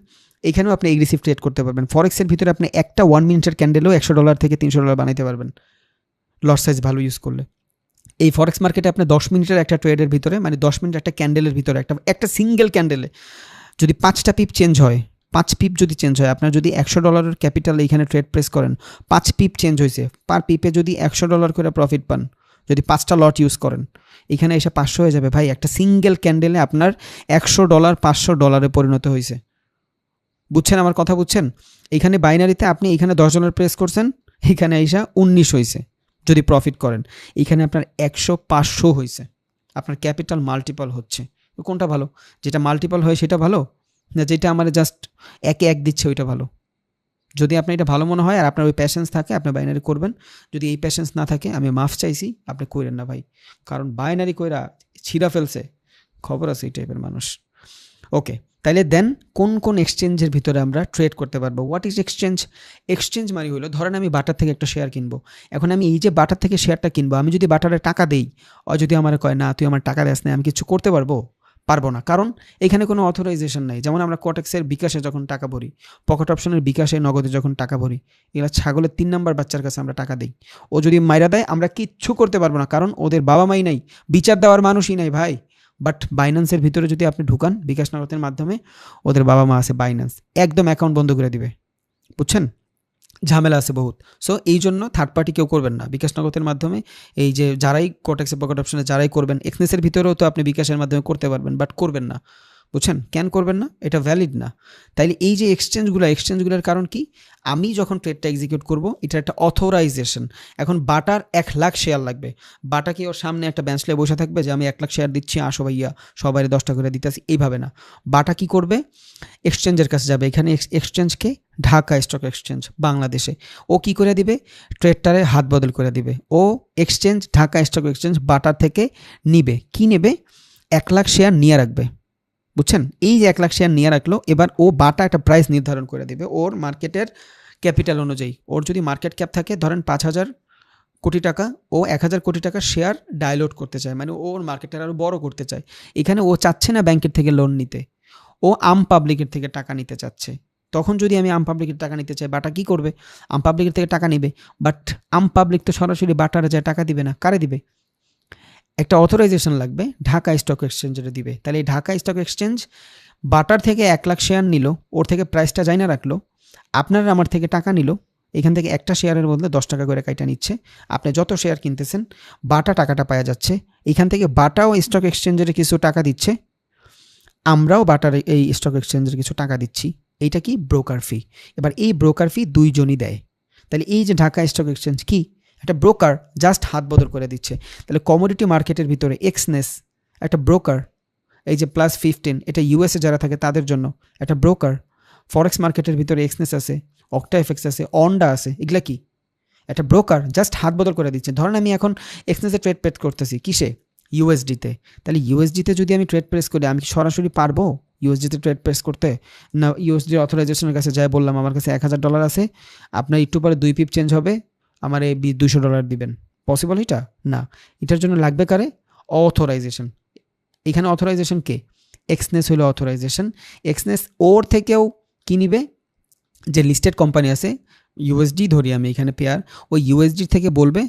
এইখানেও আপনি এগ্রেসিভ ট্রেড করতে পারবেন। ফরেক্সের ভিতরে আপনি একটা 1 মিনিটের ক্যান্ডেলও $100 থেকে $300 বানাইতে পারবেন, লট সাইজ ভালো ইউজ করলে। এই ফরেক্স মার্কেটে আপনি 10 মিনিটের একটা ট্রেডের ভিতরে, মানে 10 মিনিট একটা ক্যান্ডেলের ভিতরে, একটা সিঙ্গেল ক্যান্ডেলে যদি 5টা পিপ চেঞ্জ হয়, 5 পিপ যদি চেঞ্জ হয়, আপনার যদি $100 ক্যাপিটাল এইখানে ট্রেড প্রেস করেন, 5 পিপ চেঞ্জ হয়েছে, পার পিপে যদি $100 করে প্রফিট পান, যদি 5টা লট ইউজ করেন, এখানে এসে 500 হয়ে যাবে ভাই। একটা সিঙ্গেল ক্যান্ডেলে আপনার $100 $500 পরিণত হয়েছে, বুঝছেন আমার কথা? বুঝছেন? এখানে বাইনারিতে আপনি এখানে $10 প্রেস করছেন, এখানে এসে 19 হয়েছে যদি প্রফিট করেন। এখানে আপনার 100-500 হয়েছে, আপনার ক্যাপিটাল মাল্টিপল হচ্ছে। কোনটা ভালো? যেটা মাল্টিপল হয় সেটা ভালো, না যেটা আমার জাস্ট 1 দিচ্ছে ওইটা ভালো? যদি আপনার এটা ভালো মনে হয় আর আপনার ওই প্যাশেন্স থাকে, আপনি বাইনারি করবেন। যদি এই প্যাশেন্স না থাকে, আমি মাফ চাইছি, আপনি কইরেন না ভাই। কারণ বাইনারি কইরা ছিঁড়া ফেলছে, খবর আছে এই টাইপের মানুষ। ওকে, তাইলে দেন কোন কোন এক্সচেঞ্জের ভিতরে আমরা ট্রেড করতে পারবো? What is exchange? এক্সচেঞ্জ মানে হলো, ধরেন আমি বাটার থেকে একটা শেয়ার কিনবো। এখন আমি এই যে বাটার থেকে শেয়ারটা কিনবো, আমি যদি বাটারে টাকা দেই, ও যদি আমার কয় না তুই আমার টাকা দেস না, আমি কিছু করতে পারবো না, কারণ এখানে কোনো অথরাইজেশন নাই। যেমন আমরা কোটেক্সের বিকাশে যখন টাকা ভরি, পকেট অপশনের বিকাশে, নগদে যখন টাকা ভরি, এগুলো ছাগলের 3 নাম্বার বাচ্চার কাছে আমরা টাকা দিই। ও যদি মাইরা দেয়, আমরা কিচ্ছু করতে পারবো না, কারণ ওদের বাবা মাই নাই, বিচার দেওয়ার মানুষই নাই ভাই। বাট বাইন্যান্সের ভিতরে যদি আপনি ঢুকান বিকাশ নগদের মাধ্যমে, ওদের বাবা মা আছে, বাইন্যান্স একদম অ্যাকাউন্ট বন্ধ করে দিবে, বুঝছেন? ঝামেলা আছে বহুত। সো এই জন্য থার্ড পার্টি কেউ করবেন না বিকাশ নগদের মাধ্যমে। এই যে যারাই কোটেক্সের পকেট অপশনে যারাই করবেন, এক্সনেসের ভিতরেও তো আপনি বিকাশের মাধ্যমে করতে পারবেন, বাট করবেন না, বুঝছেন? কেন করবেন না? এটা ভ্যালিড না। তাইলে এই যে এক্সচেঞ্জগুলোর কারণ কি? আমি যখন ট্রেডটা এক্সিকিউট করব, এটার একটা অথরাইজেশন। এখন বাটার 1,00,000 শেয়ার লাগবে। বাটা কি ওর সামনে একটা বেঞ্চ লয়ে বসে থাকবে যে আমি 1,00,000 শেয়ার দিচ্ছি, আসো ভাইয়া সবাইরে 10 টাকা করে দিতেছি? এইভাবে না। বাটা কি করবে? এক্সচেঞ্জের কাছে যাবে। এখানে এক্সচেঞ্জকে ঢাকা স্টক এক্সচেঞ্জ বাংলাদেশে। ও কি করে দিবে? ট্রেডটারে হাত বদল করে দিবে। ও এক্সচেঞ্জ ঢাকা স্টক এক্সচেঞ্জ বাটার থেকে নিবে। কি নেবে? 1,00,000 শেয়ার নিয়ে রাখবে। বুঝছেন? এই যে 1,00,000 শেয়ার নিয়ে রাখলো, এবার ও বাটা একটা প্রাইস নির্ধারণ করে দিবে ওর মার্কেটের ক্যাপিটাল অনুযায়ী। ওর যদি মার্কেট ক্যাপ থাকে ধরেন 5,000 কোটি টাকা, ও 1,000 কোটি টাকা শেয়ার ডাইলুট করতে চায়, মানে ওর মার্কেটটা আরও বড় করতে চায়। এখানে ও চাচ্ছে না ব্যাংকের থেকে লোন নিতে, ও আম পাবলিকের থেকে টাকা নিতে চাচ্ছে। তখন যদি আমি আম পাবলিকের টাকা নিতে চাই, বাটা কি করবে? আম পাবলিকের থেকে টাকা নিবে, বাট আম পাবলিক তো সরাসরি বাটারে যায় টাকা দিবে না। কারে দিবে? একটা অথরাইজেশন লাগবে, ঢাকা স্টক এক্সচেঞ্জের দিবে। তাহলে এই ঢাকা স্টক এক্সচেঞ্জ বাটার থেকে 1,00,000 শেয়ার নিল, ওর থেকে প্রাইসটা যাই না রাখলো, আপনার আমার থেকে টাকা নিল, এখান থেকে একটা শেয়ারের বদলে 10 টাকা করে কাইটা নিচ্ছে। আপনি যত শেয়ার কিনতেছেন বাটা টাকাটা পাওয়া যাচ্ছে। এখান থেকে বাটাও স্টক এক্সচেঞ্জের কিছু টাকা দিচ্ছে, আমরাও বাটার এই স্টক এক্সচেঞ্জের কিছু টাকা দিচ্ছি। এইটা কি? ব্রোকার ফি। এবার এই ব্রোকার ফি দুইজনই দেয়। তাহলে এই যে ঢাকা স্টক এক্সচেঞ্জ কি? একটা ব্রোকার, জাস্ট হাত বদল করে দিচ্ছে। তাহলে কমোডিটি মার্কেটের ভিতরে এক্সনেস একটা ব্রোকার। এই যে +15 এটা ইউএসএ যারা থাকে তাদের জন্য একটা ব্রোকার। ফরেক্স মার্কেটের ভিতরে এক্সনেস আছে, অক্টা এফএক্স আছে, অন্ডা আছে, এগুলা কি? একটা ব্রোকার, জাস্ট হাত বদল করে দিচ্ছে। ধরেন আমি এখন এক্সনেসে ট্রেড প্রেস করতেছি, কিসে? ইউএসডিতে। তাহলে ইউএসডিতে যদি আমি ট্রেড প্রেস করি, আমি কি সরাসরি পারবো ইউএসডিতে ট্রেড প্রেস করতে? না, ইউএসডি অথরাইজেশনের কাছে যাই বললাম আমার কাছে $1,000 আছে, আপনার একটু পরে 2 পিপ চেঞ্জ হবে, আমার এই $200 দিবেন। পসিবল এটা? না। এটার জন্য লাগবে কারে? অথরাইজেশন। এখানে অথরাইজেশন কে? এক্সনেস হলো অথরাইজেশন। এক্সনেস ওর থেকেও কি নিবে? যে লিস্টেড কোম্পানি আছে, ইউএসডি ধরি আমি এখানে পেয়ার, ওই ইউএসডি থেকে বলবে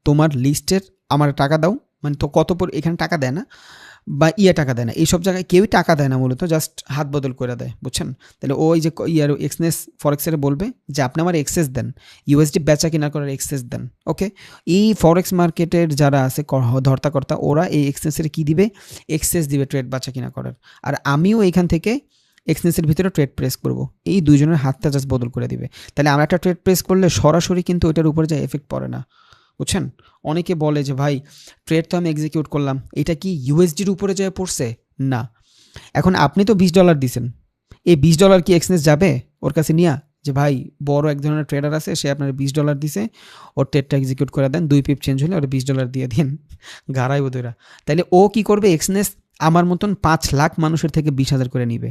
তোমার লিস্টের আমার টাকা দাও, মানে তো কত এখানে টাকা দেয় না, বা টাকা দেয় না, এইসব জায়গায় কেউই টাকা দেয় না, মূলত জাস্ট হাত বদল করে দেয়। বুঝছেন? তাহলে ওই যে এক্সনেস ফরেক্সের বলবে যে আপনি আমার এক্সেস দেন, ইউএসডি বেচা কিনা করার এক্সেস দেন। ওকে, এই ফরেক্স মার্কেটের যারা আছে ধর্তাকর্তা, ওরা এই এক্সেসের কি দিবে? এক্সেস দিবে ট্রেড বেচা কিনা করার। আর আমিও এখান থেকে এক্সনেসের ভিতরে ট্রেড প্রেস করব, এই দুইজনের হাতটা জাস্ট বদল করে দিবে। তাহলে আমরা একটা ট্রেড প্রেস করলে সরাসরি কিন্তু ওইটার উপরে যা এফেক্ট পড়ে না। বুঝছেন? অনেকে বলে যে ভাই ট্রেড তো আমি এক্সিকিউট করলাম, এটা কি ইউএসডির উপরে যায় পড়ছে? না। এখন আপনি তো $20 দিছেন, এই $20 কি এক্সনেস যাবে ওর কাছে নিয়া যে ভাই বড় এক ধরনের ট্রেডার আছে, সে আপনার $20 দিছে, ওর ট্রেডটা এক্সিকিউট করে দেন, 2 পিপ চেঞ্জ হলে ওর $20 দিয়ে দিন, গাড়াই বোধরা। তাইলে ও কি করবে? এক্সনেস আমার মতন 5 লাখ মানুষের থেকে 20,000 করে নিবে।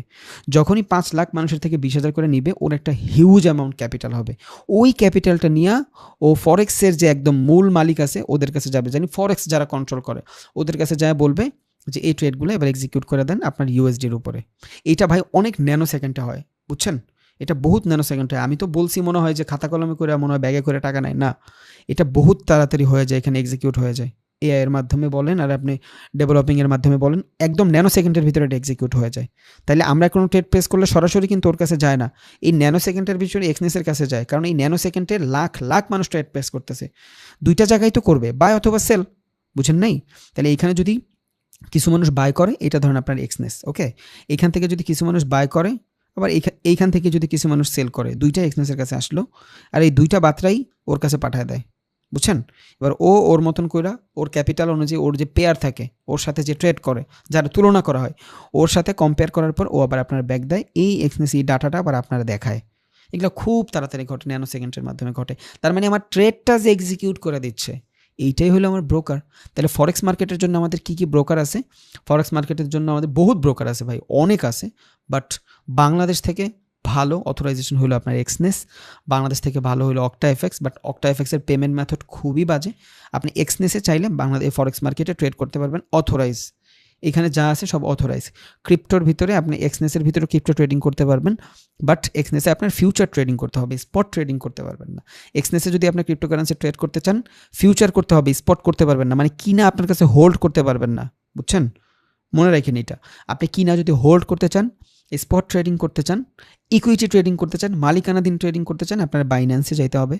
যখনই 5 লাখ মানুষের থেকে 20,000 করে নিবে, ওর একটা হিউজ অ্যামাউন্ট ক্যাপিটাল হবে। ওই ক্যাপিটালটা নিয়ে ও ফরেক্সের যে একদম মূল মালিক আছে ওদের কাছে যাবে, জানি ফরেক্স যারা কন্ট্রোল করে, ওদের কাছে যায় বলবে যে এই ট্রেডগুলো এবার এক্সিকিউট করে দেন আপনার ইউএসডির উপরে। এইটা ভাই অনেক ন্যানো সেকেন্ডে হয়। বুঝছেন? এটা বহুত ন্যানো সেকেন্ড হয়। আমি তো বলছি মনে হয় যে খাতা কলমে করে, মনে হয় ব্যাগে করে টাকা নেয়, না, এটা বহুত তাড়াতাড়ি হয়ে যায়, এখানে এক্সিকিউট হয়ে যায়। এআই এর মাধ্যমে বলেন আর আপনি ডেভেলপিংয়ের মাধ্যমে বলেন, একদম ন্যানো সেকেন্ডের ভিতরে এটা এক্সিকিউট হয়ে যায়। তাহলে আমরা কোনো ট্রেড প্রেস করলে সরাসরি কিন্তু ওর কাছে যায় না, এই ন্যানো সেকেন্ডের ভিতরে এক্সনেসের কাছে যায়। কারণ এই ন্যানো সেকেন্ডে লাখ লাখ মানুষ ট্রেড প্রেস করতেছে, দুইটা জায়গায় তো করবে, বাই অথবা সেল। বুঝেন নাই? তাহলে এইখানে যদি কিছু মানুষ বাই করে, এটা ধরেন আপনার এক্সনেস। ওকে, এইখান থেকে যদি কিছু মানুষ বাই করে, আবার এইখান থেকে যদি কিছু মানুষ সেল করে, দুইটা এক্সনেসের কাছে আসলো, আর এই দুইটা বার্তাই ওর কাছে পাঠায় দেয়। বুঝছেন? এবার ও ওর মতন কইরা ওর ক্যাপিটাল অনুযায়ী ওর যে পেয়ার থাকে, ওর সাথে যে ট্রেড করে, যারা তুলনা করা হয়, ওর সাথে কম্পেয়ার করার পর ও আবার আপনার ব্যাক দেয়, এই এক্সনেস এই ডাটাটা আবার আপনারা দেখায়। এগুলো খুব তাড়াতাড়ি ঘটে, ন্যানো সেকেন্ডের মাধ্যমে ঘটে। তার মানে আমার ট্রেডটা যে এক্সিকিউট করে দিচ্ছে, এইটাই হলো আমার ব্রোকার। তাহলে ফরেক্স মার্কেটের জন্য আমাদের কী কী ব্রোকার আছে? ফরেক্স মার্কেটের জন্য আমাদের বহুত ব্রোকার আছে ভাই, অনেক আছে। বাট বাংলাদেশ থেকে ভালো অথরাইজেশন হলো আপনার এক্সনেস, বাংলাদেশ থেকে ভালো হলো অক্টা এফএক্স। বাট অক্টা এফএক্সের পেমেন্ট মেথড খুবই বাজে। আপনি এক্সনেসে চাইলে বাংলাদেশ ফরেক্স মার্কেটে ট্রেড করতে পারবেন অথরাইজ, এখানে যা আছে সব অথরাইজ। ক্রিপ্টোর ভিতরে আপনি এক্সনেসের ভিতরে ক্রিপ্টো ট্রেডিং করতে পারবেন, বাট এক্সনেসে আপনার ফিউচার ট্রেডিং করতে হবে, স্পট ট্রেডিং করতে পারবেন না। এক্সনেসে যদি আপনি ক্রিপ্টোকারেন্সি ট্রেড করতে চান, ফিউচার করতে হবে, স্পট করতে পারবেন না, মানে কিনা আপনার কাছে হোল্ড করতে পারবেন না। বুঝছেন? মনে রাখেন এটা, আপনি কিনা যদি হোল্ড করতে চান, স্পট ট্রেডিং করতে চান, ইকুইটি ট্রেডিং করতে চান, মালিকানাধীন ট্রেডিং করতে চান, আপনার বাইন্যান্সে যাইতে হবে,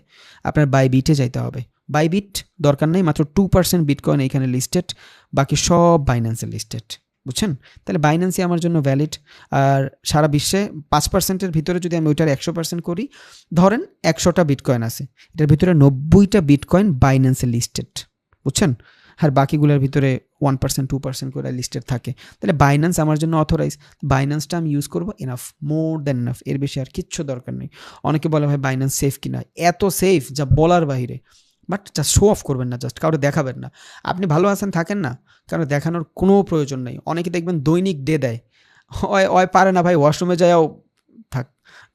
আপনার বাইবিটে যাইতে হবে। বাইবিট দরকার নেই, মাত্র 2% বিটকয়েন এইখানে লিস্টেড, বাকি সব বাইন্যান্সে লিস্টেড। বুঝছেন? তাহলে বাইন্যান্সই আমার জন্য ভ্যালিড। আর সারা বিশ্বে 5%-এর ভিতরে যদি আমি ওইটার 100% করি, ধরেন 100টা বিটকয়েন আছে, এটার ভিতরে 90টা বিটকয়েন বাইন্যান্সে লিস্টেড, বুঝছেন? আর বাকিগুলোর ভিতরে 1% 2% করে লিস্টেড থাকে। তাহলে বাইন্যান্স আমার জন্য অথরাইজ, বাইন্যান্সটা আমি ইউজ করবো, এনাফ, মোর দ্যান এনাফ, এর বেশি আর কিচ্ছু দরকার নেই। অনেকে বলে ভাই বাইন্যান্স সেফ কিনা, এত সেফ যা বলার বাইরে, বাট জাস্ট শো অফ করবেন না, জাস্ট কাউকে দেখাবেন না। আপনি ভালো আছেন থাকেন না, কারণ দেখানোর কোনো প্রয়োজন নেই। অনেকে দেখবেন দৈনিক ডে দেয়, হয় পারে না ভাই, ওয়াশরুমে যাও, থাক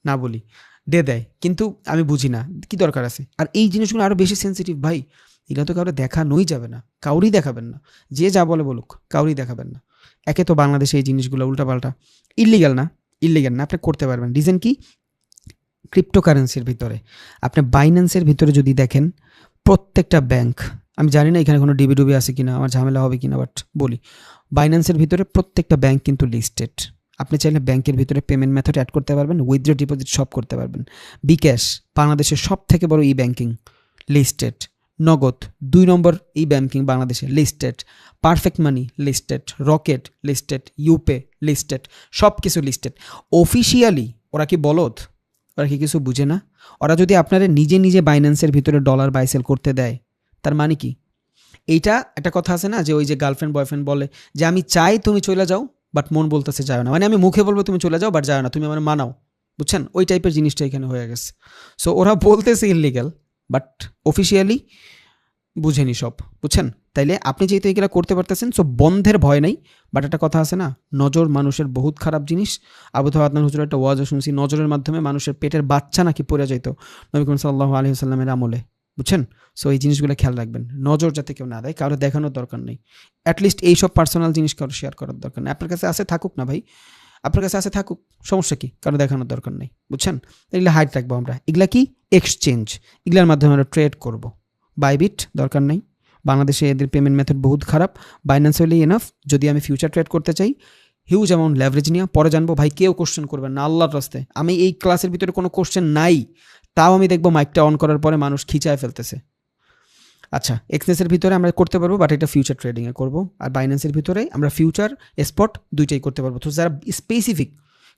না বলি, ডে দেয়, কিন্তু আমি বুঝি না কি দরকার আছে। আর এই জিনিসগুলো আরও বেশি সেন্সিটিভ ভাই, এগুলো তো কাউকে দেখানোই যাবে না, কাউরই দেখাবেন না, যে যা বলে বলুক, কাউরই দেখাবেন না। একে তো বাংলাদেশে এই জিনিসগুলো উল্টাপাল্টা, ইলিগাল না, আপনি করতে পারবেন। রিজন কি? ক্রিপ্টোকারেন্সির ভিতরে আপনি বাইন্যান্সের ভিতরে যদি দেখেন, প্রত্যেকটা ব্যাংক, আমি জানি না এখানে কোনো ডিবিডুবি আছে কিনা, আমার ঝামেলা হবে কিনা, বাট বলি, বাইন্যান্সের ভিতরে প্রত্যেকটা ব্যাংক কিন্তু লিস্টেড। আপনি চাইলে ব্যাংকের ভিতরে পেমেন্ট মেথড অ্যাড করতে পারবেন, উইথড্র ডিপোজিট সব করতে পারবেন। বিকাশ বাংলাদেশের সব থেকে বড় ই ব্যাংকিং, লিস্টেড। নগদ 2 নম্বর ই ব্যাংকিং বাংলাদেশে, লিস্টেড। পারফেক্ট মানি লিস্টেড, রকেট লিস্টেড, ইউপে লিস্টেড, সব কিছু লিস্টেড। অফিসিয়ালি ওরা কি বলদ? ওরা কি কিছু বুঝে না? ওরা যদি আপনারা নিজে নিজে বাইন্যান্সের ভিতরে ডলার বাই সেল করতে দেয়, তার মানে কি? এইটা একটা কথা আছে না, যে ওই যে গার্লফ্রেন্ড বয়ফ্রেন্ড বলে যে আমি চাই তুমি চলে যাও, বাট মন বলতেছে যাও না, মানে আমি মুখে বলবো তুমি চলে যাও, বাট যাও না, তুমি আমার মানাও, বুঝছেন? ওই টাইপের জিনিসটা এখানে হয়ে গেছে। সো ওরা বলতেছে ইললিগাল, বাট অফিসিয়ালি বুঝেনি সব, বুঝছেন? তাইলে আপনি যেহেতু এগুলো করতে পারতেছেন, সো বন্ধের ভয় নেই। বাট একটা কথা আছে না, নজর মানুষের বহুত খারাপ জিনিস। আবু তাওয়া আদনান হুজুরের একটা ওয়াজও শুনছি, নজরের মাধ্যমে মানুষের পেটের বাচ্চা নাকি পড়ে যেত নবী করিম সাল্লাল্লাহু আলাইহি ওয়াসাল্লামের আমলে, বুঝছেন? সো এই জিনিসগুলো খেয়াল রাখবেন, নজর যাতে কেউ না দেয়, কারো দেখানোর দরকার নেই। অ্যাটলিস্ট এইসব পার্সোনাল জিনিস কারো শেয়ার করার দরকার নেই। আপনার কাছে আছে থাকুক না ভাই, আপনার কাছে আছে থাকুক, সমস্যা কি? কারো দেখানোর দরকার নেই, বুঝছেন? এগুলো হাইড রাখবো আমরা। এগুলা কি? এক্সচেঞ্জ, এগুলোর মাধ্যমে আমরা ট্রেড করব। বাইবিট দরকার নেই, বাংলাদেশে এদের পেমেন্ট মেথড বহুত খারাপ। বাইন্যান্স হলেই এনাফ। যদি আমি ফিউচার ট্রেড করতে চাই, হিউজ অ্যামাউন্ট লেভারেজ নিয়ে পরে জানবো, ভাই কেউ কোশ্চেন করবেন না আল্লাহর রাস্তায়। আমি এই ক্লাসের ভিতরে কোনো কোশ্চেন নাই, তাও আমি দেখবো মাইকটা অন করার পরে মানুষ খিচায় ফেলতেছে। আচ্ছা, এক্সনেসের ভিতরে আমরা করতে পারবো, বাট এটা ফিউচার ট্রেডিংয়ে করবো। আর বাইন্যান্সের ভিতরে আমরা ফিউচার স্পট দুইটাই করতে পারবো। তো যারা স্পেসিফিক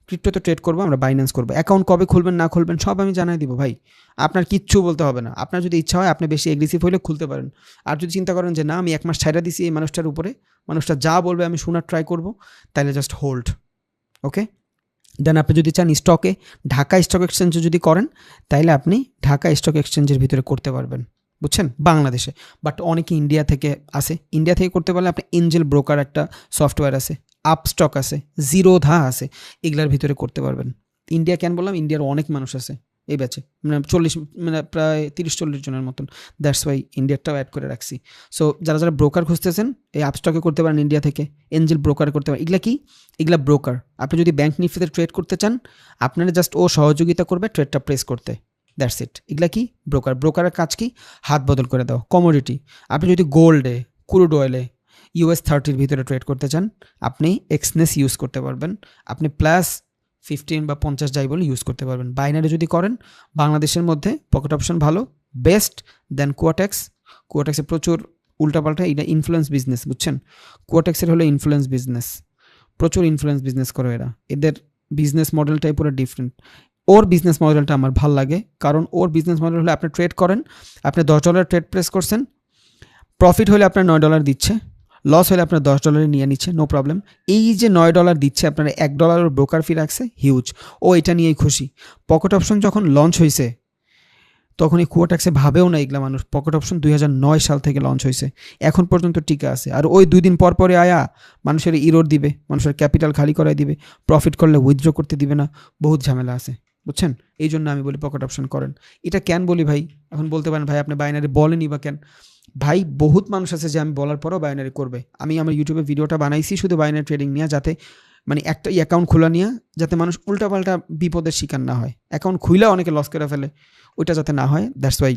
ক্রিপ্টোতে ট্রেড করবো, আমরা বাইন্যান্স করবো। অ্যাকাউন্ট কবে খুলবেন না খুলবেন সব আমি জানাই দিব ভাই, আপনার কিচ্ছু বলতে হবে না। আপনার যদি ইচ্ছা হয়, আপনি বেশি এগ্রেসিভ হলে খুলতে পারেন। আর যদি চিন্তা করেন যে না, আমি 1 মাস ছাইড়া দিছি এই মানুষটার উপরে, মানুষটা যা বলবে আমি শোনার ট্রাই করবো, তাহলে জাস্ট হোল্ড। ওকে, দেন আপনি যদি চান স্টকে, ঢাকা স্টক এক্সচেঞ্জে যদি করেন, তাইলে আপনি ঢাকা স্টক এক্সচেঞ্জের ভিতরে করতে পারবেন, বুঝছেন? বাংলাদেশে। বাট অনেকে ইন্ডিয়া থেকে আসে, ইন্ডিয়া থেকে করতে পারলে আপনি এঞ্জেল ব্রোকার একটা সফটওয়্যার আছে, আপস্টক আছে, জিরোধা আছে, এগুলার ভিতরে করতে পারবেন। ইন্ডিয়া কেন বললাম? ইন্ডিয়ার অনেক মানুষ আছে এই ব্যাচে, মানে 40, মানে প্রায় 30-40 জনের মতন। দ্যাটস ওয়াই ইন্ডিয়ারটাও অ্যাড করে রাখছি। সো যারা যারা ব্রোকার খুঁজতেছেন, এই আপস্টকে করতে পারেন ইন্ডিয়া থেকে, এঞ্জেল ব্রোকার করতে পারেন। এগুলা কি? এগুলা ব্রোকার। আপনি যদি ব্যাংক নিফটিতে ট্রেড করতে চান, আপনারা জাস্ট ও সহযোগিতা করবে ট্রেডটা প্রেস করতে, দ্যাটস ইট। এগুলা কি? ব্রোকার। ব্রোকারের কাজ কি? হাত বদল করে দাও। কমোডিটি, আপনি যদি গোল্ডে, ক্রুড অয়েলে, US30 ভিতরে ট্রেড করতে চান, আপনি এক্সনেস ইউজ করতে পারবেন। আপনি +15 বা 50 যাই বলে ইউজ করতে পারবেন। বাইনারি যদি করেন, বাংলাদেশের মধ্যে পকেট অপশন ভালো, বেস্ট দেন কোয়াটেক্স। কোয়াটেক্সে প্রচুর উল্টাপাল্টা, এটা ইনফ্লুয়েন্স বিজনেস, বুঝছেন? কোয়াটেক্সের হলো ইনফ্লুয়েন্স বিজনেস, প্রচুর ইনফ্লুয়েন্স বিজনেস করে এরা। এদের বিজনেস মডেলটাই পুরো ডিফারেন্ট। ওর বিজনেস মডেলটা আমার ভাল লাগে, কারণ ওর বিজনেস মডেল হলে আপনি ট্রেড করেন, আপনি $10 ট্রেড প্রেস করছেন, প্রফিট হলে আপনার $9 দিচ্ছে, লস হলে আপনার $10 নিয়ে নিচ্ছে, নো প্রবলেম। এই যে $9 দিচ্ছে, আপনার $1 ব্রোকার ফি রাখছে, হিউজ। ও এটা নিয়েই খুশি। পকেট অপশন যখন লঞ্চ হয়েছে, তখন এই কোয়াটেক্সে ভাবেও না এগুলা মানুষ। পকেট অপশন 2009 সাল থেকে লঞ্চ হয়েছে, এখন পর্যন্ত টিকে আছে। আর ওই 2 দিন পর পরে আয়া মানুষের ইরোর দিবে, মানুষের ক্যাপিটাল খালি করাই দিবে, প্রফিট করলে উইথড্র করতে দিবে না, বহুত ঝামেলা আছে, বুঝছেন? এই জন্য আমি বলি পকেট অপশন করেন। এটা কেন বলি ভাই? এখন বলতে পারেন ভাই আপনি বাইনারি বলেনই বা কেন? ভাই বহুত মানুষ আছে যে আমি বলার পরেও বাইনারি করবে। আমি আমার ইউটিউবে ভিডিওটা বানাইছি শুধু বাইনারি ট্রেডিং নিয়ে, যাতে মানে একটা অ্যাকাউন্ট খোলা নিয়ে, যাতে মানুষ উল্টাপাল্টা বিপদের শিকার না হয়। অ্যাকাউন্ট খুলে অনেকে লস করে ফেলে, ওইটা যাতে না হয়, দ্যাটস ওয়াই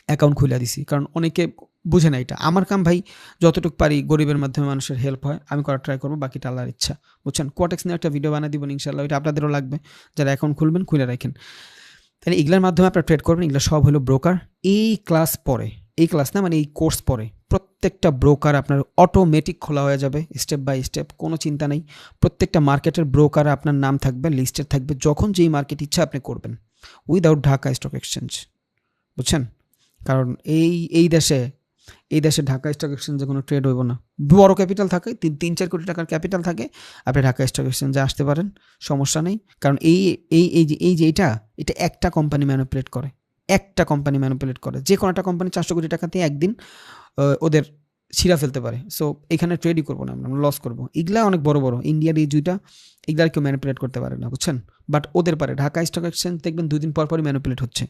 অ্যাকাউন্ট খুলে দিছি। কারণ অনেকে বুঝে না এটা। আমার কাম ভাই, যতটুকু পারি গরিবের মাধ্যমে মানুষের হেল্প হয়, আমি করার ট্রাই করবো, বাকিটা আল্লাহর ইচ্ছা, বুঝছেন? কোয়াটেক্স নিয়ে একটা ভিডিও বানিয়ে দিব ইনশাল্লাহ, ওইটা আপনাদেরও লাগবে, যারা অ্যাকাউন্ট খুলবেন খুলে রাখেন। তাহলে এগুলোর মাধ্যমে আপনারা ট্রেড করবেন। এগুলো সব হলো ব্রোকার। এই ক্লাস পরে, এই ক্লাস না মানে এই কোর্স পরে প্রত্যেকটা ব্রোকার আপনার অটোমেটিক খোলা হয়ে যাবে স্টেপ বাই স্টেপ, কোনো চিন্তা নেই। প্রত্যেকটা মার্কেটের ব্রোকার আপনার নাম থাকবে, লিস্টেড থাকবে, যখন যেই মার্কেট ইচ্ছা আপনি করবেন উইদাউট ঢাকা স্টক এক্সচেঞ্জ, বুঝছেন? কারণ এই দেশে ঢাকা স্টক এক্সচেঞ্জে কোনো ট্রেড হইব না। বড় ক্যাপিটাল থাকে, 3-4 কোটি টাকার ক্যাপিটাল থাকে, আপনি ঢাকা স্টক এক্সচেঞ্জে আসতে পারেন, সমস্যা নেই। কারণ এই যে এটা একটা কোম্পানি ম্যানিপুলেট করে, যে কোনো একটা কোম্পানি 400 কোটি টাকাতে একদিন ওদের ছিঁড়া ফেলতে পারে। সো এখানে ট্রেডই করবো না, আমরা লস করবো। এগুলা অনেক বড় ইন্ডিয়ার এই দুইটা, এগুলা কেউ ম্যানিপুলেট করতে পারে না, বুঝছেন? বাট ওদের পারে। ঢাকা স্টক এক্সচেঞ্জ দেখবেন 2 দিন পরই ম্যানিপুলেট হচ্ছে।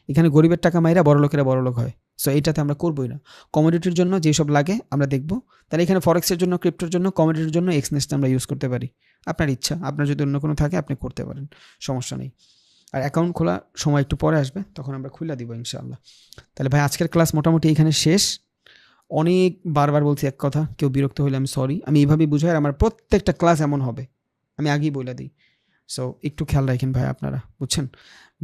এখানে গরিবের টাকা মাইরা বড় লোকেরা বড় লোক হয়। সো এইটাতে আমরা করবোই না। কমোডিটির জন্য যেসব লাগে আমরা দেখবো। তাহলে এখানে ফরেক্সের জন্য, ক্রিপ্টোর জন্য, কমোডিটির জন্য এক্সনেসটা আমরা ইউজ করতে পারি। আপনার ইচ্ছা, আপনার যদি অন্য কোনো থাকে আপনি করতে পারেন, সমস্যা নেই। আর অ্যাকাউন্ট খোলা সময় একটু পরে আসবে, তখন আমরা খুলে দিব ইনশাআল্লাহ। তাহলে ভাই আজকের ক্লাস মোটামুটি এখানে শেষ। অনেক বারবার বলছি এক কথা, কেউ বিরক্ত হলে আমি সরি। আমি এইভাবেই বুঝাই, আর আমার প্রত্যেকটা ক্লাস এমন হবে, আমি আগেই বলে দিই। সো একটু খেয়াল রাখেন ভাই আপনারা, বুঝছেন?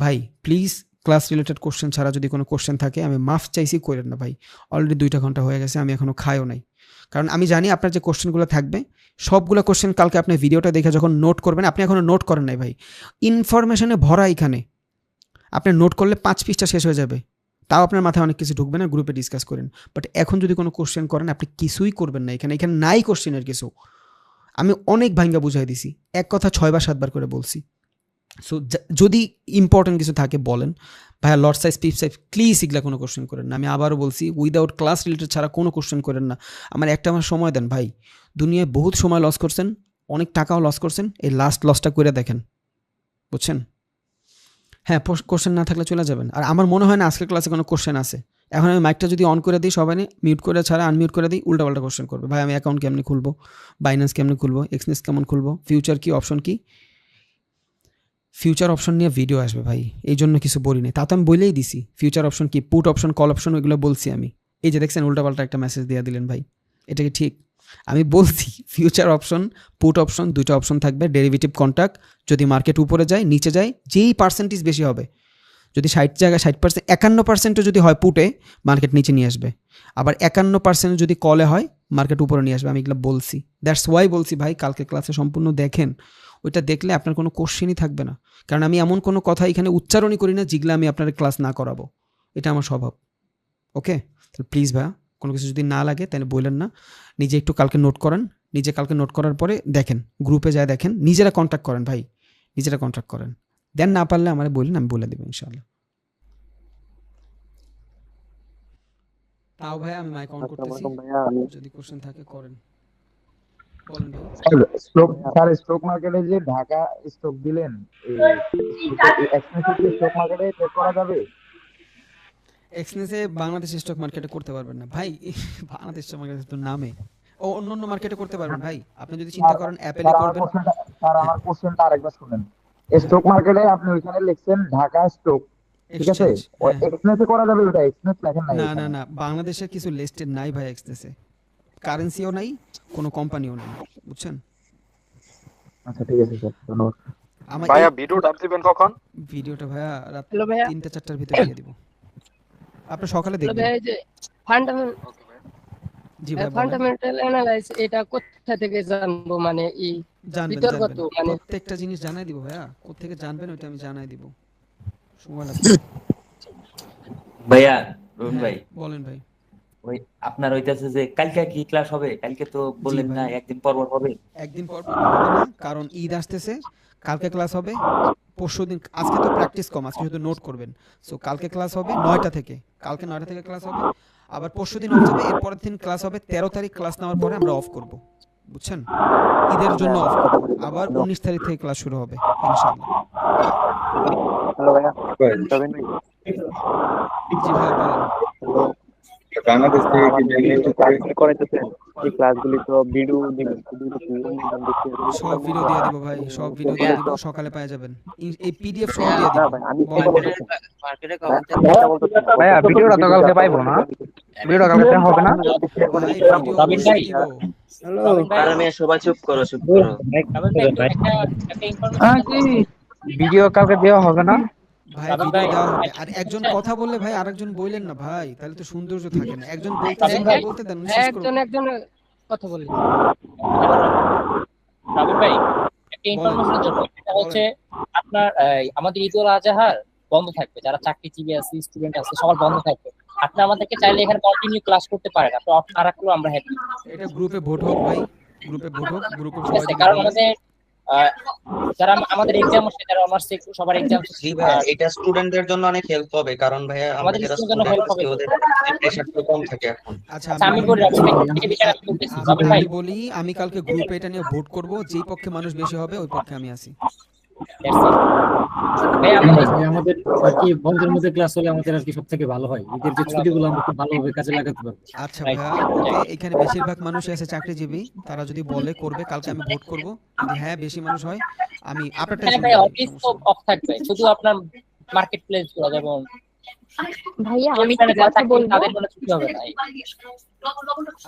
ভাই প্লিজ ক্লাস রিলেটেড কোশ্চেন ছাড়া যদি কোনো কোশ্চেন থাকে আমি মাফ চাইছি, করেন না ভাই। অলরেডি 2টা ঘন্টা হয়ে গেছে, আমি এখনও খাইও নাই। কারণ আমি জানি আপনার যে কোশ্চেনগুলো থাকবে সবগুলো কোশ্চেন কালকে আপনি ভিডিওটা দেখে যখন নোট করবেন, আপনি এখনও নোট করেন নাই ভাই, ইনফরমেশনে ভরা এখানে। আপনি নোট করলে 5 পৃষ্ঠা শেষ হয়ে যাবে, তাও আপনার মাথায় অনেক কিছু ঢুকবে না, গ্রুপে ডিসকাস করেন। বাট এখন যদি কোনো কোশ্চেন করেন আপনি কিছুই করবেন না, এখানে নাই কোশ্চেনের কিছু। আমি অনেক ভাঙ্গা বুঝাই দিছি, এক কথা 6 বা 7 বার করে বলছি। সো যদি ইম্পর্টেন্ট কিছু থাকে বলেন ভাইয়া, লর্ড সাইজ, পিপ সাইজ, প্লিজ এগুলা কোনো কোশ্চেন করেন না। আমি আবারও বলছি, উইদাউট ক্লাস রিলেটেড ছাড়া কোনো কোশ্চেন করেন না। আমার একটা আমার সময় দেন ভাই, দুনিয়ায় বহুত সময় লস করছেন, অনেক টাকাও লস করছেন, এই লাস্ট লসটা করে দেখেন, বুঝছেন? হ্যাঁ, কোশ্চেন না থাকলে চলে যাবেন। আর আমার মনে হয় না আজকের ক্লাসে কোনো কোশ্চেন আছে। এখন আমি মাইকটা যদি অন করে দিই, সবাই মিউট করে ছাড়া আনমিউট করে দিই, উল্টাপাল্টা কোশ্চেন করবে। ভাই আমি অ্যাকাউন্ট কেমনি খুলবো, বাইন্যান্স কেমনি খুলবো, এক্সনেস কেমন খুলবো, ফিউচার কি, অপশন কি? ফিউচার অপশন নিয়ে ভিডিও আসবে ভাই, এই জন্য কিছু বলি নাই। তা তো আমি বলেই দিছি ফিউচার অপশন কি, পুট অপশন, কল অপশন, ওইগুলো বলছি আমি। এই যে দেখছেন উল্টাপাল্টা একটা মেসেজ দিয়ে দিলেন ভাই, এটা কি ঠিক? আমি বলছি ফিউচার অপশন, পুট অপশন, 2টা অপশন থাকবে। ডেরিভেটিভ কন্ট্রাক্ট, যদি মার্কেট উপরে যায় নিচে যায়, যেই পার্সেন্টেজ বেশি হবে, যদি 60 জায়গায় 60%, 51% যদি হয় পুটে, মার্কেট নিচে নিয়ে আসবে। আবার 51% যদি কলে হয়, মার্কেট উপরে নিয়ে আসবে। আমি এগুলো বলছি, দ্যাটস ওয়াই বলছি ভাই কালকে ক্লাসে সম্পূর্ণ দেখেন। ওইটা দেখলে আপনার কোনো কোশ্চেনই থাকবে না। কারণ আমি এমন কোনো কথা এখানে উচ্চারণই করি না যেগুলো আমি আপনার ক্লাস না করাবো, এটা আমার স্বভাব। ওকে, তাহলে প্লিজ ভাইয়া কোনো কিছু যদি না লাগে তাহলে বললেন না, নিজে একটু কালকে নোট করেন। নিজে কালকে নোট করার পরে দেখেন, গ্রুপে যায় দেখেন, নিজেরা কন্ট্যাক্ট করেন ভাই, নিজেরা কন্ট্যাক্ট করেন। দেন না পারলে আমার বললেন, আমি বলে দেবো ইনশাআল্লাহ। তাও ভাই আমি মাইক অন করতেছি, যদি কোশ্চেন থাকে করেন, বলেন ভাই। স্টক মার্কেটে যে ঢাকা স্টক দিলেন, এক্সপেন্সিভ স্টক মার্কেটে ট্রেড করা যাবে? এক্সনেসে বাংলাদেশ স্টক মার্কেটে করতে পারবেন না ভাই। বাংলাদেশ স্টক মার্কেটে তো নামে, ও অন্য অন্য মার্কেটে করতে পারবেন ভাই। আপনি যদি চিন্তা করেন অ্যাপেলে করবেন। হ্যাঁ, আমার কোশ্চেনটা আরেকবার শুনেন। স্টক মার্কেটে আপনি ওইখানে লিখছেন ঢাকা স্টক, ঠিক আছে? এক্সচেঞ্জ, হ্যাঁ। এক্সপেন্সে করা যাবে? ওটা এক্সপেন্স লেখেন নাই না না এখানে। না, বাংলাদেশের কিছু লিস্টেড নাই ভাই এক্সনেসে, কারেন্সিও নাই, কোনো কোম্পানিও নাই, বুঝছেন? আচ্ছা ঠিক আছে স্যার, ধন্যবাদ। আমার ভাইয়া ভিডিওটা দিবেন কখন? ভিডিওটা ভাইয়া রাত হ্যালো ভাইয়া। 3টা-4টার ভিতরে দিয়ে দিব, আপনি সকালে হ্যালো দেখবেন। ভাইয়া, এই যে ফান্ডামেন্টাল ওকে ভাই। জি ভাই বলেন। ফান্ডামেন্টাল অ্যানালাইজ এটা কোথা থেকে জানবো? মানে জানবেন বিতর্কত জানবেন, মানে প্রত্যেকটা জিনিস জানাই দিব ভাইয়া, কোত্থেকে জানবেন ওইটা আমি জানাই দিব, সময় লাগবে। ভাইয়া, রুন ভাই, হ্যাঁ বলেন ভাই। ওই আপনার হইতাছে যে কালকে কি ক্লাস হবে? কালকে তো বললেন ভাই। না, একদিন পর পর হবে। একদিন পর পর হবে না, কারণ ঈদ আসতেছে। কালকে ক্লাস হবে, পরশুদিন, আজকে তো প্র্যাকটিস কম, আজকে শুধু নোট করবেন। সো কালকে ক্লাস হবে 9টা থেকে, কালকে 9টা থেকে ক্লাস হবে। আবার পরশুদিন অফ যাবে, এরপরের দিন ক্লাস হবে 13 তারিখ। ক্লাস নেওয়ার পরে আমরা অফ করব, বুঝছেন? ঈদের জন্য অফ করব। আবার 19 তারিখ থেকে ক্লাস শুরু হবে ইনশাআল্লাহ। হ্যালো ভাইয়া, তবেন ভাই। জি ভাই বলেন। বাংলাদেশ থেকে কি ক্লাসগুলি করাইতেছেন? এই ক্লাসগুলি তো ভিডিও দিবেন, সব ভিডিও দিয়ে দিব ভাই, সব ভিডিও দিয়ে দিব, সকালে পেয়ে যাবেন। এই পিডিএফ সহ দিয়ে দিব। বলেন ভাই। ভাইয়া ভিডিওটা তো কালকে পাইবো না? ভিডিওটা কালকে হবে না? ভাই ভিডিও অবশ্যই দিব। সবাই চুপ করো, চুপ করো। ভিডিও কালকে দেওয়া হবে না? ভাই সাবির ভিডিও ভাই দেওয়া হবে, আর একজন কথা বললে ভাই আরেকজন বললেন না ভাই, তাহলে তো সৌন্দর্য থাকে না। একজন বলতেছে সাবির ভাই ভাই বলতে দেন, শেষ করুন। একজন একজন কথা বলি। সাবির ভাই একটা বলেন ইনফরমেশনের জন্য, এটা হচ্ছে আপনার আমাদের ঈদ উল আজহার বন্ধ থাকবে, যারা চাকরিজীবী আছে স্টুডেন্ট আছে সবার বন্ধ থাকবে। আপনি আমাদেরকে চাইলে এখানে কন্টিনিউ ক্লাস করতে পারেন, আপনি অফ না রাখলেও আমরা হ্যাপি। এটা গ্রুপে ভোট হোক ভাই, গ্রুপে ভোট হোক, গ্রুপে ঠিক সবাই আছে, যদি কারণ বলে। আমাদের আহ, যারা আমাদের এক্সাম হচ্ছে, যারা অনার্স সবার এক্সাম জি ভাই, এটা স্টুডেন্টদের জন্য অনেক হেল্প হবে, কারণ ভাইয়া আমরা আমাদের যারা স্টুডেন্টের জন্য স্টুডেন্ট হেল্প হবে আছি তো। ওদের প্রেশারটা কম থাকে এখন। আচ্ছা আচ্ছা, আমি বলি এই বিষয়ে আমি বলতেছি সাবির ভাই। আমি বলি, আমি কালকে গ্রুপে এটা নিয়ে ভোট করব, যেই পক্ষে মানুষ বেশি হবে ওই পক্ষে আমি আছি। ভাই আমাদের ভাই আমাদের আর কি বন্ধের মধ্যে ক্লাস হলে আমাদের আর কি সব থেকে ভালো হয়, ঈদের যে ছুটিগুলো আমরা খুব ভালোভাবে কাজে লাগাতে পারবো। আচ্ছা Right. ভাইয়া, ওকে, এখানে বেশিরভাগ মানুষই আছে চাকরিজীবী, তারা যদি বলে করবে, কালকে আমি ভোট করব। যদি হ্যাঁ বেশি মানুষ হয়, আমি আপনারটাই হ্যাঁ শুনবো ভাই, ভাই, অফিস তো সমস্যা নেই। অফ থাকবে, শুধু আপনার মার্কেট প্লেস গুলো যেমন ভাইয়া আমি এখানে একটু যারা কথা চাকরি বলবো। তাদের কোনো ছুটি হবে না।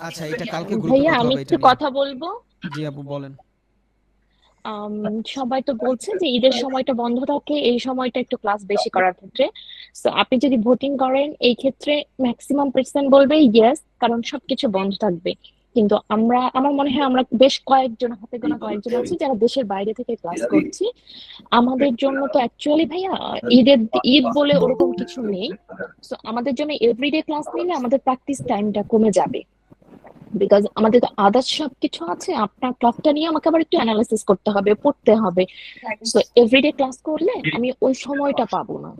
আচ্ছা, এটা কালকে গ্রুপে ভাইয়া কথা আমি হবে, একটু এটা নিয়ে। কথা বলবো। জি আপু বলেন। সবাই তো বলছে যে ঈদের সময়টা বন্ধ থাকে, এই সময়টা একটু ক্লাস বেশি করার ক্ষেত্রে। তো আপনি যদি ভোটিং করেন এই ক্ষেত্রে ম্যাক্সিমাম পার্সেন্ট বলবে ইয়েস, কারণ সবকিছু বন্ধ থাকবে। কিন্তু আমার মনে হয় আমরা বেশ কয়েকজন, হাতে গোনা কয়েকজন আছি যারা দেশের বাইরে থেকে ক্লাস করছি। আমাদের জন্য তো অ্যাকচুয়ালি ভাইয়া ঈদ বলে ওরকম কিছু নেই। তো আমাদের জন্য এভরিডে ক্লাস নিলে আমাদের প্র্যাকটিস টাইমটা কমে যাবে, বিকজ আমাদের তো আদার্স সবকিছু আছে। আপনার ক্লাসটা নিয়ে আমাকে আবার একটু অ্যানালাইসিস করতে হবে, পড়তে হবে। সো এভরিডে ক্লাস করলে আমি ওই সময়টা পাবো না।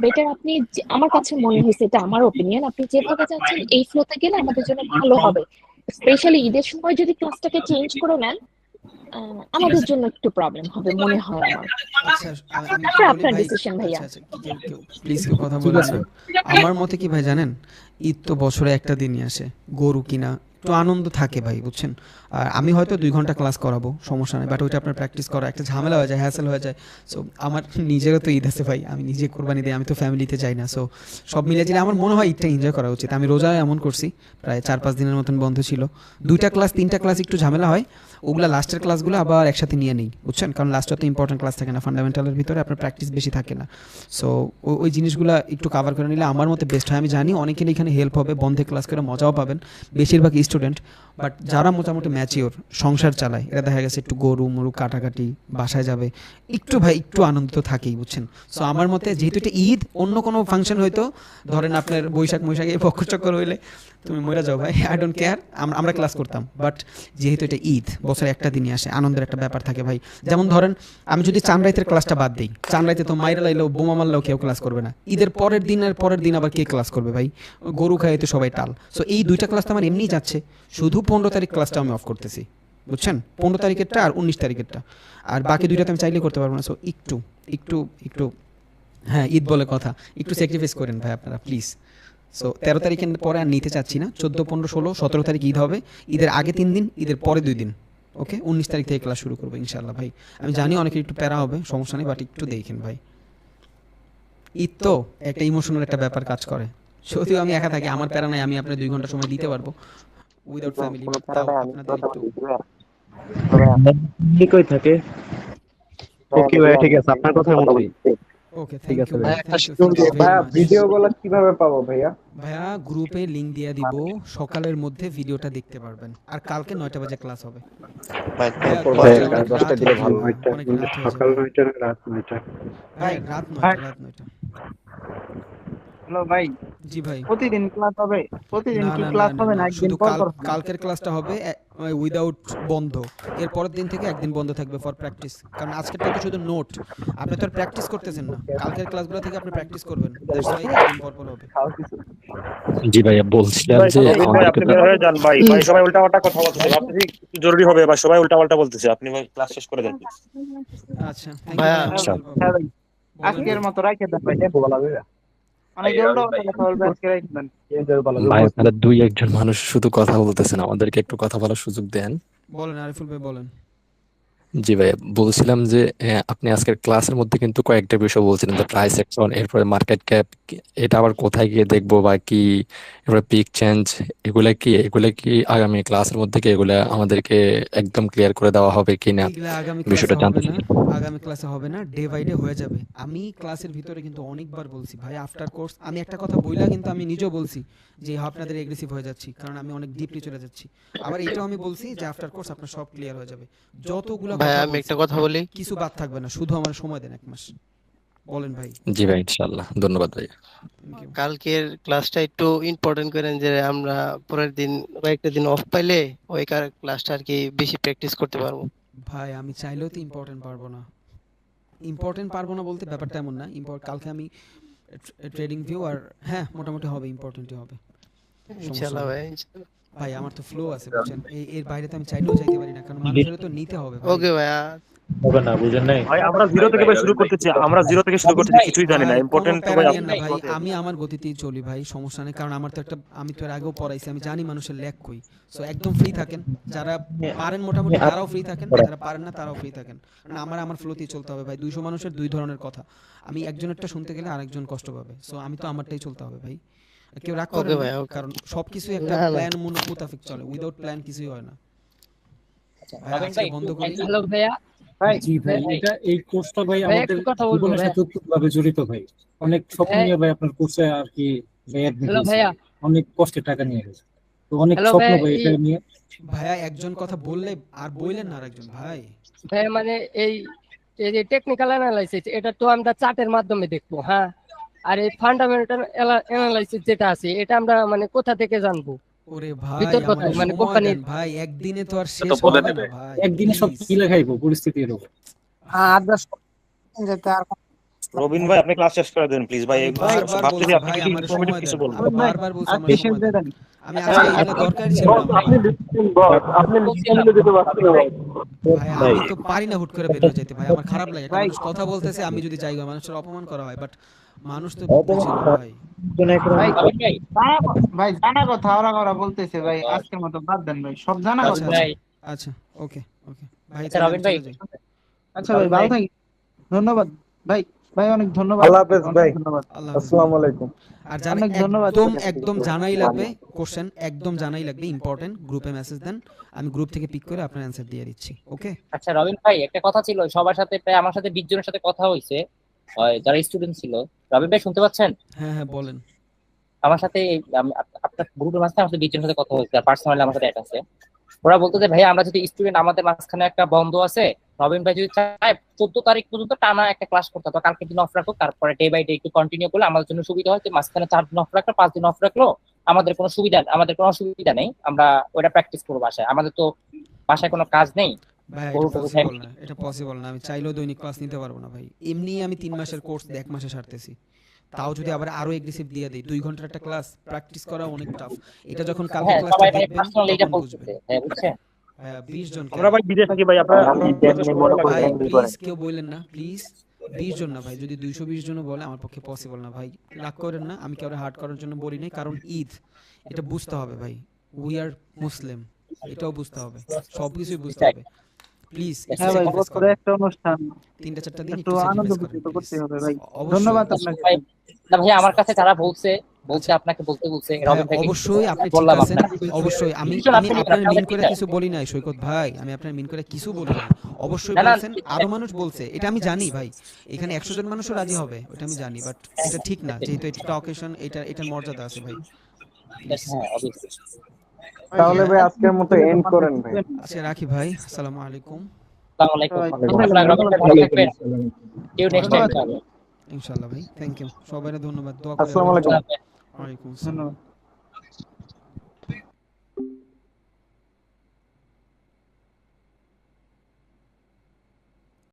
বেটার আপনি আমার কাছে মনে হয়েছে, এটা আমার ওপিনিয়ন, আপনি যেভাবে যাচ্ছেন এই ফ্লোতে গেলে আমাদের জন্য ভালো হবে। স্পেশালি ঈদের সময় যদি ক্লাসটাকে চেঞ্জ করে নেন, আমাদের জন্য একটু প্রবলেম হবে মনে হয় আমার। আচ্ছা, আমি তারপরে কি বলি আপনার ভাই, ডিসিশন ভাইয়া। আচ্ছা আচ্ছা, প্লিজ কেউ কথা বলবেন না। আমার মতে কি ভাই জানেন, ঈদ তো বছরে একটা দিনই আসে, গরু কিনা একটু আনন্দ থাকে ভাই, বুঝছেন। আর আমি হয়তো 2 ঘন্টা ক্লাস করাবো, সমস্যা নেই, বাট ওইটা আপনার প্র্যাকটিস করা একটা ঝামেলা হয়ে যায়, হ্যাসেল হয়ে যায়। সো আমার নিজেরও তো ঈদ আছে ভাই, আমি নিজে কোরবানি দিই, আমি তো ফ্যামিলিতে যাই না। সো সব মিলে দিলে আমার মনে হয় ঈদটা এনজয় করা উচিত। আমি রোজা এমন করছি, প্রায় 4-5 দিনের মতন বন্ধ ছিল, 2টা ক্লাস 3টা ক্লাস একটু ঝামেলা হয়, ওগুলা লাস্টের ক্লাসগুলো আবার একসাথে নিয়ে নিই, বুঝছেন, কারণ লাস্টে তো ইম্পর্টেন্ট ক্লাস থাকে না, ফান্ডামেন্টালের ভিতরে আপনার প্র্যাকটিস বেশি থাকে না। সো ওই জিনিসগুলো একটু কভার করে নিলে আমার মতে বেস্ট হয়। আমি জানি অনেকের এখানে হেল্প হবে, বন্ধে ক্লাস করে মজাও পাবেন বেশিরভাগ স্টুডেন্ট, বাট যারা মোটামুটি ম্যাচিওর, সংসার চালায়, এরা দেখা গেছে একটু গরু মরু কাটাকাটি, বাসায় যাবে, একটু ভাই একটু আনন্দ তো থাকেই, বুঝছেন। সো আমার মতে যেহেতু এটা ঈদ, অন্য কোনো ফাংশন হয়তো ধরেন আপনার বৈশাখ এই পক্ষ চক্কর হইলে তুমি মরে যাও ভাই, আই ডোন্ট কেয়ার, আমরা ক্লাস করতাম। বাট যেহেতু এটা ঈদ, বছরে একটা দিনই আসে, আনন্দের একটা ব্যাপার থাকে ভাই। যেমন ধরেন আমি যদি চাঁদরাইতের ক্লাসটা বাদ দিই, চাঁদরাইতে তো মাইরা লাইলেও বোমা মারলেও কেউ ক্লাস করবে না, ঈদের পরের দিন আবার কে ক্লাস করবে ভাই, গরু খায় তো সবাই টাল। সো এই 2টা ক্লাস তো আমার এমনিই যাচ্ছে, শুধু 15 তারিখ ক্লাসটা আমি অফ করতেছি, বুঝছেন, 15 তারিখেরটা আর 19 তারিখেরটা, আর বাকি 2টাতে আমি চাইলে করতে পারবো না। সো একটু একটু একটু হ্যাঁ, ঈদ বলে কথা, একটু স্যাক্রিফাইস করেন ভাই আপনারা প্লিজ। সো 13 তারিখের পরে আর নিতে চাচ্ছি না, 14, 15, 16, 17 তারিখ ঈদ হবে, ঈদের আগে 3 দিন, ঈদের পরে 2 দিন, ওকে, 19 তারিখ থেকে ক্লাস শুরু করবো ইনশাল্লাহ ভাই। আমি জানি অনেকের একটু প্যারা হবে, সমস্যা নেই, বাট একটু দেখেন ভাই, ঈদ তো একটা ইমোশনাল একটা ব্যাপার কাজ করে। যদিও আমি একা থাকি, আমার প্যারা নাই, আমি আপনার 2 ঘন্টা সময় দিতে পারবো উইদাউট ফ্যামিলি, কোনো তাও প্যারা নাই, আমি আপনাদের কথা একটু বলছি ভাইয়া। ঠিকই থাকে। ওকে ভাই, ঠিক আছে, আপনার কথা মতো। ওকে, ঠিক থ্যাংক আছে ইউ ভাই। ভাই, থ্যাংক ইউ ভাইয়া ভিডিওগুলো কিভাবে পাবো ভাইয়া? ভাইয়া গ্রুপে লিংক দিয়ে দিব, সকালের মধ্যে ভিডিওটা দেখতে পারবেন, আর কালকে 9টা বাজে ক্লাস হবে। ভাই, ভাইয়া, পর ক্লাসটা বাজে অনেক 10টা রাত দিলে হয়ে ভালো যাবে, হয়। অনেক রাত হয়ে সকাল যাবে। 9টা না রাত 9টা? ভাই রাত 9টা। হ্যালো ভাই, জি ভাই। প্রতিদিন ক্লাস হবে? প্রতিদিন না কি না ক্লাস না হবে না, না একদিন শুধু পর পর? কালকের ক্লাসটা হবে উইদাউট বন্ধ, এর পরের দিন থেকে একদিন বন্ধ থাকবে ফর প্র্যাকটিস, কারণ আজকেরটা তো শুধু নোট, আপনি তো আর প্র্যাকটিস করতেছেন না, কালকের ক্লাসগুলো থেকে আপনি প্র্যাকটিস করবেন, দ্যাটস ওয়াই একদিন পর পর হবে। জি ভাইয়া, বলছিলাম যে আমাদেরকে আপনি বের হয়ে যান ভাই, ভাই সবাই উল্টাপাল্টা কথা বলতেছে, ভাবতেছি একটু জরুরি হবে ভাই, সবাই উল্টাপাল্টা বলতেছে, আপনি ভাই ক্লাস শেষ করে দেন। আচ্ছা, থ্যাংক ইউ ভাই, আচ্ছা। হ্যাঁ ভাই, আজকের মতো রাখে দেন ভাই, দেখো ভালো হবে। অনেক জলদি কথা বলবে, আজকে রাখে দেন। ভাই আপনারা 2-1 জন মানুষ শুধু কথা বলতেছেন, আমাদেরকে একটু কথা বলার সুযোগ দেন। বলেন আরিফুল ভাই বলেন। জি ভাইয়া, বলছিলাম যে আপনি আজকের ক্লাসের মধ্যে কিন্তু কয়েকটা বিষয় বলছিলেন, যে প্রাইস অ্যাকশন, এরপরে মার্কেট ক্যাপ, এটা আবার কোথায় গিয়ে দেখবো বা কি, এরপরে পিক চেঞ্জ, এগুলা কি আগামী ক্লাসের মধ্যে কি এগুলা আমাদেরকে একদম ক্লিয়ার করে দেওয়া হবে কিনা, এগুলা আগামী বিষয়টা ক্লাসে জানতে হবে না, চাই। আগামী ক্লাসে হবে না, ডে বাই ডে হয়ে যাবে। আমি ক্লাসের ভিতরে কিন্তু অনেকবার বলছি ভাই আফটার কোর্স, আমি একটা কথা বইলা কিন্তু আমি নিজেও বলছি যে আপনাদের এগ্রেসিভ হয়ে যাচ্ছি, কারণ আমি অনেক ডিপলি চলে যাচ্ছি। আবার এটাও আমি বলছি যে আফটার কোর্স আপনার সব ক্লিয়ার হয়ে যাবে। যতগুলো ভাই কথা আমি বলছি একটা কথা বলি, কিছু বাদ থাকবে না, শুধু আমার সময় দেন 1 মাস। বলেন ভাই। জি ভাই, ইনশাআল্লাহ, ধন্যবাদ ভাই। Thank you. কালকের ক্লাসটা একটু ইম্পর্টেন্ট করেন, যে আমরা পরের দিন কয়েকটা দিন অফ পাইলে ওই ক্লাসটা আর কি বেশি প্র্যাকটিস করতে পারবো। ভাই আমি চাইলেও তো ইম্পর্টেন্ট পারবো না। ইম্পর্টেন্ট পারবো না বলতে ব্যাপারটা এমন না, কালকে আমি ট্রেডিং ভিউ আর হ্যাঁ মোটামুটি হবে, ইম্পর্টেন্টই হবে, সমস্যা ইনশাআল্লাহ নেই। ভাই, ইনশাআল্লাহ। ভাই আমার তো ফ্লো আছে বুঝছেন, এর বাইরে তো আমি চাইলেও যাইতে পারি না, কারণ মানুষের তো নিতে হবে ভাই। ওকে ভাইয়া, হবে না, বুঝেন নাই? ভাই আমরা জিরো থেকে ভাই শুরু করতেছি, আমরা জিরো থেকে শুরু করতেছি, কিছুই জানি না। ভাই কোনো ইম্পর্টেন্ট তো প্যারা ভাই নিয়েন না ভাই, আপনি আমি আমার গতিতেই চলি ভাই, সমস্যা নেই, কারণ আমার তো একটা, আমি তো এর আগেও পড়াইছি, আমি জানি মানুষের ল্যাক কই। সো একদম ফ্রি থাকেন, যারা পারেন মোটামুটি তারাও ফ্রি থাকেন, যারা পারেন না তারাও ফ্রি থাকেন, কারণ আমার ফ্লোতেই চলতে হবে ভাই। 200 মানুষের 2 ধরনের কথা, আমি একজনেরটা শুনতে গেলে আরেকজন কষ্ট পাবে, সো আমি তো আমারটাই চলতে হবে ভাই। কেউ রাগ করেন ওকে না, ভাই, ওকে। কারণ সবকিছু একটা না, না। প্ল্যান মোতাবেক চলে, উইদাউট প্ল্যান কিছুই হয় না। ভাই রবিন আজকে ভাই বন্ধ করি। হ্যালো ভাইয়া, ভাই জি ভাই, এটা এই কোর্সটা ভাই ভাই আমাদের একটু কথা বলবো জীবনের ভাইয়া। সাথে ওতপ্রোতভাবে জড়িত ভাই। অনেক স্বপ্ন ভাই- নিয়ে ভাই আপনার কোর্সে আর কি ভাই অ্যাডমিট হ্যালো হয়েছে, ভাইয়া, অনেক কষ্টে টাকা নিয়ে গেছে, তো অনেক হ্যালো স্বপ্ন ভাইয়া, ভাই এটা নিয়ে। ভাইয়া একজন কথা বললে আর বললেন না আরেকজন ভাই। ভাইয়া মানে এই এই যে টেকনিক্যাল অ্যানালাইসিস, এটা তো আমরা চার্টের মাধ্যমে দেখবো, হ্যাঁ। আর এই ফান্ডামেন্টাল অ্যানালাইসিস যেটা আছে, এটা আমরা মানে কোথা থেকে জানবো? ওরে ভাই ভিতর আমার কোথায় মানে সময় কোম্পানির? দেন ভাই, একদিনে তো আর শেষ তো বলে হবে না দেবে। ভাই, একদিনে সব please। কি লেখাইবো পরিস্থিতি এরকম। যাতে আর রবিন ভাই আপনি ক্লাস শেষ করে দেন প্লিজ ভাই। আমি বারবার ভাবতেছি বলছি আপনি ভাই যদি আমার ইনফরমেটিভ সময় কিছু দেন, বলবেন। আমি বারবার বলছি আর আমার পেশেন্স সময় দেন। দেন। আমি আজকে এগুলো দরকারই ছিল না আমার। ভাই আমি তো পারি না হুট করে বের হয়ে যেতে ভাই, আমার খারাপ লাগে, একটা ভাই। মানুষ কথা বলতেছে আমি যদি যাই, মানুষের অপমান করা হয়, বাট মানুষ তো বুঝে না ভাই। ভাই রবিন ভাই ভাই জানা কথা ওরা বলতেছে ভাই, আজকের মতো বাদ দেন ভাই, সব জানা আচ্ছা কথা। আচ্ছা ভাই আচ্ছা, ওকে ওকে ভাই, আচ্ছা তাহলে রবিন আমি ভাই, চলে যাই। আচ্ছা ভাই, ভালো থাকি, ধন্যবাদ ভাই, ভাই অনেক ধন্যবাদ, আল্লাহ হাফেজ অনেক ভাই। ধন্যবাদ। আল্লাহ হাফেজ। আসসালামু আলাইকুম। আর জানেন অনেক ধন্যবাদ। একদম জানাই লাগবে কোশ্চেন, একদম জানাই লাগবে, ইম্পর্টেন্ট, গ্রুপে মেসেজ দেন, আমি গ্রুপ থেকে পিক করে আপনার অ্যানসার দিয়ে দিচ্ছি, ওকে? আচ্ছা রবিন ভাই একটা কথা ছিল, সবার সাথে প্রায় আমার সাথে 20 জনের সাথে কথা হয়েছে, যারা স্টুডেন্ট ছিল। রবিন ভাই শুনতে পাচ্ছেন? হ্যাঁ হ্যাঁ বলেন। আমার সাথে আপনার গ্রুপের মাঝখানে আমার সাথে 20 জনের সাথে কথা হয়েছে, আর পার্সোনালি আমার সাথে অ্যাড আছে। ওরা বলতো যে ভাই আমরা যদি স্টুডেন্ট, আমাদের মাঝখানে একটা বন্ধ আছে, রবিন ভাই যদি চায় 14 তারিখ পর্যন্ত টানা একটা ক্লাস করতে, তো কালকে দিন অফ রাখো, তারপরে ডে বাই ডে একটু কন্টিনিউ করলে আমাদের জন্য সুবিধা হয়। যে মাঝখানে 4 দিন অফ রাখলো, 5 দিন অফ রাখলো, আমাদের কোনো অসুবিধা নেই, আমরা ওটা প্র্যাকটিস করবো বাসায়, আমাদের তো বাসায় কোনো কাজ নেই। ভাই এটা পসিবল না, এটা পসিবল না, আমি চাইলেও দৈনিক ক্লাস নিতে পারবো না ভাই। এমনি আমি 3 মাসের কোর্স 1 মাসে সারতেছি, তাও যদি আবার আরো এগ্রেসিভ দিয়ে দেই, 2 ঘন্টার একটা ক্লাস প্র্যাকটিস করা অনেক টাফ। এটা যখন কালকে হ্যাঁ ক্লাসটা সবাই মানে দেখবেন পার্সোনালি এটা তখন বুঝবেন। বলতেছে, হ্যাঁ বুঝছেন? ভাইয়া 20 জন আমরা ভাই বিদেশ থাকি ভাই, আপনারা ভাই প্লিজ কেউ বললেন না প্লিজ, 20 জন না ভাই, যদি 220 জন বলে আমার পক্ষে পসিবল না ভাই, রাগ করেন না, আমি কাউরে হার্ট করার জন্য বলি নাই, কারণ ঈদ, এটা বুঝতে হবে ভাই, উই আর মুসলিম, এটাও বুঝতে হবে, সবকিছুই বুঝতে হবে, প্লিজ হ্যাঁ ভাই, বছরে একটা অনুষ্ঠান, 3-4টা দিন একটু একটু আনন্দ স্যাক্রিফাইস করেন করতে প্লিজ। হবে ভাই। অবশ্যই, ধন্যবাদ আচ্ছা, আপনাকে। ভাই না ভাই, আমার কাছে যারা বলছে আপনাকে বলতে বলছে, রবিন ভাই অবশ্যই আপনি ঠিক বললাম আছেন, আপনাকে। অবশ্যই আমি দুজন আমি আপনি আপনার আপনাকে মিন করে চাই। কিছু বলি নাই সৈকত ভাই, আমি আপনার মিন করে কিছু বলি নাই, অবশ্যই না, না, বলছেন, আরো মানুষ বলছে, এটা আমি জানি ভাই, এখানে 100 জন মানুষও রাজি হবে, এটা আমি জানি, বাট এটা ঠিক না, যেহেতু এটা অকেশন, এটার মর্যাদা আছে ভাই। হ্যাঁ অবশ্যই। তাহলে ভাই আজকের মতো এন্ড করেন ভাই। আচ্ছা রাখি ভাই, আসসালামু আলাইকুম। আসসালামু আলাইকুম। ভাই, আপনারা রবিন ভাই ভালো থাকবেন, কেউ নেক্সট টাইম ইনশাআল্লাহ ভাই, থ্যাংক ইউ, সবাইকে ধন্যবাদ, দোয়া করে আসসালামু আলাইকুম। ওয়ালাইকুম আসসালাম। ধন্যবাদ।